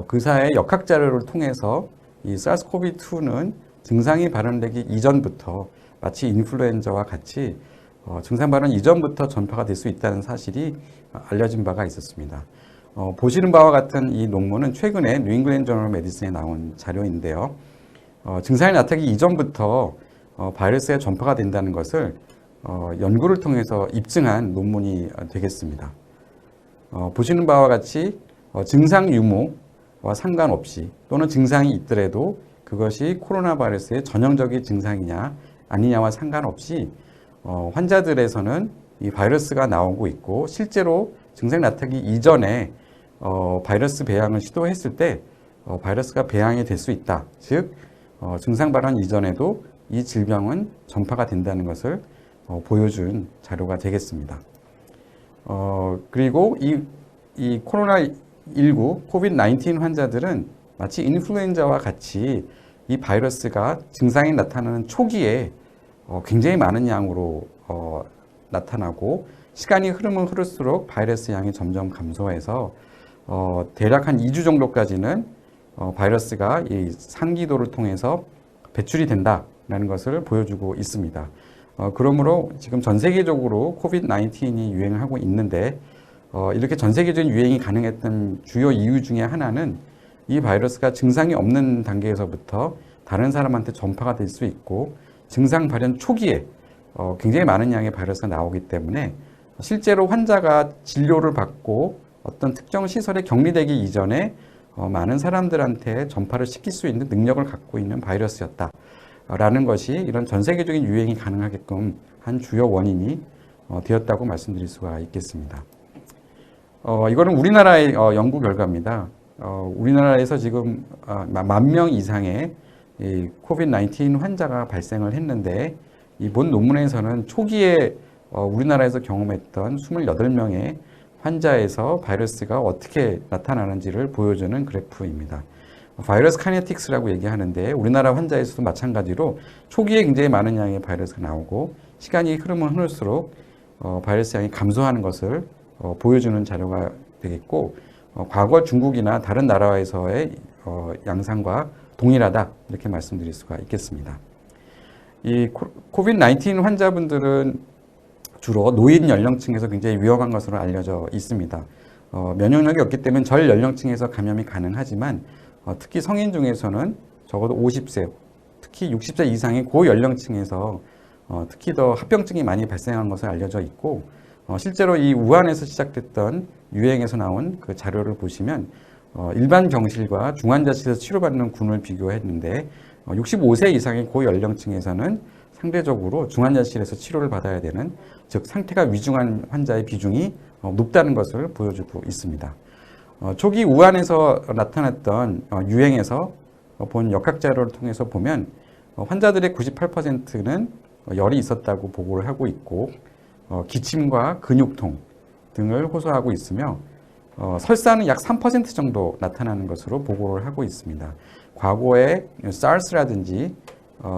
Speaker 6: 그 사이의 역학 자료를 통해서 이 사르스-코비-2는 증상이 발현되기 이전부터 마치 인플루엔자와 같이 증상 발현 이전부터 전파가 될 수 있다는 사실이 알려진 바가 있었습니다. 보시는 바와 같은 이 논문은 최근에 뉴 잉글랜드 저널 메디슨에 나온 자료인데요. 증상이 나타나기 이전부터 바이러스가 전파가 된다는 것을 연구를 통해서 입증한 논문이 되겠습니다. 보시는 바와 같이 증상 유무와 상관없이, 또는 증상이 있더라도 그것이 코로나 바이러스의 전형적인 증상이냐 아니냐와 상관없이 환자들에서는 이 바이러스가 나오고 있고, 실제로 증상이 나타나기 이전에 바이러스 배양을 시도했을 때 바이러스가 배양이 될 수 있다. 즉 증상 발현 이전에도 이 질병은 전파가 된다는 것을 보여준 자료가 되겠습니다. 그리고 이 코로나19, 코비드-19 환자들은 마치 인플루엔자와 같이 이 바이러스가 증상이 나타나는 초기에 굉장히 많은 양으로 나타나고, 시간이 흐르면 흐를수록 바이러스 양이 점점 감소해서 대략 한 2주 정도까지는 바이러스가 이 상기도를 통해서 배출이 된다는 것을 보여주고 있습니다. 그러므로 지금 전 세계적으로 코비드-19이 유행을 하고 있는데, 이렇게 전 세계적인 유행이 가능했던 주요 이유 중에 하나는 이 바이러스가 증상이 없는 단계에서부터 다른 사람한테 전파가 될 수 있고, 증상 발현 초기에 굉장히 많은 양의 바이러스가 나오기 때문에 실제로 환자가 진료를 받고 어떤 특정 시설에 격리되기 이전에 많은 사람들한테 전파를 시킬 수 있는 능력을 갖고 있는 바이러스였다라는 것이 이런 전 세계적인 유행이 가능하게끔 한 주요 원인이 되었다고 말씀드릴 수가 있겠습니다. 이거는 우리나라의 연구 결과입니다. 우리나라에서 지금 10,000명 이상의 이 코비드-19 환자가 발생을 했는데, 이 본 논문에서는 초기에 우리나라에서 경험했던 28명의 환자에서 바이러스가 어떻게 나타나는지를 보여주는 그래프입니다. 바이러스 카이네틱스라고 얘기하는데, 우리나라 환자에서도 마찬가지로 초기에 굉장히 많은 양의 바이러스가 나오고, 시간이 흐르면 흐를수록 바이러스 양이 감소하는 것을 보여주는 자료가 되겠고, 과거 중국이나 다른 나라에서의 양상과 동일하다, 이렇게 말씀드릴 수가 있겠습니다. 이 코비드-19 환자분들은 주로 노인 연령층에서 굉장히 위험한 것으로 알려져 있습니다. 면역력이 없기 때문에 전 연령층에서 감염이 가능하지만, 특히 성인 중에서는 적어도 50세, 특히 60세 이상의 고연령층에서 특히 더 합병증이 많이 발생한 것으로 알려져 있고, 실제로 이 우한에서 시작됐던 유행에서 나온 그 자료를 보시면 일반 병실과 중환자실에서 치료받는 군을 비교했는데, 65세 이상의 고연령층에서는 상대적으로 중환자실에서 치료를 받아야 되는, 즉 상태가 위중한 환자의 비중이 높다는 것을 보여주고 있습니다. 초기 우한에서 나타났던 유행에서 본 역학 자료를 통해서 보면 환자들의 98%는 열이 있었다고 보고를 하고 있고, 기침과 근육통 등을 호소하고 있으며, 설사는 약 3% 정도 나타나는 것으로 보고를 하고 있습니다. 과거에 사르스라든지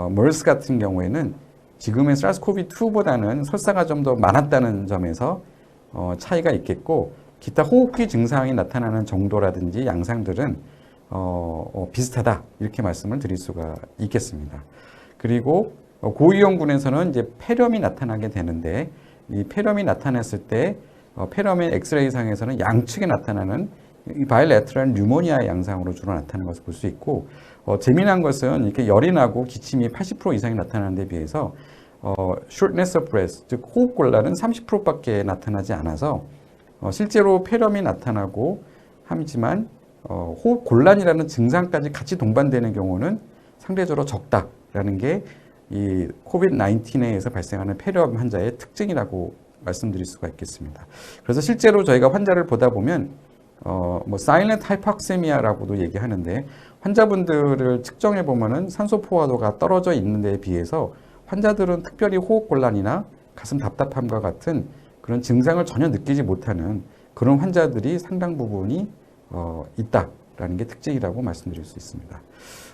Speaker 6: 머스 같은 경우에는 지금의 사르스-코비-2보다는 설사가 좀 더 많았다는 점에서 차이가 있겠고, 기타 호흡기 증상이 나타나는 정도라든지 양상들은 비슷하다 이렇게 말씀을 드릴 수가 있겠습니다. 그리고 고위험군에서는 이제 폐렴이 나타나게 되는데 이 폐렴이 나타났을 때 폐렴의 엑스레이 상에서는 양측에 나타나는 이 바이레트럴 뉴모니아의 양상으로 주로 나타나는 것을 볼 수 있고 재미난 것은 이렇게 열이 나고 기침이 80% 이상이 나타나는 데 비해서 shortness of breath, 즉 호흡곤란은 30%밖에 나타나지 않아서 실제로 폐렴이 나타나고 하지만 호흡곤란이라는 증상까지 같이 동반되는 경우는 상대적으로 적다라는 게 이 코비드-19에서 발생하는 폐렴 환자의 특징이라고 말씀드릴 수가 있겠습니다. 그래서 실제로 저희가 환자를 보다 보면 사일런트 하이팍세미아라고도 얘기하는데 환자분들을 측정해 보면은 산소 포화도가 떨어져 있는 데에 비해서 환자들은 특별히 호흡곤란이나 가슴 답답함과 같은 그런 증상을 전혀 느끼지 못하는 그런 환자들이 상당 부분이 있다라는 게 특징이라고 말씀드릴 수 있습니다.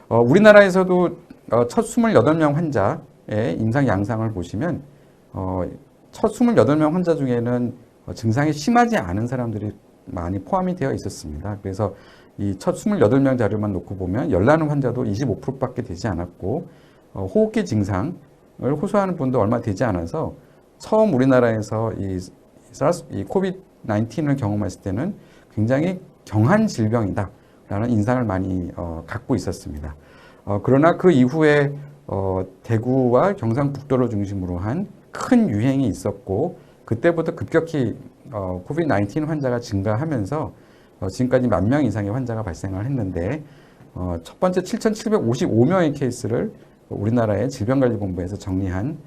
Speaker 6: 우리나라에서도 첫 28명 환자의 임상 양상을 보시면 첫 28명 환자 중에는 증상이 심하지 않은 사람들이 많이 포함이 되어 있었습니다. 그래서 이 첫 28명 자료만 놓고 보면 열나는 환자도 25%밖에 되지 않았고 호흡기 증상을 호소하는 분도 얼마 되지 않아서 처음 우리나라에서 이 코비드-19을 경험했을 때는 굉장히 경한 질병이다라는 인상을 많이 갖고 있었습니다. 그러나 그 이후에 대구와 경상북도를 중심으로 한 큰 유행이 있었고 그때부터 급격히 코비드-19 환자가 증가하면서 지금까지 10,000명 이상의 환자가 발생을 했는데 첫 번째 7,755명의 케이스를 우리나라의 질병관리본부에서 정리한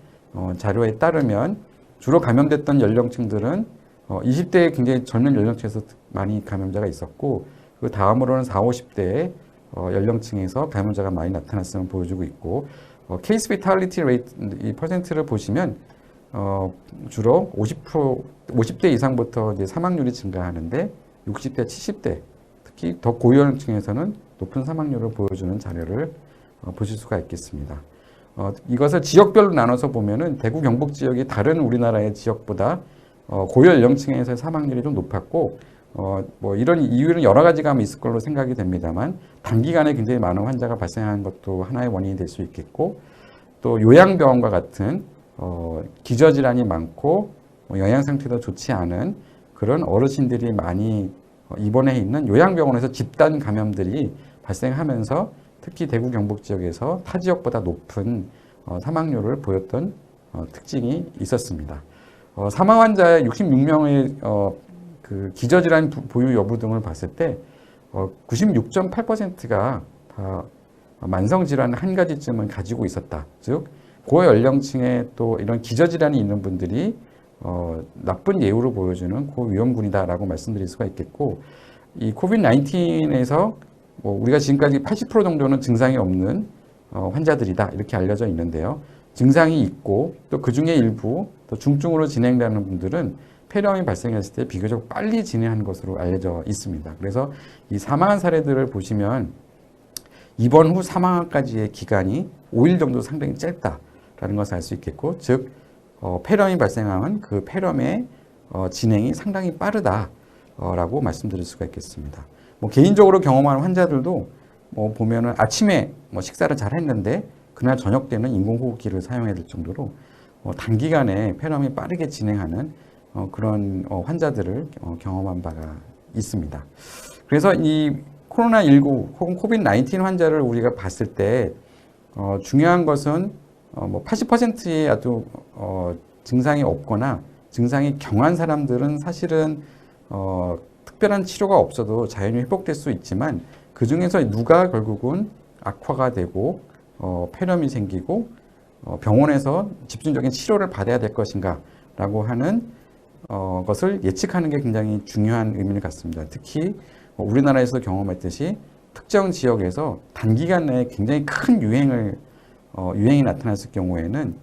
Speaker 6: 자료에 따르면 주로 감염됐던 연령층들은 20대에 굉장히 젊은 연령층에서 많이 감염자가 있었고 그 다음으로는 40, 50대의 연령층에서 감염자가 많이 나타났음을 보여주고 있고 케이스 피탈리티 레이트 이 퍼센트를 보시면 주로 50대 이상부터 이제 사망률이 증가하는데 60대, 70대 특히 더 고연령층에서는 높은 사망률을 보여주는 자료를 보실 수가 있겠습니다. 이것을 지역별로 나눠서 보면은 대구 경북 지역이 다른 우리나라의 지역보다 고연령층에서의 사망률이 좀 높았고 뭐 이런 이유는 여러 가지가 있을 걸로 생각이 됩니다만 단기간에 굉장히 많은 환자가 발생하는 것도 하나의 원인이 될 수 있겠고 또 요양병원과 같은 기저질환이 많고 영양 상태도 좋지 않은 그런 어르신들이 많이 입원해 있는 요양병원에서 집단 감염들이 발생하면서 특히 대구 경북 지역에서 타 지역보다 높은 사망률을 보였던 특징이 있었습니다. 사망 환자의 66명의 그 기저질환 보유 여부 등을 봤을 때 96.8%가 다 만성질환 한 가지쯤은 가지고 있었다. 즉 고연령층에 또 이런 기저질환이 있는 분들이 나쁜 예후를 보여주는 고위험군이다라고 말씀드릴 수가 있겠고 이 코비드-19에서 우리가 지금까지 80% 정도는 증상이 없는 환자들이다 이렇게 알려져 있는데요. 증상이 있고 또 그중에 일부 또 중증으로 진행되는 분들은 폐렴이 발생했을 때 비교적 빨리 진행하는 것으로 알려져 있습니다. 그래서 이 사망한 사례들을 보시면 입원 후 사망까지의 기간이 5일 정도 상당히 짧다라는 것을 알 수 있겠고 즉 폐렴이 발생하면 그 폐렴의 진행이 상당히 빠르다라고 말씀드릴 수가 있겠습니다. 개인적으로 경험하는 환자들도 보면은 아침에 식사를 잘 했는데 그날 저녁 때는 인공호흡기를 사용해야 될 정도로 단기간에 폐렴이 빠르게 진행하는 그런 환자들을 경험한 바가 있습니다. 그래서 이 코로나19 혹은 코비드-19 환자를 우리가 봤을 때 중요한 것은 80%의 아주 증상이 없거나 증상이 경한 사람들은 사실은 특별한 치료가 없어도 자연히 회복될 수 있지만 그 중에서 누가 결국은 악화가 되고 폐렴이 생기고 병원에서 집중적인 치료를 받아야 될 것인가라고 하는 것을 예측하는 게 굉장히 중요한 의미를 갖습니다. 특히 우리나라에서 경험했듯이 특정 지역에서 단기간 내에 굉장히 큰 유행이 나타났을 경우에는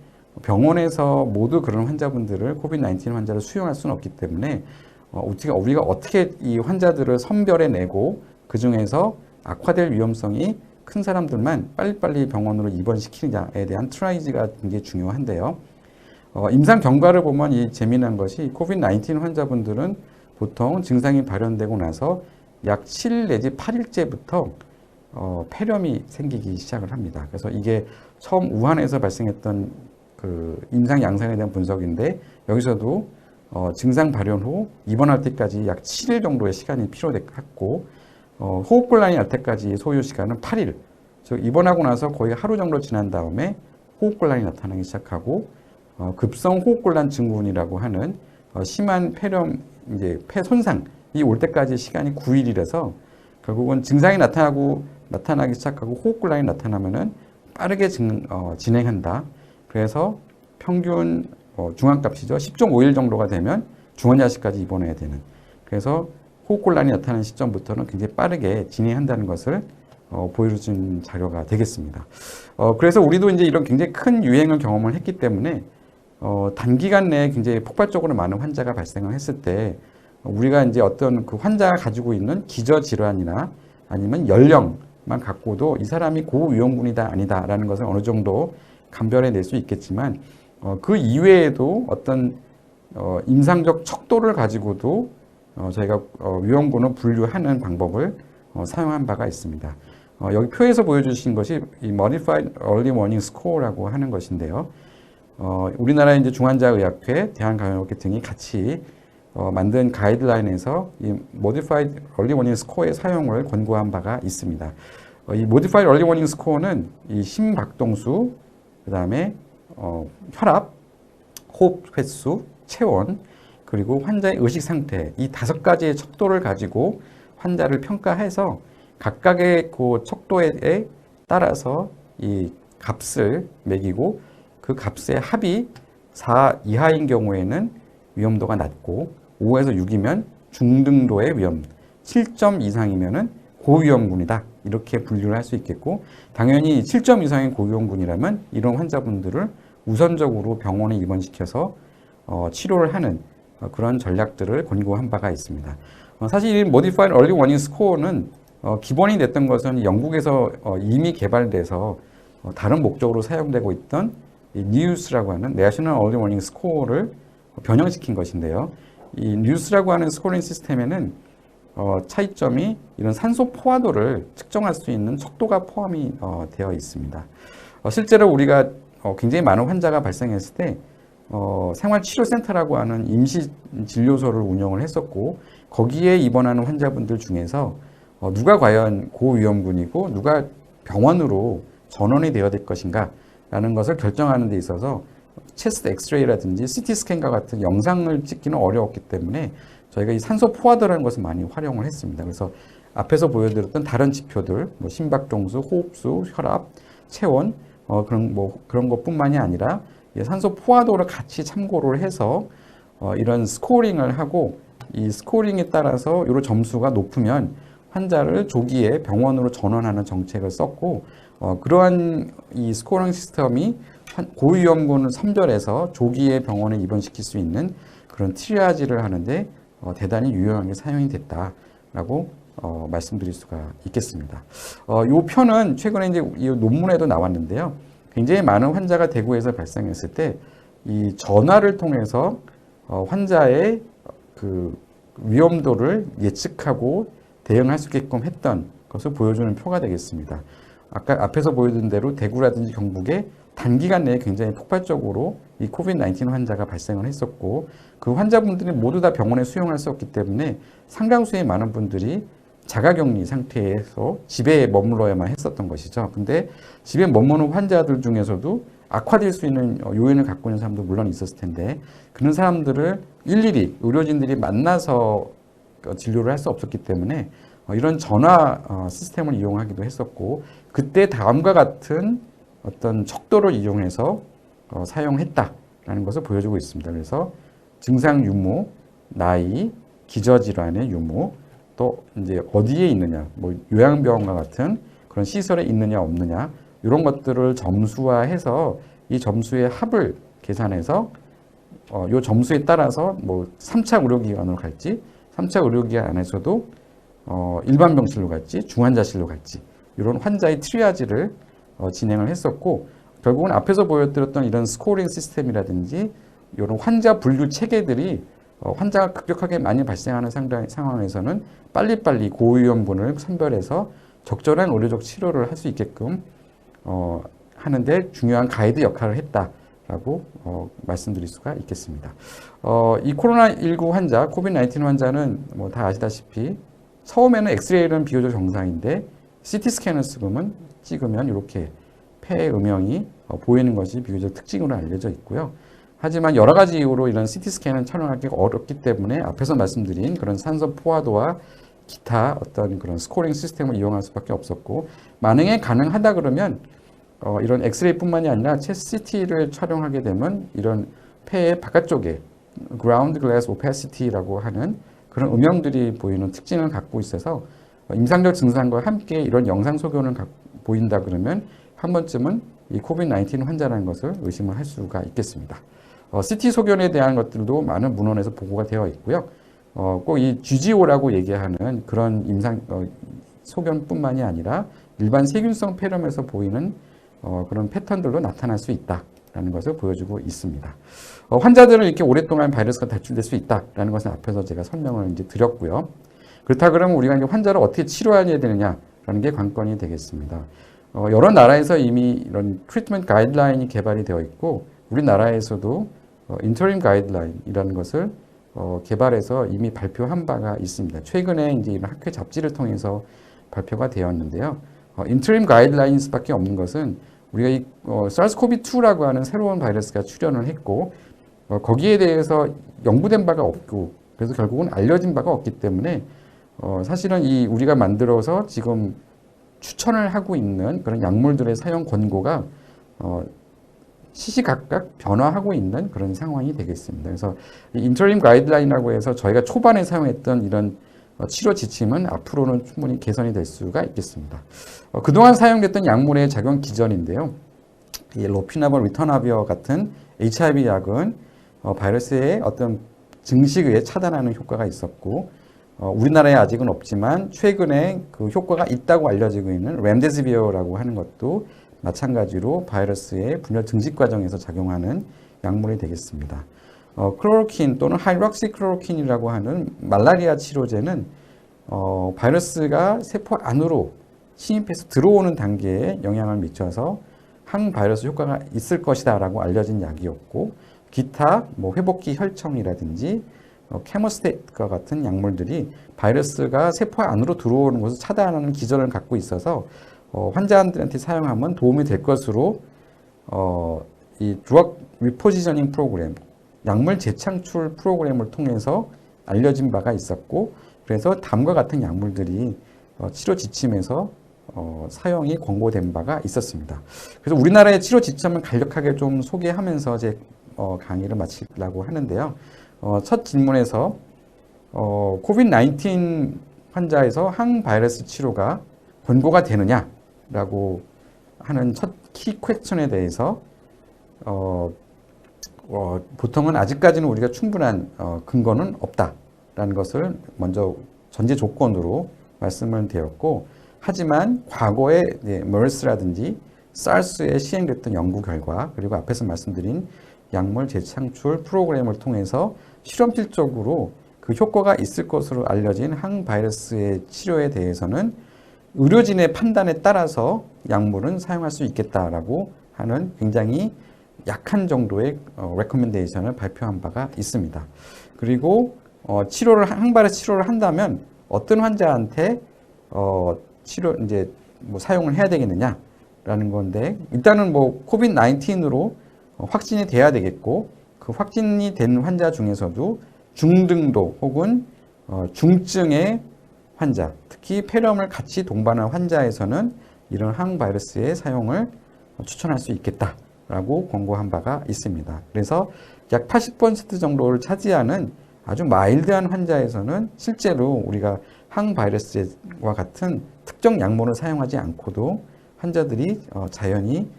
Speaker 6: 병원에서 모두 그런 환자분들을 코비드-19 환자를 수용할 수는 없기 때문에 우리가 어떻게 이 환자들을 선별해내고 그 중에서 악화될 위험성이 큰 사람들만 빨리빨리 병원으로 입원시키느냐에 대한 트라이지가 굉장히 중요한데요. 임상 경과를 보면 이 재미난 것이 코비드-19 환자분들은 보통 증상이 발현되고 나서 약 7일 내지 8일째부터 폐렴이 생기기 시작을 합니다. 그래서 이게 처음 우한에서 발생했던 그 임상 양상에 대한 분석인데 여기서도 증상 발현 후 입원할 때까지 약 7일 정도의 시간이 필요했고 호흡곤란이 날 때까지 소요 시간은 8일. 즉 입원하고 나서 거의 하루 정도 지난 다음에 호흡곤란이 나타나기 시작하고 급성 호흡곤란 증후군이라고 하는 심한 폐렴, 이제 폐 손상이 올 때까지 시간이 9일이라서 결국은 증상이 나타나기 시작하고 호흡곤란이 나타나면은 빠르게 진행한다. 그래서 평균 중앙값이죠. 10.5일 정도가 되면 중환자실까지 입원해야 되는. 그래서 호흡곤란이 나타나는 시점부터는 굉장히 빠르게 진행한다는 것을 보여준 자료가 되겠습니다. 그래서 우리도 이제 이런 굉장히 큰 유행을 경험을 했기 때문에 단기간 내에 굉장히 폭발적으로 많은 환자가 발생을 했을 때 우리가 이제 어떤 그 환자가 가지고 있는 기저질환이나 아니면 연령만 갖고도 이 사람이 고위험군이다 아니다라는 것을 어느 정도 감별해 낼 수 있겠지만 그 이외에도 어떤 임상적 척도를 가지고도 저희가 위험군을 분류하는 방법을 사용한 바가 있습니다. 여기 표에서 보여주신 것이 이 Modified Early Warning Score라고 하는 것인데요. 우리나라 이제 중환자의학회, 대한감염학회 등이 같이 만든 가이드라인에서 이 Modified Early Warning Score의 사용을 권고한 바가 있습니다. 이 Modified Early Warning Score는 이 심박동수, 그 다음에 혈압, 호흡 횟수, 체온, 그리고 환자의 의식 상태 이 5가지의 척도를 가지고 환자를 평가해서 각각의 그 척도에 따라서 이 값을 매기고 그 값의 합이 4 이하인 경우에는 위험도가 낮고 5에서 6이면 중등도의 위험, 7점 이상이면은 고위험군이다. 이렇게 분류를 할 수 있겠고 당연히 7점 이상의 고위험군이라면 이런 환자분들을 우선적으로 병원에 입원시켜서 치료를 하는 그런 전략들을 권고한 바가 있습니다. 사실 이 Modified Early Warning Score는 기본이 됐던 것은 영국에서 이미 개발돼서 다른 목적으로 사용되고 있던 이 NEWS라고 하는 National Early Warning Score를 변형시킨 것인데요. 이 NEWS라고 하는 스코링 시스템에는 차이점이 이런 산소 포화도를 측정할 수 있는 척도가 포함이 되어 있습니다. 실제로 우리가 굉장히 많은 환자가 발생했을 때 생활치료센터라고 하는 임시진료소를 운영을 했었고 거기에 입원하는 환자분들 중에서 누가 과연 고위험군이고 누가 병원으로 전원이 되어야 될 것인가 라는 것을 결정하는 데 있어서 체스트 엑스레이라든지 CT 스캔과 같은 영상을 찍기는 어려웠기 때문에 저희가 이 산소 포화도라는 것을 많이 활용을 했습니다. 그래서 앞에서 보여드렸던 다른 지표들, 뭐 심박동수, 호흡수, 혈압, 체온 그런 것뿐만이 아니라 산소 포화도를 같이 참고를 해서 이런 스코링을 하고 이 스코링에 따라서 이런 점수가 높으면 환자를 조기에 병원으로 전원하는 정책을 썼고 그러한 이 스코링 시스템이 고위험군을 선별해서 조기에 병원에 입원시킬 수 있는 그런 트리아지를 하는데 대단히 유용하게 사용이 됐다라고 말씀드릴 수가 있겠습니다. 이 표는 최근에 이제 이 논문에도 나왔는데요. 굉장히 많은 환자가 대구에서 발생했을 때 이 전화를 통해서 환자의 그 위험도를 예측하고 대응할 수 있게끔 했던 것을 보여주는 표가 되겠습니다. 아까 앞에서 보여드린 대로 대구라든지 경북에 단기간 내에 굉장히 폭발적으로 이 코비드-19 환자가 발생을 했었고 그 환자분들이 모두 다 병원에 수용할 수 없기 때문에 상당수의 많은 분들이 자가격리 상태에서 집에 머물러야만 했었던 것이죠. 근데 집에 머무는 환자들 중에서도 악화될 수 있는 요인을 갖고 있는 사람도 물론 있었을 텐데 그런 사람들을 일일이 의료진들이 만나서 진료를 할 수 없었기 때문에 이런 전화 시스템을 이용하기도 했었고 그때 다음과 같은 어떤 척도를 이용해서 사용했다라는 것을 보여주고 있습니다. 그래서 증상 유무, 나이, 기저질환의 유무, 또 이제 어디에 있느냐, 뭐 요양병원과 같은 그런 시설에 있느냐 없느냐 이런 것들을 점수화해서 이 점수의 합을 계산해서 이 점수에 따라서 뭐 3차 의료기관으로 갈지, 3차 의료기관 안에서도 일반 병실로 갈지, 중환자실로 갈지 이런 환자의 트리아지를 진행을 했었고 결국은 앞에서 보여드렸던 이런 스코링 시스템이라든지 이런 환자 분류 체계들이 환자가 급격하게 많이 발생하는 상황에서는 빨리빨리 고위험군을 선별해서 적절한 의료적 치료를 할 수 있게끔 하는데 중요한 가이드 역할을 했다라고 말씀드릴 수가 있겠습니다. 이 코로나19 환자, 코비드-19 환자는 뭐 다 아시다시피 처음에는 엑스레이는 비교적 정상인데 CT 스캔을 찍으면 이렇게 폐의 음영이 보이는 것이 비교적 특징으로 알려져 있고요. 하지만 여러 가지 이유로 이런 CT 스캔은 촬영하기 어렵기 때문에 앞에서 말씀드린 그런 산소 포화도와 기타 어떤 그런 스코링 시스템을 이용할 수밖에 없었고, 만약에 가능하다 그러면 이런 엑스레이뿐만이 아니라 체스트 CT를 촬영하게 되면 이런 폐의 바깥쪽에 ground glass opacity라고 하는 그런 음영들이 보이는 특징을 갖고 있어서 임상적 증상과 함께 이런 영상 소견을 보인다 그러면 한 번쯤은 이 코비드-19 환자라는 것을 의심을 할 수가 있겠습니다. CT 소견에 대한 것들도 많은 문헌에서 보고가 되어 있고요. 꼭 이 GGO라고 얘기하는 그런 임상 소견뿐만이 아니라 일반 세균성 폐렴에서 보이는 그런 패턴들도 나타날 수 있다라는 것을 보여주고 있습니다. 환자들은 이렇게 오랫동안 바이러스가 탈출될 수 있다라는 것은 앞에서 제가 설명을 이제 드렸고요. 그렇다 그러면 우리가 이제 환자를 어떻게 치료해야 되느냐라는 게 관건이 되겠습니다. 여러 나라에서 이미 이런 트리트먼트 가이드라인이 개발이 되어 있고, 우리나라에서도 인터림 가이드라인이라는 것을 개발해서 이미 발표한 바가 있습니다. 최근에 이제 이런 학회 잡지를 통해서 발표가 되었는데요. 인터림 가이드라인일 수밖에 없는 것은 우리가 이 SARS-CoV-2라고 하는 새로운 바이러스가 출현을 했고, 거기에 대해서 연구된 바가 없고, 그래서 결국은 알려진 바가 없기 때문에 사실은 이 우리가 만들어서 지금 추천을 하고 있는 그런 약물들의 사용 권고가 시시각각 변화하고 있는 그런 상황이 되겠습니다. 그래서 이 인터림 가이드라인이라고 해서 저희가 초반에 사용했던 이런 치료 지침은 앞으로는 충분히 개선이 될 수가 있겠습니다. 그동안 사용됐던 약물의 작용 기전인데요. 이 로피나볼 리터나비어 같은 HIV 약은 바이러스의 어떤 증식에 차단하는 효과가 있었고, 우리나라에 아직은 없지만 최근에 그 효과가 있다고 알려지고 있는 렘데시비어라고 하는 것도 마찬가지로 바이러스의 분열 증식 과정에서 작용하는 약물이 되겠습니다. 클로로킨 또는 하이드록시클로로킨이라고 하는 말라리아 치료제는 바이러스가 세포 안으로 침입해서 들어오는 단계에 영향을 미쳐서 항바이러스 효과가 있을 것이다라고 알려진 약이었고, 기타 뭐 회복기 혈청이라든지 케모스테이트와 같은 약물들이 바이러스가 세포 안으로 들어오는 것을 차단하는 기전을 갖고 있어서 환자들한테 사용하면 도움이 될 것으로 이 드럭 리포지셔닝 프로그램, 약물 재창출 프로그램을 통해서 알려진 바가 있었고, 그래서 다음과 같은 약물들이 치료 지침에서 사용이 권고된 바가 있었습니다. 그래서 우리나라의 치료 지침을 간략하게 좀 소개하면서 제 강의를 마치려고 하는데요. 첫 질문에서 코비드-19 환자에서 항바이러스 치료가 권고가 되느냐라고 하는 첫 키 퀘스천에 대해서 보통은 아직까지는 우리가 충분한 근거는 없다라는 것을 먼저 전제 조건으로 말씀을 드렸고, 하지만 과거에 MERS라든지 SARS에 시행됐던 연구 결과, 그리고 앞에서 말씀드린 약물 재창출 프로그램을 통해서 실험실적으로 그 효과가 있을 것으로 알려진 항바이러스의 치료에 대해서는 의료진의 판단에 따라서 약물은 사용할 수 있겠다라고 하는 굉장히 약한 정도의 레코멘데이션을 발표한 바가 있습니다. 그리고 항바이러스 치료를 한다면 어떤 환자한테 이제 뭐 사용을 해야 되겠느냐라는 건데, 일단은 뭐 코비드-19으로 확진이 돼야 되겠고, 그 확진이 된 환자 중에서도 중등도 혹은 중증의 환자, 특히 폐렴을 같이 동반한 환자에서는 이런 항바이러스의 사용을 추천할 수 있겠다라고 권고한 바가 있습니다. 그래서 약 80% 정도를 차지하는 아주 마일드한 환자에서는 실제로 우리가 항바이러스와 같은 특정 약물을 사용하지 않고도 환자들이 자연히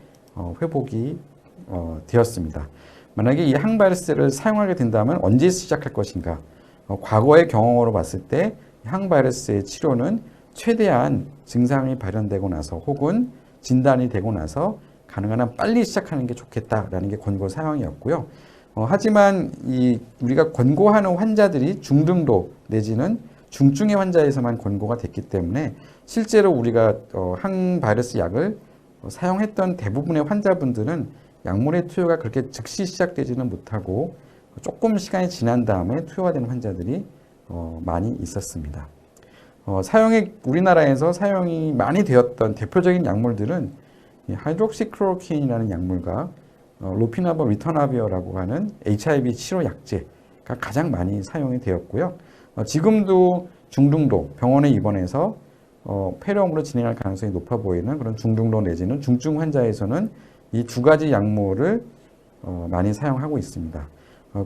Speaker 6: 회복이 되었습니다. 만약에 이 항바이러스를 사용하게 된다면 언제 시작할 것인가? 과거의 경험으로 봤을 때 항바이러스의 치료는 최대한 증상이 발현되고 나서 혹은 진단이 되고 나서 가능한 한 빨리 시작하는 게 좋겠다라는 게 권고 사항이었고요. 하지만 우리가 권고하는 환자들이 중등도 내지는 중증의 환자에서만 권고가 됐기 때문에 실제로 우리가 항바이러스 약을 사용했던 대부분의 환자분들은 약물의 투여가 그렇게 즉시 시작되지는 못하고 조금 시간이 지난 다음에 투여가 되는 환자들이 많이 있었습니다. 우리나라에서 사용이 많이 되었던 대표적인 약물들은 하이드록시클로로퀸이라는 약물과 로피나버 리터나비어라고 하는 HIV 치료 약제가 가장 많이 사용이 되었고요. 지금도 중등도 병원에 입원해서 폐렴으로 진행할 가능성이 높아 보이는 그런 중등도 내지는 중증 환자에서는 이 두 가지 약물을 많이 사용하고 있습니다.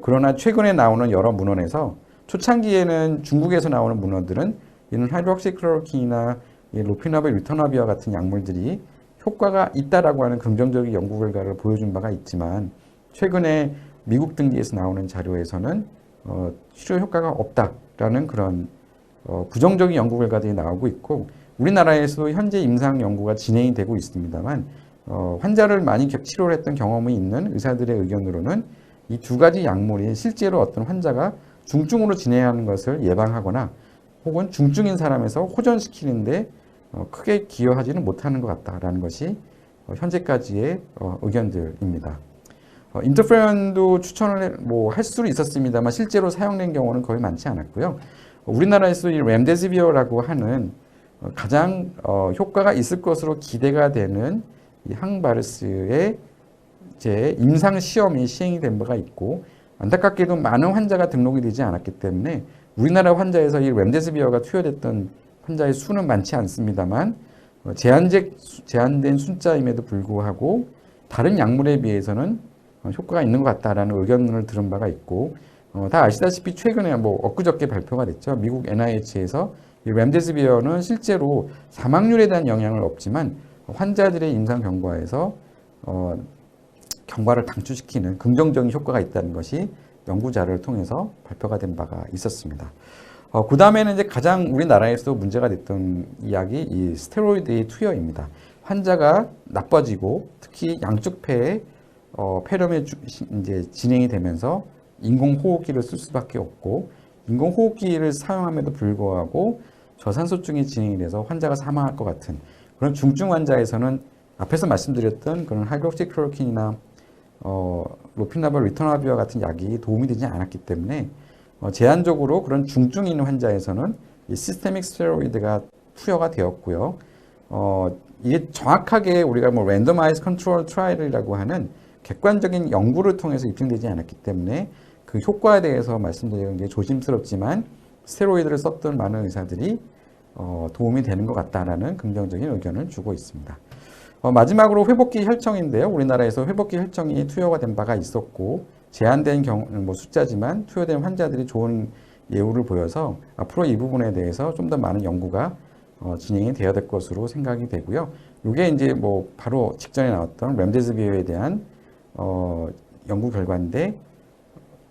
Speaker 6: 그러나 최근에 나오는 여러 문헌에서 초창기에는 중국에서 나오는 문헌들은 이런 하이드록시클로로퀸이나 로피나버 리터나비어 같은 약물들이 효과가 있다라고 하는 긍정적인 연구 결과를 보여준 바가 있지만 최근에 미국 등기에서 나오는 자료에서는 치료 효과가 없다라는 그런 부정적인 연구 결과들이 나오고 있고 우리나라에서도 현재 임상 연구가 진행이 되고 있습니다만 환자를 많이 치료를 했던 경험이 있는 의사들의 의견으로는 이 두 가지 약물이 실제로 어떤 환자가 중증으로 진행하는 것을 예방하거나 혹은 중증인 사람에서 호전시키는데 크게 기여하지는 못하는 것 같다라는 것이 현재까지의 의견들입니다. 인터페론도 추천을 할 수는 있었습니다만 실제로 사용된 경우는 거의 많지 않았고요. 우리나라에서 이 렘데시비어라고 하는 가장 효과가 있을 것으로 기대가 되는 이 항바이러스의 이제 임상 시험이 시행이 된 바가 있고 안타깝게도 많은 환자가 등록이 되지 않았기 때문에 우리나라 환자에서 이 렘데시비어가 투여됐던 환자의 수는 많지 않습니다만 제한된 숫자임에도 불구하고 다른 약물에 비해서는 효과가 있는 것 같다라는 의견을 들은 바가 있고 다 아시다시피 최근에 엊그저께 발표가 됐죠. 미국 NIH에서 이 렘데시비어는 실제로 사망률에 대한 영향은 없지만 환자들의 임상 경과에서 경과를 방출시키는 긍정적인 효과가 있다는 것이 연구 자료를 통해서 발표가 된 바가 있었습니다. 그 다음에는 이제 가장 우리나라에서도 문제가 됐던 이야기, 이 스테로이드의 투여입니다. 환자가 나빠지고 특히 양쪽 폐에 폐렴이 이제 진행이 되면서 인공호흡기를 쓸 수밖에 없고 인공호흡기를 사용함에도 불구하고 저산소증이 진행이 돼서 환자가 사망할 것 같은 그런 중증 환자에서는 앞에서 말씀드렸던 그런 하이드록시클로로퀸이나 로피나버 리터나비어 같은 약이 도움이 되지 않았기 때문에 제한적으로 그런 중증인 환자에서는 이 시스테믹 스테로이드가 투여가 되었고요. 이게 정확하게 우리가 랜더마이즈 컨트롤 트라이얼이라고 하는 객관적인 연구를 통해서 입증되지 않았기 때문에 그 효과에 대해서 말씀드리는 게 조심스럽지만 스테로이드를 썼던 많은 의사들이 도움이 되는 것 같다라는 긍정적인 의견을 주고 있습니다. 마지막으로 회복기 혈청인데요. 우리나라에서 회복기 혈청이 투여가 된 바가 있었고 제한된 숫자지만 투여된 환자들이 좋은 예후를 보여서 앞으로 이 부분에 대해서 좀 더 많은 연구가 진행이 되어야 될 것으로 생각이 되고요. 이게 이제 바로 직전에 나왔던 렘데시비어에 대한 연구 결과인데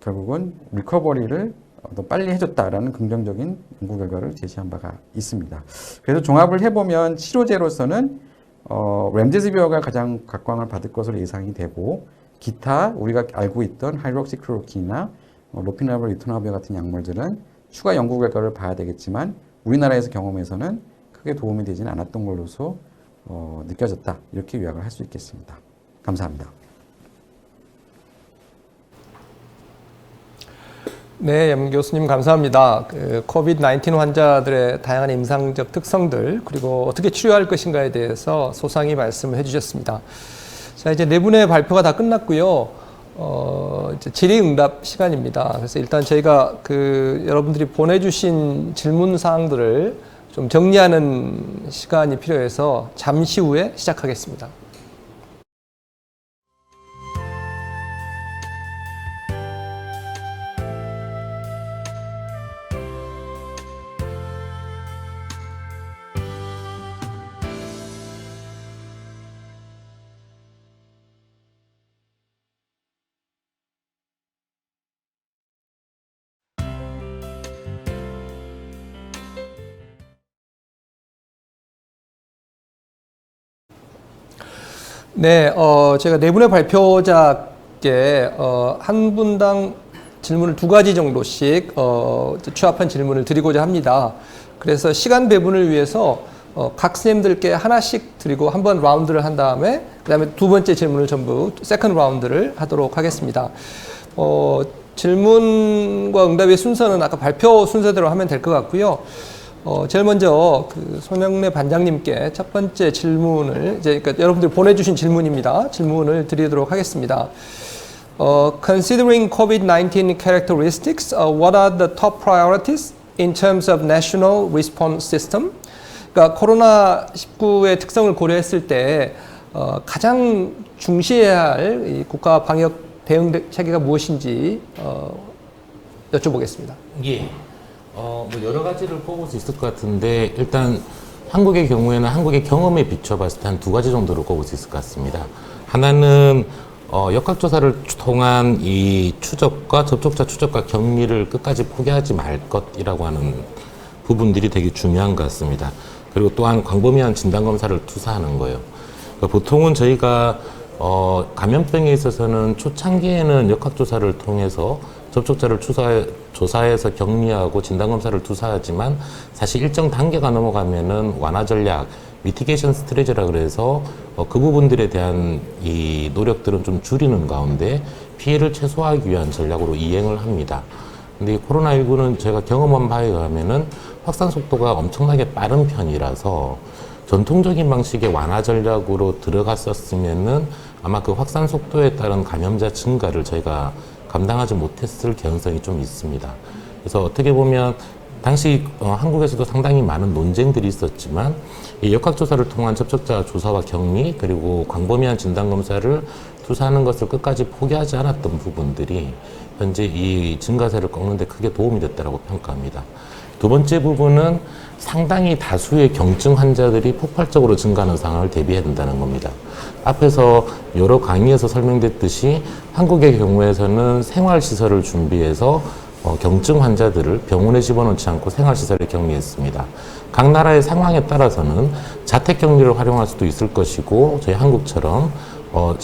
Speaker 6: 결국은 리커버리를 더 빨리 해줬다라는 긍정적인 연구 결과를 제시한 바가 있습니다. 그래서 종합을 해보면 치료제로서는 렘데시비어가 가장 각광을 받을 것으로 예상이 되고 기타 우리가 알고 있던 하이드록시클로로퀸이나 로피나버 리터나비어 같은 약물들은 추가 연구 결과를 봐야 되겠지만 우리나라에서 경험에서는 크게 도움이 되지는 않았던 걸로서 느껴졌다. 이렇게 요약을 할 수 있겠습니다. 감사합니다.
Speaker 1: 네, 염 교수님 감사합니다. 코비드-19 환자들의 다양한 임상적 특성들 그리고 어떻게 치료할 것인가에 대해서 소상히 말씀을 해주셨습니다. 자, 이제 네 분의 발표가 다 끝났고요. 이제 질의응답 시간입니다. 그래서 일단 저희가 여러분들이 보내주신 질문 사항들을 좀 정리하는 시간이 필요해서 잠시 후에 시작하겠습니다. 네, 제가 네 분의 발표자 분께 한 분당 질문을 2가지 정도씩 취합한 질문을 드리고자 합니다. 그래서 시간 배분을 위해서 각 선생님들께 하나씩 드리고 한 번 라운드를 한 다음에 그다음에 2번째 질문을 전부 세컨드 라운드를 하도록 하겠습니다. 질문과 응답의 순서는 아까 발표 순서대로 하면 될 것 같고요. 제일 먼저 그 손영래 반장님께 첫 번째 질문을 그러니까 여러분들이 보내주신 질문입니다. 질문을 드리도록 하겠습니다. Considering COVID-19 characteristics, what are the top priorities in terms of national response system? 그러니까 코로나19의 특성을 고려했을 때 가장 중시해야 할 이 국가 방역 대응 체계가 무엇인지 여쭤보겠습니다.
Speaker 3: 예. 뭐 여러 가지를 뽑을 수 있을 것 같은데 일단 한국의 경우에는 한국의 경험에 비춰봤을 때 한 2가지 정도로 꼽을 수 있을 것 같습니다. 하나는 역학조사를 통한 이 추적과 접촉자 추적과 격리를 끝까지 포기하지 말 것이라고 하는 부분들이 되게 중요한 것 같습니다. 그리고 또한 광범위한 진단검사를 투사하는 거예요. 그러니까 보통은 저희가 감염병에 있어서는 초창기에는 역학조사를 통해서 접촉자를 조사해서 격리하고 진단검사를 투사하지만 사실 일정 단계가 넘어가면은 완화 전략, 미티게이션 스트레지라 그래서 그 부분들에 대한 이 노력들은 좀 줄이는 가운데 피해를 최소화하기 위한 전략으로 이행을 합니다. 근데 이 코로나19는 제가 경험한 바에 의하면은 확산 속도가 엄청나게 빠른 편이라서 전통적인 방식의 완화 전략으로 들어갔었으면은 아마 그 확산 속도에 따른 감염자 증가를 저희가 감당하지 못했을 개연성이 좀 있습니다. 그래서 어떻게 보면 당시 한국에서도 상당히 많은 논쟁들이 있었지만 이 역학조사를 통한 접촉자 조사와 격리 그리고 광범위한 진단검사를 투사하는 것을 끝까지 포기하지 않았던 부분들이 현재 이 증가세를 꺾는 데 크게 도움이 됐다고 평가합니다. 2번째 부분은 상당히 다수의 경증 환자들이 폭발적으로 증가하는 상황을 대비해야 된다는 겁니다. 앞에서 여러 강의에서 설명됐듯이 한국의 경우에서는 생활시설을 준비해서 경증 환자들을 병원에 집어넣지 않고 생활시설에 격리했습니다. 각 나라의 상황에 따라서는 자택격리를 활용할 수도 있을 것이고 저희 한국처럼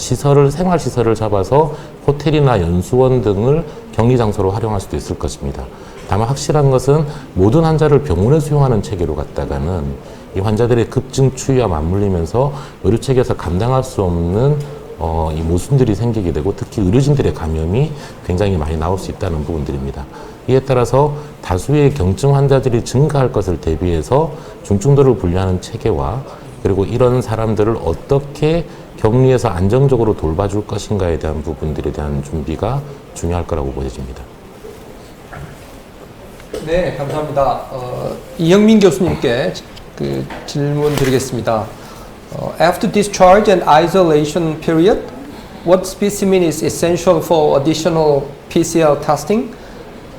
Speaker 3: 생활시설을 잡아서 호텔이나 연수원 등을 격리장소로 활용할 수도 있을 것입니다. 다만 확실한 것은 모든 환자를 병원에 수용하는 체계로 갔다가는 이 환자들의 급증 추이와 맞물리면서 의료체계에서 감당할 수 없는 이 모순들이 생기게 되고 특히 의료진들의 감염이 굉장히 많이 나올 수 있다는 부분들입니다. 이에 따라서 다수의 경증 환자들이 증가할 것을 대비해서 중증도를 분류하는 체계와 그리고 이런 사람들을 어떻게 격리해서 안정적으로 돌봐줄 것인가에 대한 부분들에 대한 준비가 중요할 거라고 보여집니다.
Speaker 1: 네, 감사합니다. 이형민 교수님께 그 질문 드리겠습니다. After discharge and isolation period, what specimen is essential for additional PCR testing?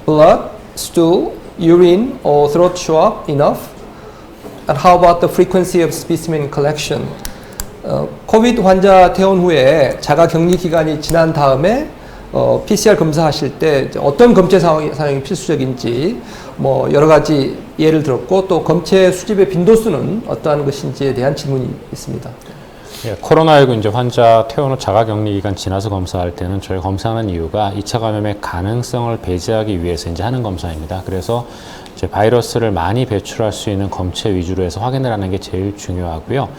Speaker 1: Blood, stool, urine, or throat swab enough? And how about the frequency of specimen collection? 코비드 환자 퇴원 후에 자가 격리 기간이 지난 다음에 PCR 검사하실 때 어떤 검체 사용이 필수적인지 뭐 여러 가지 예를 들었고 또 검체 수집의 빈도수는 어떠한 것인지에 대한 질문이 있습니다.
Speaker 4: 예, 코로나19 이제 환자 퇴원 후 자가격리 기간 지나서 검사할 때는 저희 검사하는 이유가 2차 감염의 가능성을 배제하기 위해서 이제 하는 검사입니다. 그래서 이제 바이러스를 많이 배출할 수 있는 검체 위주로 해서 확인을 하는 게 제일 중요하고요.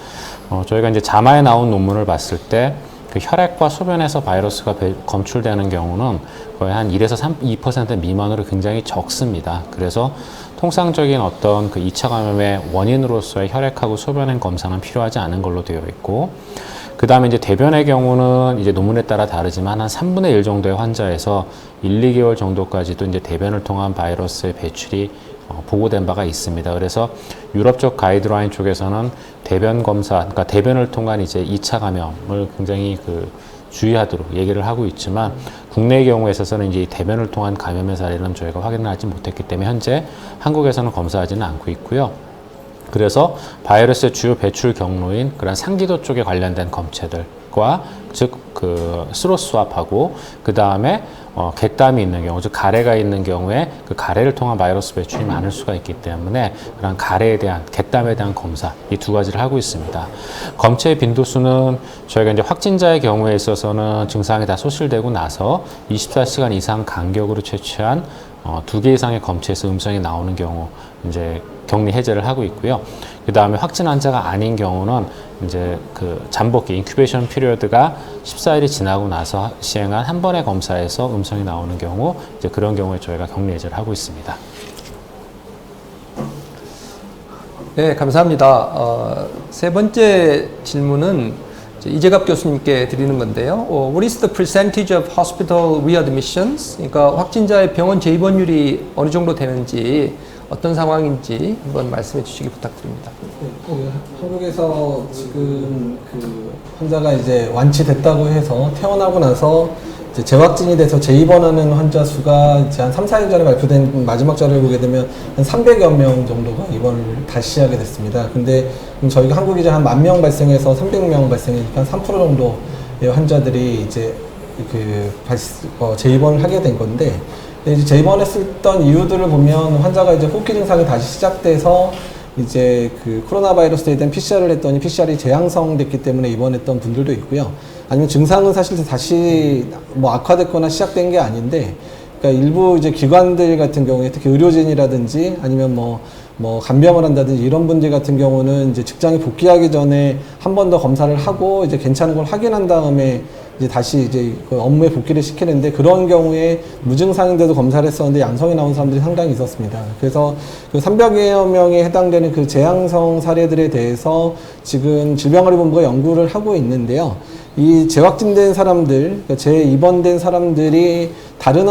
Speaker 4: 저희가 이제 자마에 나온 논문을 봤을 때 그 혈액과 소변에서 바이러스가 검출되는 경우는 거의 한 1에서 2% 미만으로 굉장히 적습니다. 그래서 통상적인 어떤 그 2차 감염의 원인으로서의 혈액하고 소변의 검사는 필요하지 않은 걸로 되어 있고, 그 다음에 이제 대변의 경우는 이제 논문에 따라 다르지만 한 3분의 1 정도의 환자에서 1, 2개월 정도까지도 이제 대변을 통한 바이러스의 배출이 보고된 바가 있습니다. 그래서 유럽 쪽 가이드라인 쪽에서는 대변 검사, 그러니까 대변을 통한 이제 2차 감염을 굉장히 주의하도록 얘기를 하고 있지만 국내의 경우에 있어서는 이제 대변을 통한 감염의 사례는 저희가 확인하지 못했기 때문에 현재 한국에서는 검사하지는 않고 있고요. 그래서 바이러스의 주요 배출 경로인 그런 상기도 쪽에 관련된 검체들과 즉 그 스로 스왑하고 그 다음에 객담이 있는 경우, 즉 가래가 있는 경우에 그 가래를 통한 바이러스 배출이 많을 수가 있기 때문에 그런 가래에 대한 객담에 대한 검사 이 두 가지를 하고 있습니다. 검체의 빈도수는 저희가 이제 확진자의 경우에 있어서는 증상이 다 소실되고 나서 24시간 이상 간격으로 채취한 2개 이상의 검체에서 음성이 나오는 경우 이제 격리 해제를 하고 있고요. 그 다음에 확진 환자가 아닌 경우는 이제 그 잠복기 인큐베이션 피리어드가 14일이 지나고 나서 시행한 한 번의 검사에서 음성이 나오는 경우 이제 그런 경우에 저희가 격리 해제를 하고 있습니다.
Speaker 1: 네, 감사합니다. 세 번째 질문은 이재갑 교수님께 드리는 건데요. What is the percentage of hospital readmissions? 그러니까 확진자의 병원 재입원율이 어느 정도 되는지 어떤 상황인지 한번 말씀해 주시기 부탁드립니다.
Speaker 5: 한국에서 지금 그 환자가 이제 완치됐다고 해서 퇴원하고 나서 이제 재확진이 돼서 재입원하는 환자 수가 이제 한 3, 4일 전에 발표된 마지막 자료를 보게 되면 한 300여 명 정도가 입원을 다시 하게 됐습니다. 근데 저희가 한국이 이제 한 10,000명 발생해서 300명 발생이니까 한 3% 정도의 환자들이 이제 재입원을 하게 된 건데, 이제 재입원했었던 이유들을 보면 환자가 이제 호흡기 증상이 다시 시작돼서 이제 그 코로나 바이러스에 대한 PCR을 했더니 PCR이 재양성 됐기 때문에 입원했던 분들도 있고요. 아니면 증상은 사실 다시 뭐 악화됐거나 시작된 게 아닌데, 그러니까 일부 이제 기관들 같은 경우에 특히 의료진이라든지 아니면 뭐 간병을 한다든지 이런 분들 같은 경우는 이제 직장에 복귀하기 전에 한 번 더 검사를 하고 이제 괜찮은 걸 확인한 다음에 이제 다시 이제 그 업무에 복귀를 시키는데, 그런 경우에 무증상인데도 검사를 했었는데 양성이 나온 사람들이 상당히 있었습니다. 그래서 그 300여 명에 해당되는 그 재양성 사례들에 대해서 지금 질병관리본부가 연구를 하고 있는데요. 이 재확진된 사람들, 그러니까 재입원된 사람들이 다른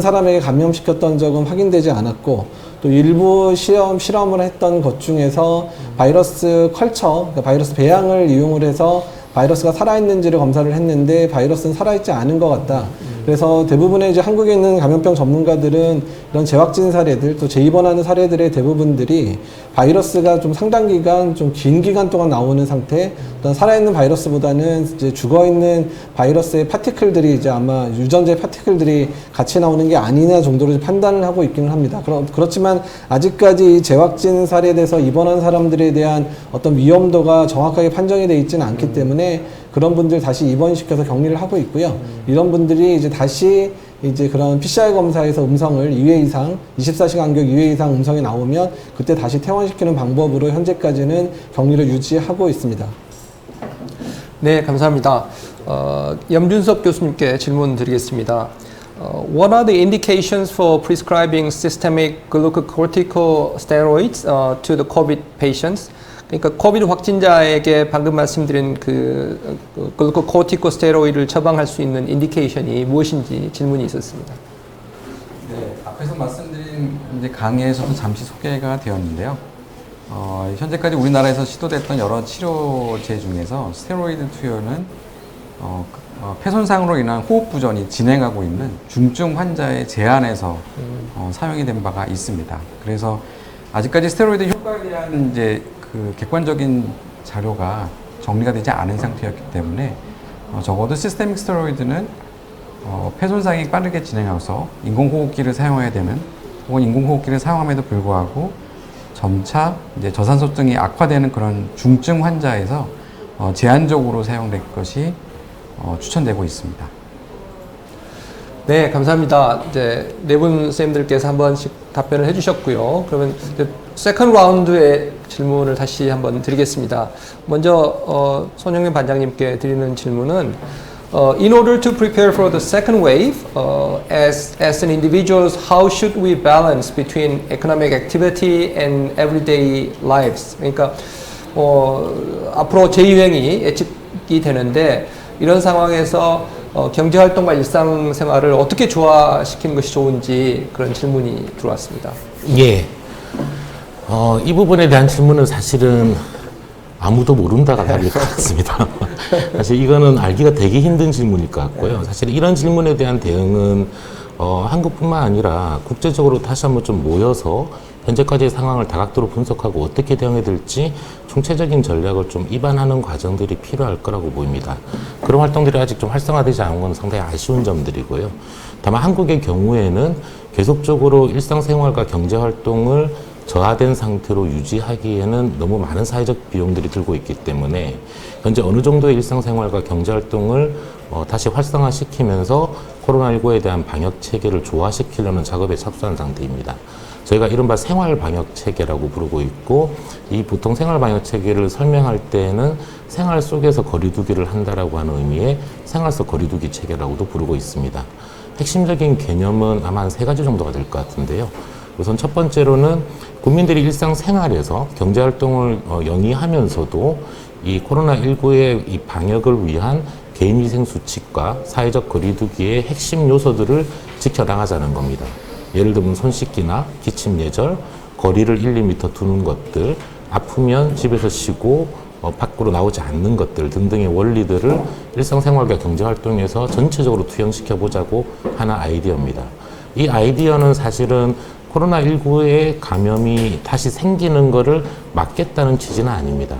Speaker 5: 사람에게 감염시켰던 적은 확인되지 않았고, 또 일부 실험을 했던 것 중에서 바이러스 컬처, 그러니까 바이러스 배양을 이용을 해서 바이러스가 살아있는지를 검사를 했는데 바이러스는 살아있지 않은 것 같다. 그래서 대부분의 이제 한국에 있는 감염병 전문가들은 이런 재확진 사례들 또 재입원하는 사례들의 대부분들이 바이러스가 좀 상당 기간, 좀 긴 기간 동안 나오는 상태, 어떤 살아있는 바이러스보다는 이제 죽어있는 바이러스의 파티클들이 이제 아마 유전자의 파티클들이 같이 나오는 게 아니냐 정도로 판단을 하고 있기는 합니다. 그렇지만 아직까지 이 재확진 사례에 대해서 입원한 사람들에 대한 어떤 위험도가 정확하게 판정이 되어 있지는 않기 때문에 그런 분들 다시 입원시켜서 격리를 하고 있고요. 이런 분들이 이제 다시 이제 그런 PCR 검사에서 음성을 2회 이상, 24시간 간격 2회 이상 음성이 나오면 그때 다시 퇴원시키는 방법으로 현재까지는 격리를 유지하고 있습니다.
Speaker 1: 네, 감사합니다. 염준석 교수님께 질문 드리겠습니다. What are the indications for prescribing systemic glucocorticosteroids to the COVID patients? 그러니까 코비드 확진자에게 방금 말씀드린 그 글루코코티코스테로이드를 처방할 수 있는 인디케이션이 무엇인지 질문이 있었습니다.
Speaker 6: 네, 앞에서 말씀드린 이제 강의에서도 잠시 소개가 되었는데요. 현재까지 우리나라에서 시도됐던 여러 치료제 중에서 스테로이드 투여는 폐손상으로 인한 호흡 부전이 진행하고 있는 중증 환자의 제한에서 사용이 된 바가 있습니다. 그래서 아직까지 스테로이드 효과에 대한 이제 그 객관적인 자료가 정리가 되지 않은 상태였기 때문에 적어도 시스테믹 스테로이드는 폐손상이 빠르게 진행해서 인공호흡기를 사용해야 되는, 혹은 인공호흡기를 사용함에도 불구하고 점차 이제 저산소증이 악화되는 그런 중증 환자에서 제한적으로 사용될 것이 추천되고 있습니다.
Speaker 1: 네, 감사합니다. 이제 네 분 선생님들께서 한 번씩 답변을 해주셨고요. 그러면 세컨드 라운드의 질문을 다시 한번 드리겠습니다. 먼저 손영래 반장님께 드리는 질문은 In order to prepare for the second wave, as an individuals, how should we balance between economic activity and everyday lives? 그러니까 앞으로 재유행이 예측이 되는데 이런 상황에서 경제활동과 일상생활을 어떻게 조화시키는 것이 좋은지 그런 질문이 들어왔습니다.
Speaker 3: 예. 이 부분에 대한 질문은 사실은 아무도 모른다가 답일 것 같습니다. 사실 이거는 알기가 되게 힘든 질문일 것 같고요. 사실 이런 질문에 대한 대응은 한국뿐만 아니라 국제적으로 다시 한번 좀 모여서 현재까지의 상황을 다각도로 분석하고 어떻게 대응해야 될지 총체적인 전략을 좀 입안하는 과정들이 필요할 거라고 보입니다. 그런 활동들이 아직 좀 활성화되지 않은 건 상당히 아쉬운 점들이고요. 다만 한국의 경우에는 계속적으로 일상생활과 경제활동을 저하된 상태로 유지하기에는 너무 많은 사회적 비용들이 들고 있기 때문에 현재 어느 정도의 일상생활과 경제활동을 다시 활성화시키면서 코로나19에 대한 방역 체계를 조화시키려는 작업에 착수한 상태입니다. 저희가 이른바 생활 방역 체계라고 부르고 있고, 이 보통 생활 방역 체계를 설명할 때에는 생활 속에서 거리두기를 한다라고 하는 의미의 생활 속 거리두기 체계라고도 부르고 있습니다. 핵심적인 개념은 아마 한 3가지 정도가 될 것 같은데요. 우선 첫 번째로는 국민들이 일상생활에서 경제활동을 영위하면서도 이 코로나19의 이 방역을 위한 개인위생수칙과 사회적 거리두기의 핵심 요소들을 지켜나가자는 겁니다. 예를 들면 손 씻기나 기침 예절, 거리를 1, 2m 두는 것들, 아프면 집에서 쉬고 밖으로 나오지 않는 것들 등등의 원리들을 일상생활과 경제활동에서 전체적으로 투영시켜 보자고 하는 아이디어입니다. 이 아이디어는 사실은 코로나19의 감염이 다시 생기는 것을 막겠다는 취지는 아닙니다.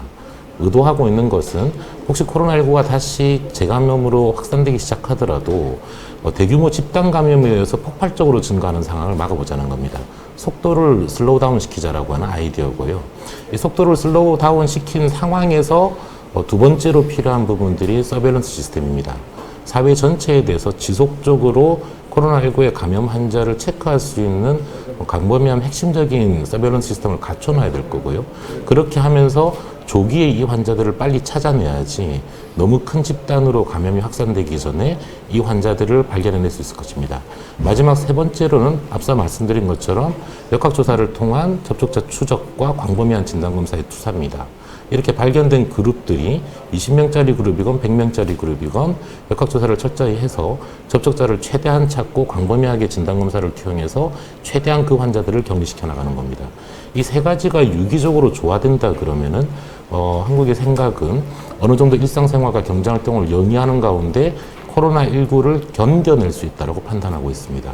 Speaker 3: 의도하고 있는 것은 혹시 코로나19가 다시 재감염으로 확산되기 시작하더라도 대규모 집단 감염에 의해서 폭발적으로 증가하는 상황을 막아보자는 겁니다. 속도를 슬로우 다운 시키자라고 하는 아이디어고요. 이 속도를 슬로우 다운 시킨 상황에서 두 번째로 필요한 부분들이 서베일런스 시스템입니다. 사회 전체에 대해서 지속적으로 코로나19의 감염 환자를 체크할 수 있는 광범위한 핵심적인 서베일런스 시스템을 갖춰놔야 될 거고요. 그렇게 하면서 조기에 이 환자들을 빨리 찾아내야지 너무 큰 집단으로 감염이 확산되기 전에 이 환자들을 발견해낼 수 있을 것입니다. 마지막 3번째로는 앞서 말씀드린 것처럼 역학조사를 통한 접촉자 추적과 광범위한 진단검사의 투사입니다. 이렇게 발견된 그룹들이 20명짜리 그룹이건 100명짜리 그룹이건 역학조사를 철저히 해서 접촉자를 최대한 찾고 광범위하게 진단검사를 투영해서 최대한 그 환자들을 격리시켜 나가는 겁니다. 이 3가지가 유기적으로 조화된다 그러면은 한국의 생각은 어느 정도 일상생활과 경제활동을 영위하는 가운데 코로나19를 견뎌낼 수 있다고 판단하고 있습니다.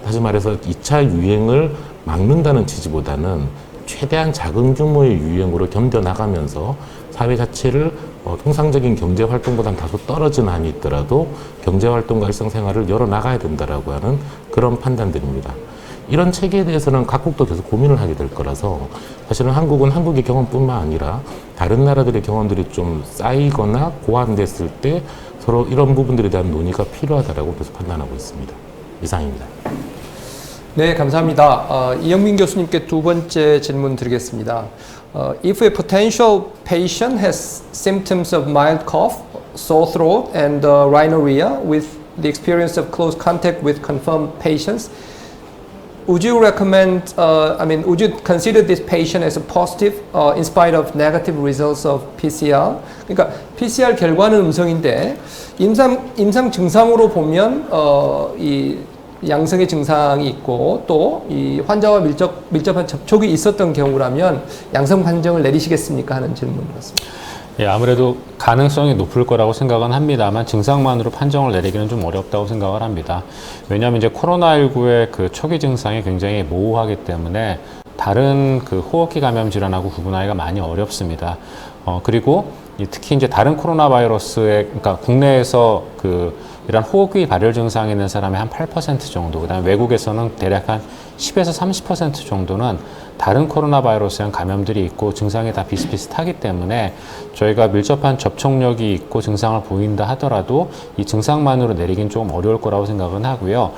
Speaker 3: 다시 말해서 2차 유행을 막는다는 취지보다는 최대한 작은 규모의 유행으로 견뎌나가면서 사회 자체를 통상적인 경제활동보다는 다소 떨어진 한이 있더라도 경제활동과 일상생활을 열어나가야 된다라고 하는 그런 판단들입니다. 이런 체계에 대해서는 각국도 계속 고민을 하게 될 거라서 사실은 한국은 한국의 경험뿐만 아니라 다른 나라들의 경험들이 좀 쌓이거나 고안됐을 때 서로 이런 부분들에 대한 논의가 필요하다라고 계속 판단하고 있습니다. 이상입니다.
Speaker 1: 네, 감사합니다. 이영민 교수님께 2번째 질문 드리겠습니다. If a potential patient has symptoms of mild cough, sore throat, and rhinorrhea with the experience of close contact with confirmed patients, would you recommend, would you consider this patient as a positive in spite of negative results of PCR? 그러니까 PCR 결과는 음성인데 임상 증상으로 보면 이 양성의 증상이 있고 또 이 환자와 밀접한 접촉이 있었던 경우라면 양성 판정을 내리시겠습니까? 하는 질문이었습니다.
Speaker 4: 예, 아무래도 가능성이 높을 거라고 생각은 합니다만 증상만으로 판정을 내리기는 좀 어렵다고 생각을 합니다. 왜냐하면 이제 코로나19의 그 초기 증상이 굉장히 모호하기 때문에 다른 그 호흡기 감염 질환하고 구분하기가 많이 어렵습니다. 그리고 특히 이제 다른 코로나 바이러스의, 그러니까 국내에서 이런 호흡기 발열 증상이 있는 사람의 한 8% 정도, 그다음에 외국에서는 대략 한 10에서 30% 정도는 다른 코로나 바이러스형 감염들이 있고 증상이 다 비슷비슷하기 때문에 저희가 밀접한 접촉력이 있고 증상을 보인다 하더라도 이 증상만으로 내리긴 조금 어려울 거라고 생각은 하고요.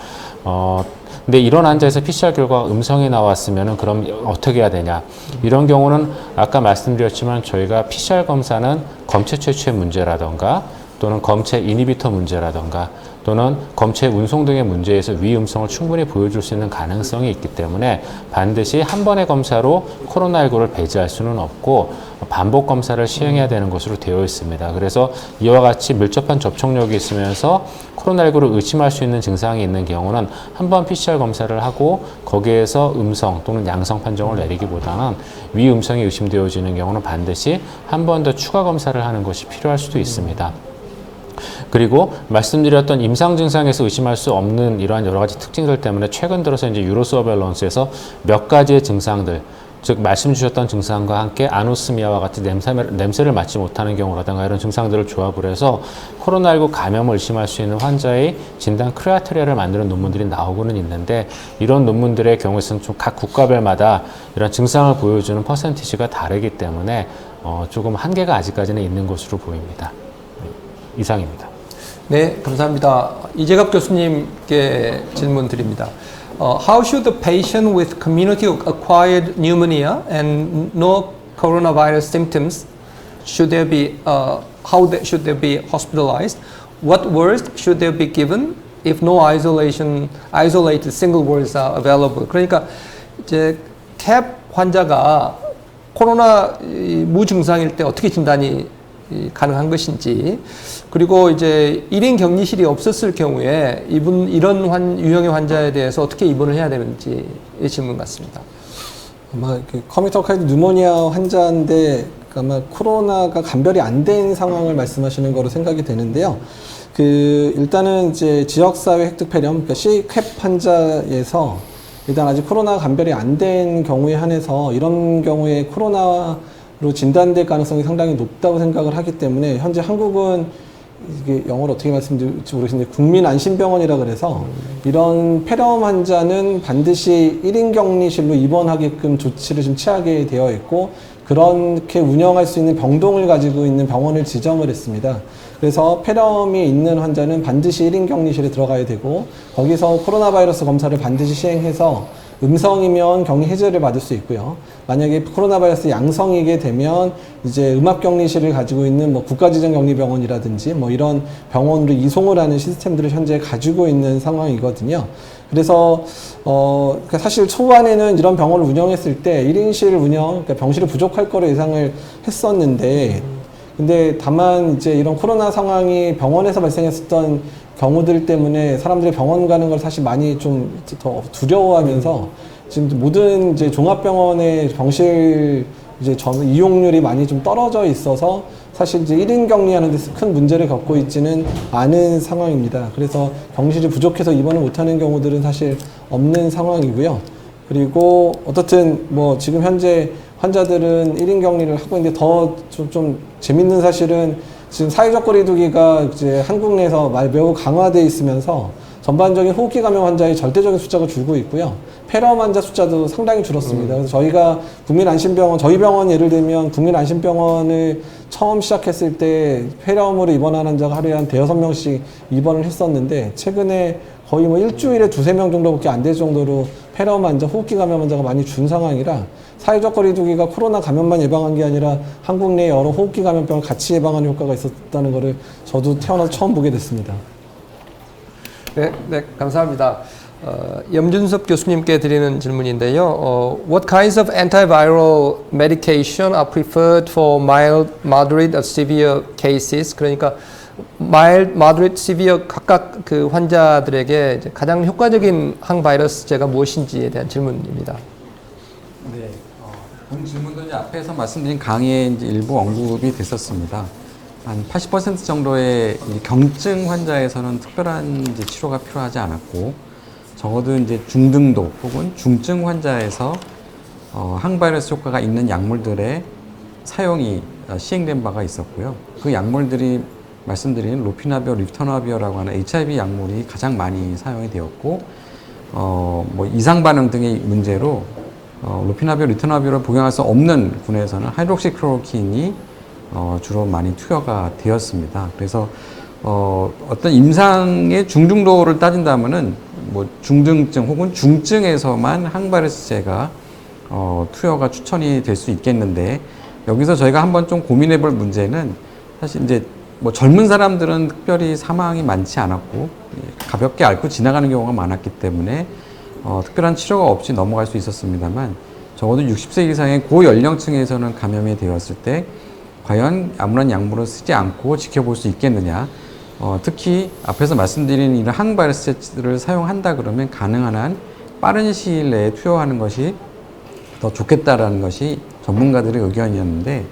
Speaker 4: 근데 이런 환자에서 PCR 결과가 음성이 나왔으면은 그럼 어떻게 해야 되냐? 이런 경우는 아까 말씀드렸지만 저희가 PCR 검사는 검체 채취의 문제라던가 또는 검체 이니비터 문제라던가 또는 검체 운송 등의 문제에서 위음성을 충분히 보여줄 수 있는 가능성이 있기 때문에 반드시 한 번의 검사로 코로나19를 배제할 수는 없고 반복 검사를 시행해야 되는 것으로 되어 있습니다. 그래서 이와 같이 밀접한 접촉력이 있으면서 코로나19를 의심할 수 있는 증상이 있는 경우는 한 번 PCR 검사를 하고 거기에서 음성 또는 양성 판정을 내리기보다는 위음성이 의심되어지는 경우는 반드시 한 번 더 추가 검사를 하는 것이 필요할 수도 있습니다. 그리고 말씀드렸던 임상 증상에서 의심할 수 없는 이러한 여러 가지 특징들 때문에 최근 들어서 이제 유로서베일런스에서 몇 가지의 증상들, 즉 말씀 주셨던 증상과 함께 아노스미아와 같은 냄새를 맡지 못하는 경우라든가 이런 증상들을 조합을 해서 코로나19 감염을 의심할 수 있는 환자의 진단 크라이테리아를 만드는 논문들이 나오고는 있는데, 이런 논문들의 경우에는 좀 각 국가별마다 이런 증상을 보여주는 퍼센티지가 다르기 때문에 조금 한계가 아직까지는 있는 것으로 보입니다. 이상입니다.
Speaker 1: 네, 감사합니다. 이재갑 교수님께 질문 드립니다. How should the patient with community-acquired pneumonia and no coronavirus symptoms should there be should they be hospitalized? What wards should they be given if no isolated single wards are available? 그러니까 이제 캡 환자가 코로나 무증상일 때 어떻게 진단이 가능한 것인지, 그리고 이제 1인 격리실이 없었을 경우에 이런 유형의 환자에 대해서 어떻게 입원을 해야 되는지 질문 같습니다.
Speaker 5: 아마 커뮤니티 어카이드 뉴모니아 환자인데 아마 코로나가 감별이 안 된 상황을 말씀하시는 거로 생각이 되는데요. 일단은 이제 지역사회 획득 폐렴, 그러니까 C캡 환자에서 일단 아직 코로나 감별이 안 된 경우에 한해서 이런 경우에 코로나로 진단될 가능성이 상당히 높다고 생각을 하기 때문에 현재 한국은 이게 영어로 어떻게 말씀드릴지 모르겠는데 국민안심병원이라 그래서 이런 폐렴 환자는 반드시 1인 격리실로 입원하게끔 조치를 좀 취하게 되어 있고, 그렇게 운영할 수 있는 병동을 가지고 있는 병원을 지정을 했습니다. 그래서 폐렴이 있는 환자는 반드시 1인 격리실에 들어가야 되고, 거기서 코로나 바이러스 검사를 반드시 시행해서 음성이면 격리 해제를 받을 수 있고요. 만약에 코로나 바이러스 양성이게 되면 이제 음압격리실을 가지고 있는 국가지정격리병원이라든지 이런 병원으로 이송을 하는 시스템들을 현재 가지고 있는 상황이거든요. 그래서 그러니까 사실 초반에는 이런 병원을 운영했을 때 1인실 운영, 그러니까 병실이 부족할 거로 예상을 했었는데, 근데 다만 이제 이런 코로나 상황이 병원에서 발생했었던 경우들 때문에 사람들이 병원 가는 걸 사실 많이 좀 더 두려워하면서 지금 모든 이제 종합병원의 병실 이제 이용률이 많이 좀 떨어져 있어서 사실 이제 1인 격리하는 데서 큰 문제를 겪고 있지는 않은 상황입니다. 그래서 병실이 부족해서 입원을 못하는 경우들은 사실 없는 상황이고요. 그리고 어떻든 지금 현재 환자들은 1인 격리를 하고 있는데 더 좀 재밌는 사실은 지금 사회적 거리두기가 이제 한국 내에서 매우 강화되어 있으면서 전반적인 호흡기 감염 환자의 절대적인 숫자가 줄고 있고요. 폐렴 환자 숫자도 상당히 줄었습니다. 그래서 저희가 국민안심병원, 저희 병원 예를 들면 국민안심병원을 처음 시작했을 때 폐렴으로 입원한 환자가 하루에 한 5-6명씩 입원을 했었는데, 최근에 거의 일주일에 2-3명 정도밖에 안 될 정도로 폐렴 환자, 호흡기 감염 환자가 많이 준 상황이라 사회적 거리두기가 코로나 감염만 예방한 게 아니라 한국 내 여러 호흡기 감염병을 같이 예방하는 효과가 있었다는 것을 저도 태어나서 처음 보게 됐습니다.
Speaker 1: 네, 감사합니다. 염준섭 교수님께 드리는 질문인데요. What kinds of antiviral medication are preferred for mild, moderate, or severe cases? 그러니까 mild, moderate, severe 각각 그 환자들에게 이제 가장 효과적인 항바이러스제가 무엇인지에 대한 질문입니다.
Speaker 6: 네, 본 질문도 이제 앞에서 말씀드린 강의에 이제 일부 언급이 됐었습니다. 한 80% 정도의 경증 환자에서는 특별한 이제 치료가 필요하지 않았고, 적어도 이제 중등도 혹은 중증 환자에서 항바이러스 효과가 있는 약물들의 사용이 시행된 바가 있었고요. 그 약물들이 말씀드린 로피나비어, 리터나비어라고 하는 HIV 약물이 가장 많이 사용이 되었고, 이상 반응 등의 문제로 로피나비어, 리터나비어를 복용할 수 없는 군에서는 하이드록시클로로킨이 주로 많이 투여가 되었습니다. 그래서 어떤 임상의 중등도를 따진다면은 중등증 혹은 중증에서만 항바이러스제가 투여가 추천이 될 수 있겠는데, 여기서 저희가 한번 좀 고민해 볼 문제는 사실 이제 젊은 사람들은 특별히 사망이 많지 않았고 가볍게 앓고 지나가는 경우가 많았기 때문에 특별한 치료가 없이 넘어갈 수 있었습니다만, 적어도 60세 이상의 고연령층에서는 감염이 되었을 때 과연 아무런 약물을 쓰지 않고 지켜볼 수 있겠느냐. 특히 앞에서 말씀드린 이런 항바이러스제를 사용한다 그러면 가능한 한 빠른 시일 내에 투여하는 것이 더 좋겠다라는 것이 전문가들의 의견이었는데,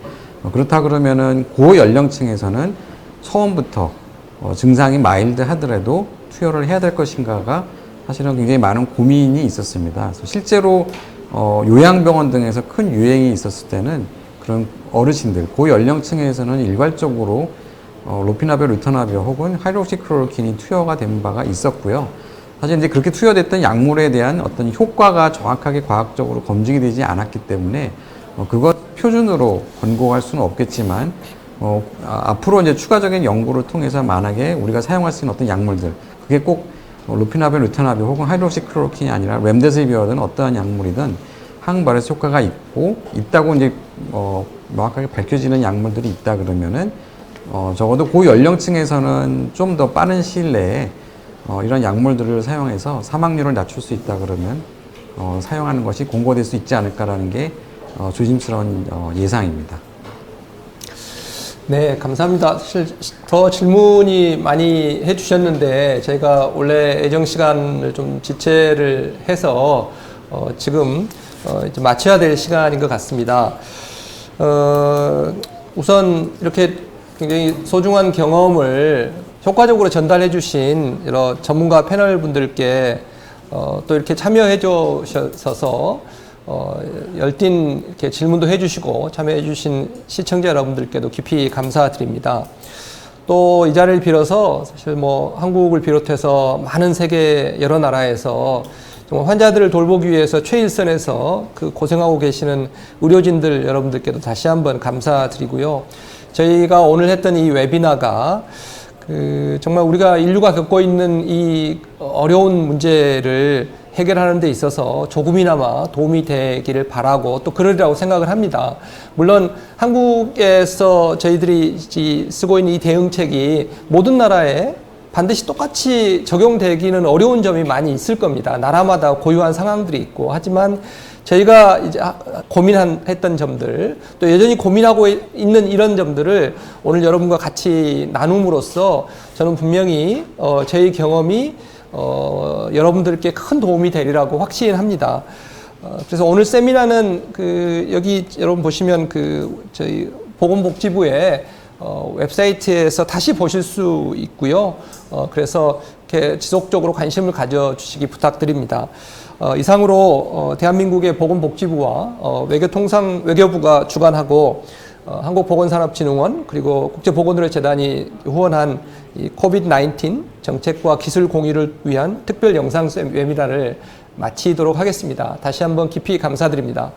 Speaker 6: 그렇다 그러면은 고연령층에서는 처음부터 증상이 마일드하더라도 투여를 해야 될 것인가가 사실은 굉장히 많은 고민이 있었습니다. 그래서 실제로 요양병원 등에서 큰 유행이 있었을 때는 그런 어르신들, 고연령층에서는 일괄적으로 로피나비어, 루테나비어 혹은 하이드록시클로로킨이 투여가 된 바가 있었고요. 사실 이제 그렇게 투여됐던 약물에 대한 어떤 효과가 정확하게 과학적으로 검증이 되지 않았기 때문에 그것 표준으로 권고할 수는 없겠지만 앞으로 이제 추가적인 연구를 통해서 만약에 우리가 사용할 수 있는 어떤 약물들, 그게 꼭 로피나비어, 루테나비어 혹은 하이드록시클로로킨이 아니라 렘데시비어든 어떠한 약물이든 항바이러스 효과가 있다고 이제 명확하게 밝혀지는 약물들이 있다 그러면은 적어도 고연령층에서는 좀 더 빠른 시일 내에 이런 약물들을 사용해서 사망률을 낮출 수 있다 그러면 사용하는 것이 권고될 수 있지 않을까라는 게 조심스러운 예상입니다.
Speaker 1: 네, 감사합니다. 사실 더 질문이 많이 해주셨는데 저희가 원래 예정 시간을 좀 지체를 해서 지금 이제 마쳐야 될 시간인 것 같습니다. 우선 이렇게 굉장히 소중한 경험을 효과적으로 전달해 주신 여러 전문가 패널 분들께 또 이렇게 참여해 주셔서 열띤 이렇게 질문도 해주시고 참여해주신 시청자 여러분들께도 깊이 감사드립니다. 또 이 자리를 빌어서 사실 뭐 한국을 비롯해서 많은 세계 여러 나라에서 정말 환자들을 돌보기 위해서 최일선에서 그 고생하고 계시는 의료진들 여러분들께도 다시 한번 감사드리고요. 저희가 오늘 했던 이 웨비나가 정말 우리가 인류가 겪고 있는 이 어려운 문제를 해결하는 데 있어서 조금이나마 도움이 되기를 바라고 또 그러리라고 생각을 합니다. 물론 한국에서 저희들이 쓰고 있는 이 대응책이 모든 나라에 반드시 똑같이 적용되기는 어려운 점이 많이 있을 겁니다. 나라마다 고유한 상황들이 있고 하지만 저희가 이제 고민했던 점들 또 여전히 고민하고 있는 이런 점들을 오늘 여러분과 같이 나눔으로써 저는 분명히 저희 경험이 여러분들께 큰 도움이 되리라고 확신합니다. 그래서 오늘 세미나는 여기 여러분 보시면 저희 보건복지부에 웹사이트에서 다시 보실 수 있고요. 그래서 이렇게 지속적으로 관심을 가져주시기 부탁드립니다. 이상으로 대한민국의 보건복지부와 외교부가 주관하고 한국보건산업진흥원 그리고 국제보건의료재단이 후원한 이 코비드-19 정책과 기술 공유를 위한 특별 영상 웨비나를 마치도록 하겠습니다. 다시 한번 깊이 감사드립니다.